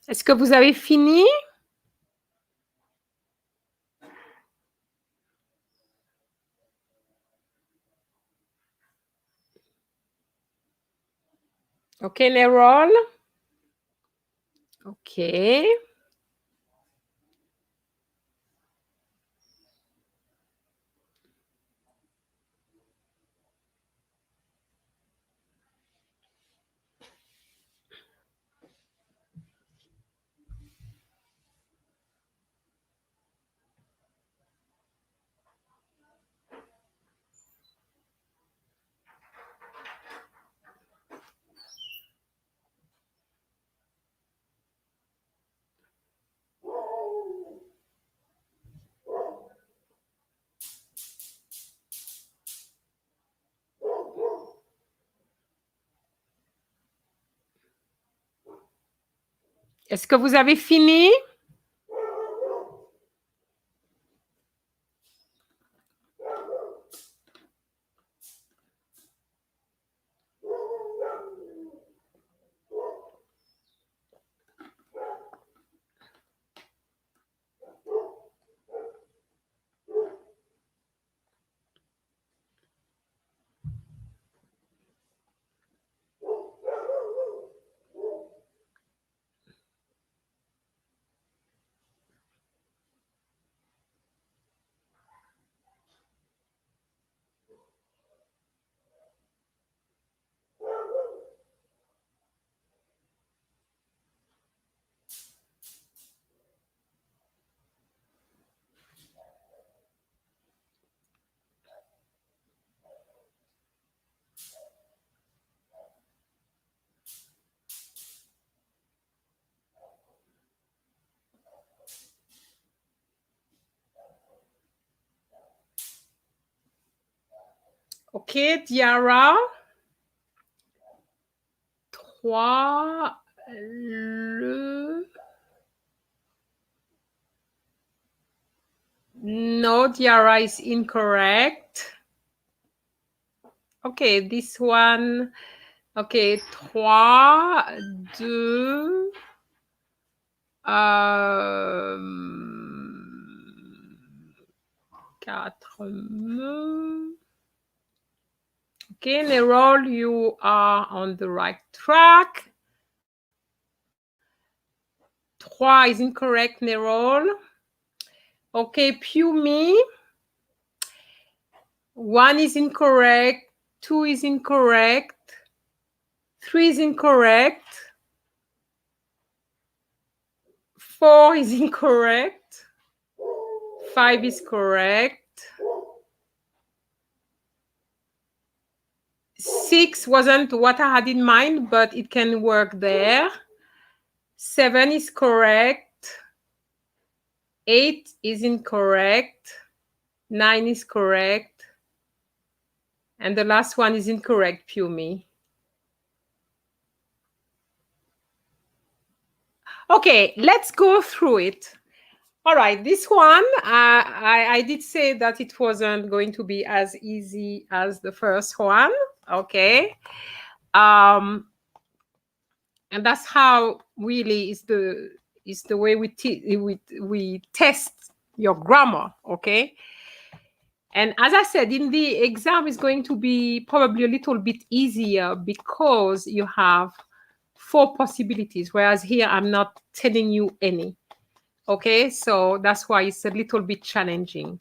Est-ce que vous avez fini? Ok, Nerol. Ok. Est-ce que vous avez fini? Ok, Diara. 3, No, Diara is incorrect. Okay, this one. Okay, 3, 2. Okay, Nerol, you are on the right track. 3 is incorrect, Nerol. Okay, Pumi. 1 is incorrect. 2 is incorrect. 3 is incorrect. 4 is incorrect. 5 is correct. 6 wasn't what I had in mind, but it can work there. 7 is correct. 8 is incorrect. 9 is correct. And the last one is incorrect, Pumi. Okay, let's go through it. All right, this one, I did say that it wasn't going to be as easy as the first one, okay? And that's how really is the way we test your grammar, okay? And as I said, in the exam is going to be probably a little bit easier because you have 4 possibilities, whereas here I'm not telling you any. Okay, so that's why it's a little bit challenging.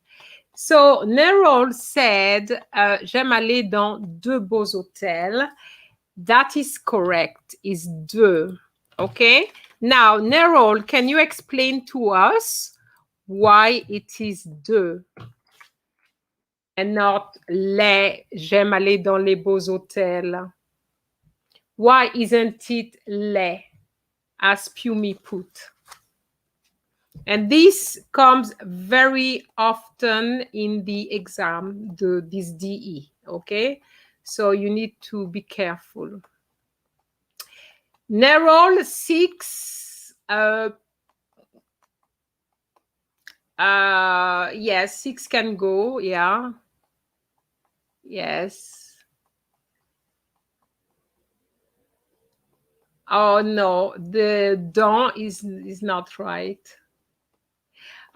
So Nerol said, j'aime aller dans deux beaux hôtels. That is correct, is deux. Okay, now Nerol, can you explain to us why it is deux and not les, j'aime aller dans les beaux hôtels? Why isn't it les, as Pumi put? And this comes very often in the exam, this DE, okay? So you need to be careful. Nerol 6, yes, 6 can go, yeah. Yes. Oh no, the dans is not right.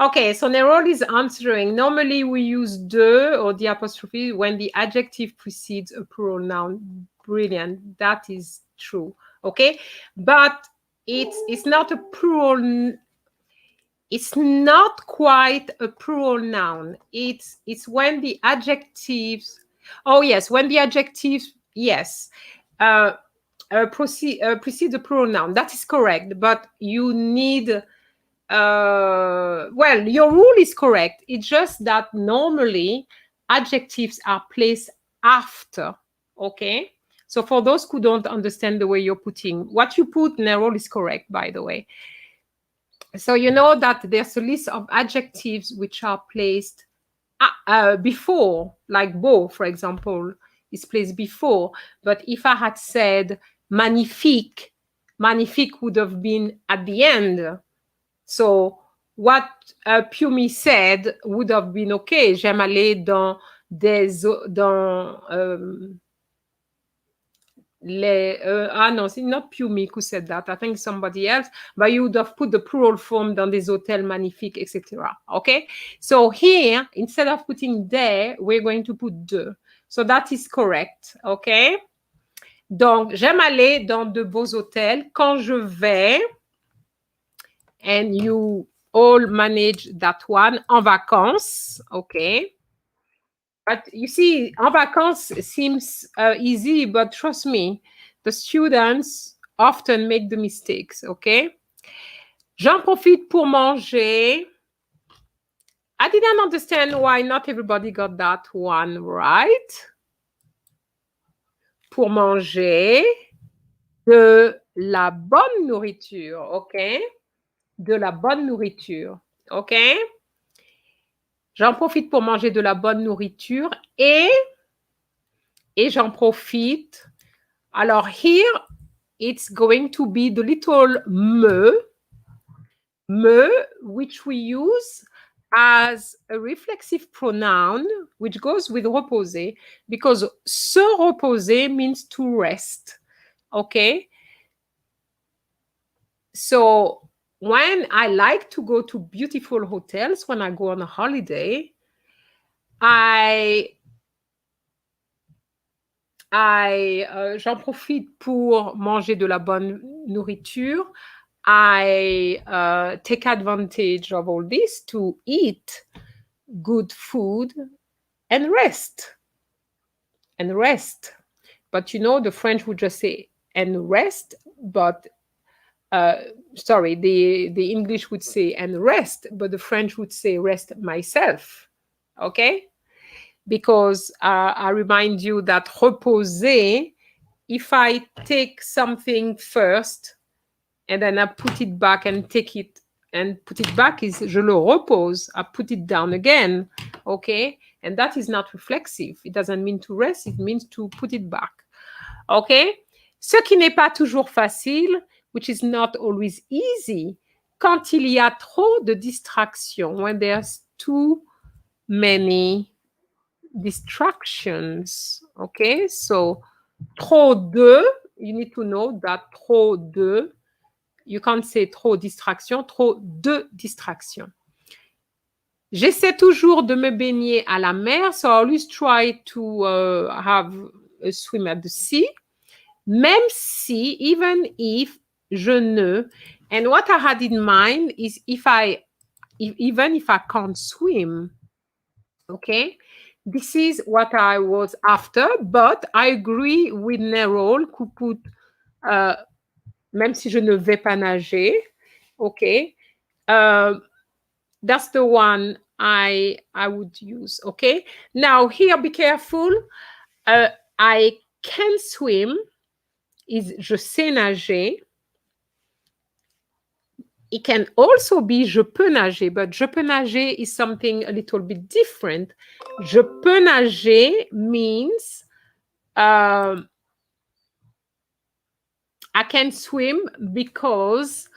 Okay, so Nerol is answering. Normally we use de or the apostrophe when the adjective precedes a plural noun. Brilliant. That is true. Okay, but it's not a plural. It's not quite a plural noun. It's when the adjectives. Oh yes, when the adjectives. Yes. Precede a plural noun. That is correct. But you need. Well, your rule is correct. It's just that normally adjectives are placed after. Okay. So for those who don't understand the way you're putting, what you put in a rule is correct, by the way. So you know that there's a list of adjectives which are placed before, like beau, for example, is placed before. But if I had said magnifique, magnifique would have been at the end. So what Pumi said would have been okay. J'aime aller dans les no, it's not Pumi who said that. I think somebody else. But you would have put the plural form dans des hôtels magnifiques, etc. Okay. So here, instead of putting des, we're going to put de. So that is correct. Okay. Donc, j'aime aller dans de beaux hôtels quand je vais. And you all manage that one. En vacances, okay. But you see, en vacances seems easy, but trust me, the students often make the mistakes, okay. J'en profite pour manger. I didn't understand why not everybody got that one right. Pour manger de la bonne nourriture, okay. De la bonne nourriture, ok? J'en profite pour manger de la bonne nourriture et j'en profite. Alors here, it's going to be the little me, which we use as a reflexive pronoun, which goes with reposer, because se reposer means to rest, okay? So when I like to go to beautiful hotels, when I go on a holiday, j'en profite pour manger de la bonne nourriture. I take advantage of all this to eat good food and rest. And rest. But you know, the French would just say and rest, but sorry, the English would say and rest, but the French would say rest myself. Okay? Because I remind you that reposer, if I take something first and then I put it back and take it and put it back, is je le repose, I put it down again. Okay? And that is not reflexive. It doesn't mean to rest, it means to put it back. Okay? Ce qui n'est pas toujours facile, which is not always easy, quand il y a trop de distractions, when there's too many distractions. Okay, so trop de, you need to know that trop de, you can't say trop distraction, trop de distraction. J'essaie toujours de me baigner à la mer, so I always try to have a swim at the sea. Même si, even if, je ne, and what I had in mind is even if I can't swim, okay? This is what I was after, but I agree with Nerol who put, même si je ne vais pas nager, okay? That's the one I would use, okay? Now here, be careful. I can swim is je sais nager. It can also be je peux nager, but je peux nager is something a little bit different. Je peux nager means I can swim because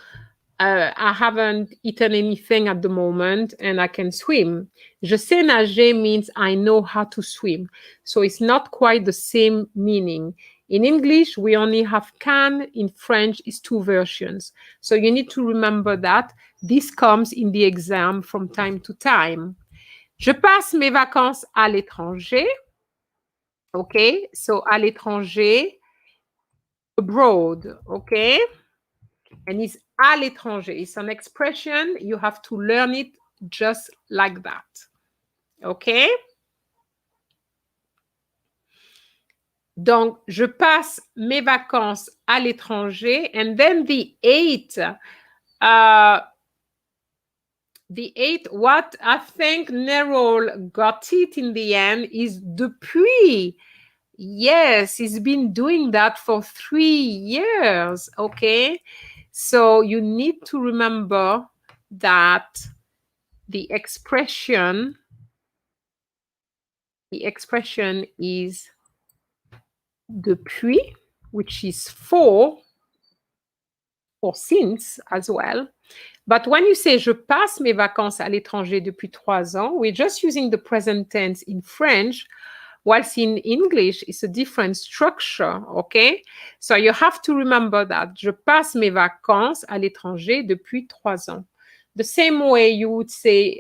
I haven't eaten anything at the moment and I can swim. Je sais nager means I know how to swim. So it's not quite the same meaning. In English, we only have can. In French, it's 2 versions. So you need to remember that. This comes in the exam from time to time. Je passe mes vacances à l'étranger. Okay, so à l'étranger, abroad, okay? And it's à l'étranger. It's an expression. You have to learn it just like that. Okay? Donc, je passe mes vacances à l'étranger. And then the 8, what I think Nerol got it in the end is depuis. Yes, he's been doing that for 3 years, okay? So you need to remember that the expression is depuis, which is for or since as well. But when you say je passe mes vacances à l'étranger depuis 3 ans, we're just using the present tense in French, whilst in English it's a different structure, okay? So you have to remember that je passe mes vacances à l'étranger depuis 3 ans. The same way you would say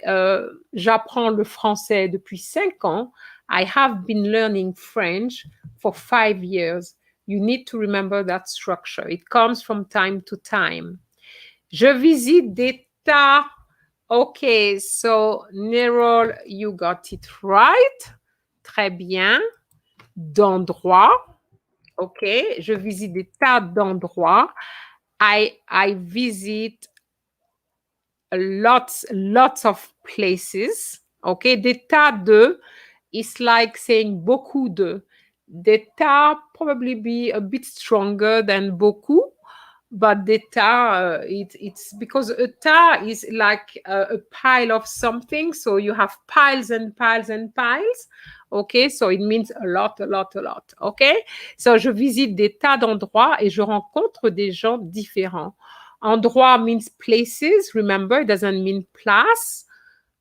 j'apprends le français depuis 5 ans. I have been learning French for 5 years. You need to remember that structure. It comes from time to time. Je visite des tas. Okay, so Nerol, you got it right. Très bien. D'endroits. Okay, je visite des tas d'endroits. I visit lots of places. Okay, des tas de is like saying beaucoup de. Des tas probably be a bit stronger than beaucoup, but des tas, it's because a tas is like a pile of something, so you have piles and piles and piles. Okay, so it means a lot. Okay, so je visite des tas d'endroits et je rencontre des gens différents. Endroit means places. Remember, it doesn't mean place.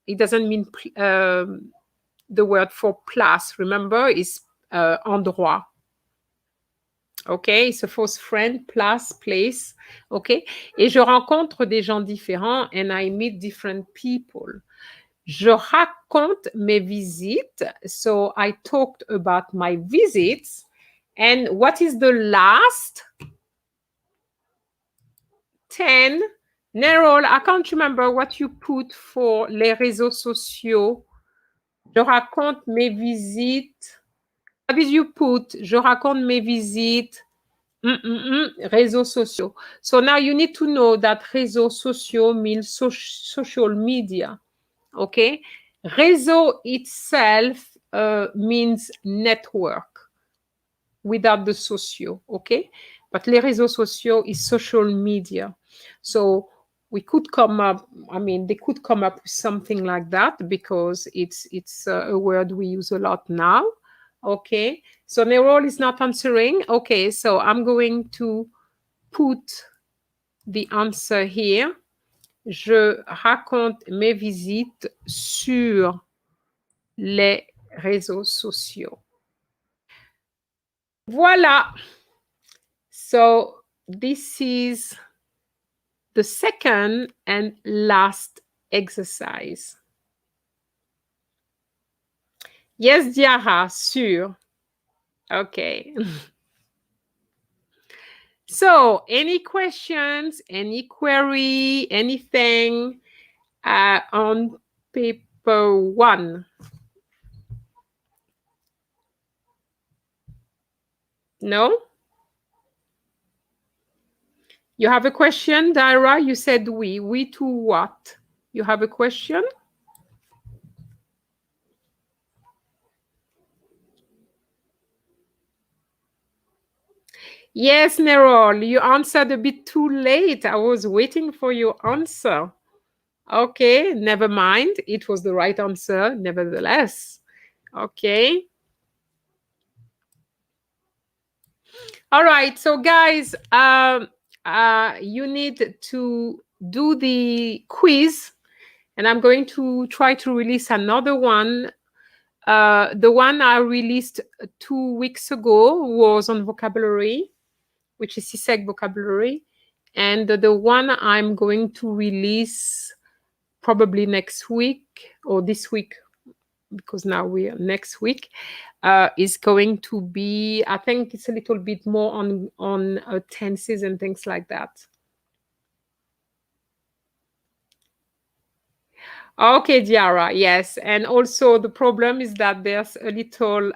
It doesn't mean the word for place. Remember, is endroit. Okay, it's a false friend, place. Okay, et je rencontre des gens différents and I meet different people. Je raconte mes visites. So I talked about my visits. And what is the last? 10. Nerol, I can't remember what you put for les réseaux sociaux. Je raconte mes visites. What did you put? Je raconte mes visites. Réseaux sociaux. So now you need to know that réseaux sociaux means social media. Okay? Réseau itself means network without the socio. Okay? But les réseaux sociaux is social media. So we could come up, they could come up with something like that because it's a word we use a lot now. Okay, so Nerol is not answering. Okay, so I'm going to put the answer here. Je raconte mes visites sur les réseaux sociaux. Voilà. So this is the second and last exercise. Yes, Diara, sûr. Okay. So, any questions, any query, anything on paper 1? No? You have a question, Dara? You said we. We to what? You have a question? Yes, Nerol, you answered a bit too late. I was waiting for your answer. Okay, never mind. It was the right answer, nevertheless. Okay. All right, so guys, you need to do the quiz, and I'm going to try to release another one The one I released 2 weeks ago was on vocabulary, which is CSEC vocabulary. And the one I'm going to release probably next week or this week, because now we are next week, is going to be, I think it's a little bit more on tenses and things like that. Okay, Diara, yes. And also the problem is that there's a little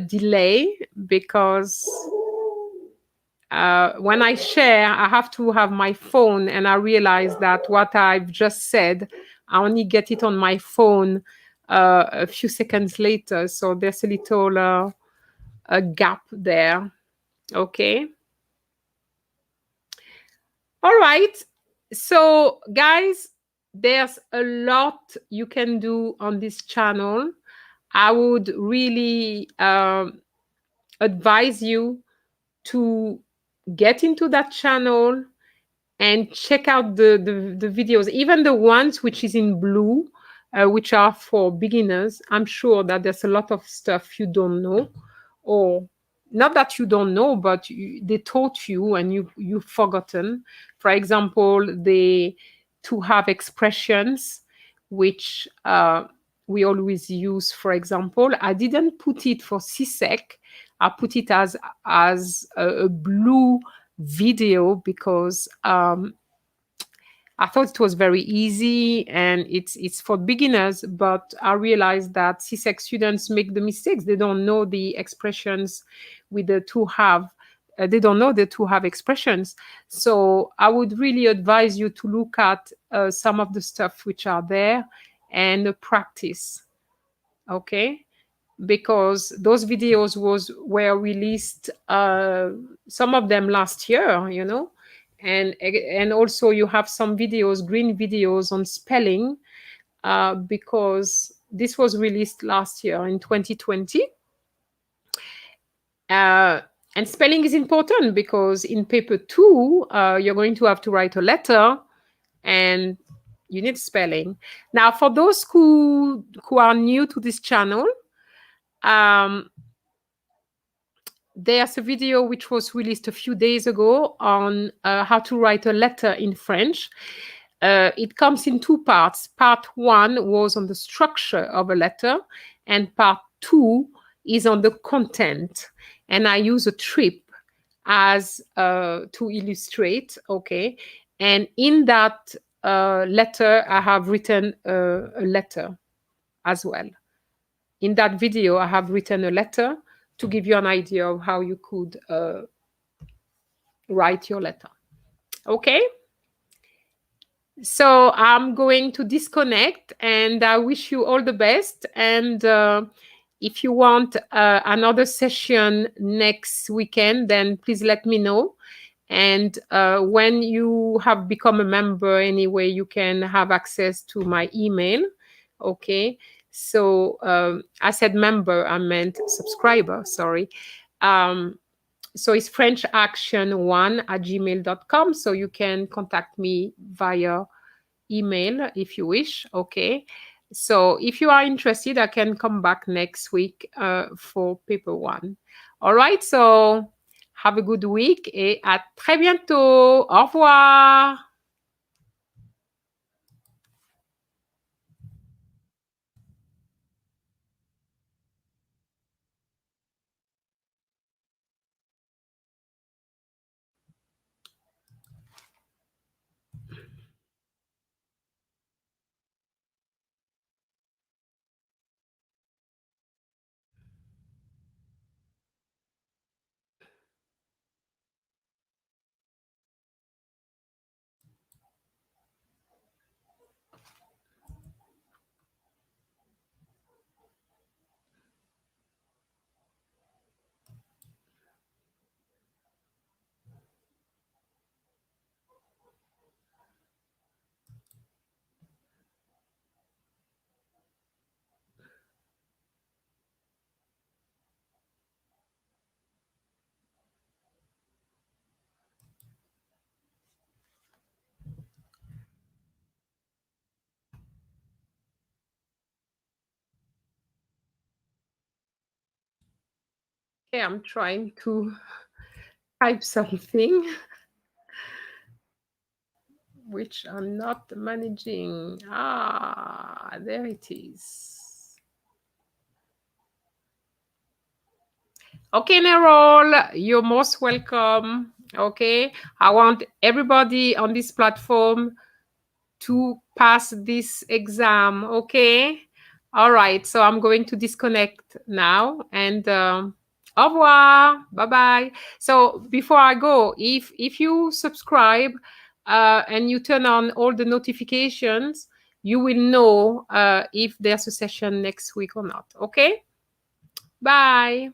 delay, because when I share, I have to have my phone, and I realize that what I've just said, I only get it on my phone a few seconds later. So there's a little a gap there. Okay. All right. So, guys, there's a lot you can do on this channel. I would really advise you to get into that channel and check out the videos, even the ones which is in blue, which are for beginners. I'm sure that there's a lot of stuff you don't know, or not that you don't know, but they taught you and you've forgotten. For example, the to have expressions, which we always use. For example, I didn't put it for CSEC. I put it as a blue video because I thought it was very easy and it's for beginners, but I realized that CSEC students make the mistakes. They don't know the expressions with the to have. They don't know the to have expressions. So I would really advise you to look at some of the stuff which are there and practice. Okay, because those videos were released, some of them last year, and also you have some videos, green videos on spelling, because this was released last year in 2020. And spelling is important because in paper 2, you're going to have to write a letter, and you need spelling. Now, for those who are new to this channel, there's a video which was released a few days ago on how to write a letter in French. It comes in 2 parts. Part 1 was on the structure of a letter, and part 2 is on the content. And I use a trip as to illustrate. Okay, and in that letter, I have written a letter as well. In that video, I have written a letter to give you an idea of how you could write your letter. Okay? So I'm going to disconnect, and I wish you all the best. And if you want another session next weekend, then please let me know. And when you have become a member anyway, you can have access to my email. Okay? So I said member, I meant subscriber, sorry. So it's frenchaction1@gmail.com. So you can contact me via email if you wish. Okay. So if you are interested, I can come back next week for paper 1. All right. So have a good week et à très bientôt. Au revoir. Okay, I'm trying to type something which I'm not managing. There it is. Okay, Nerol, you're most welcome. Okay, I want everybody on this platform to pass this exam. Okay, all right. So I'm going to disconnect now, and au revoir. Bye bye. So before I go, if you subscribe and you turn on all the notifications, you will know if there's a session next week or not. Okay. Bye.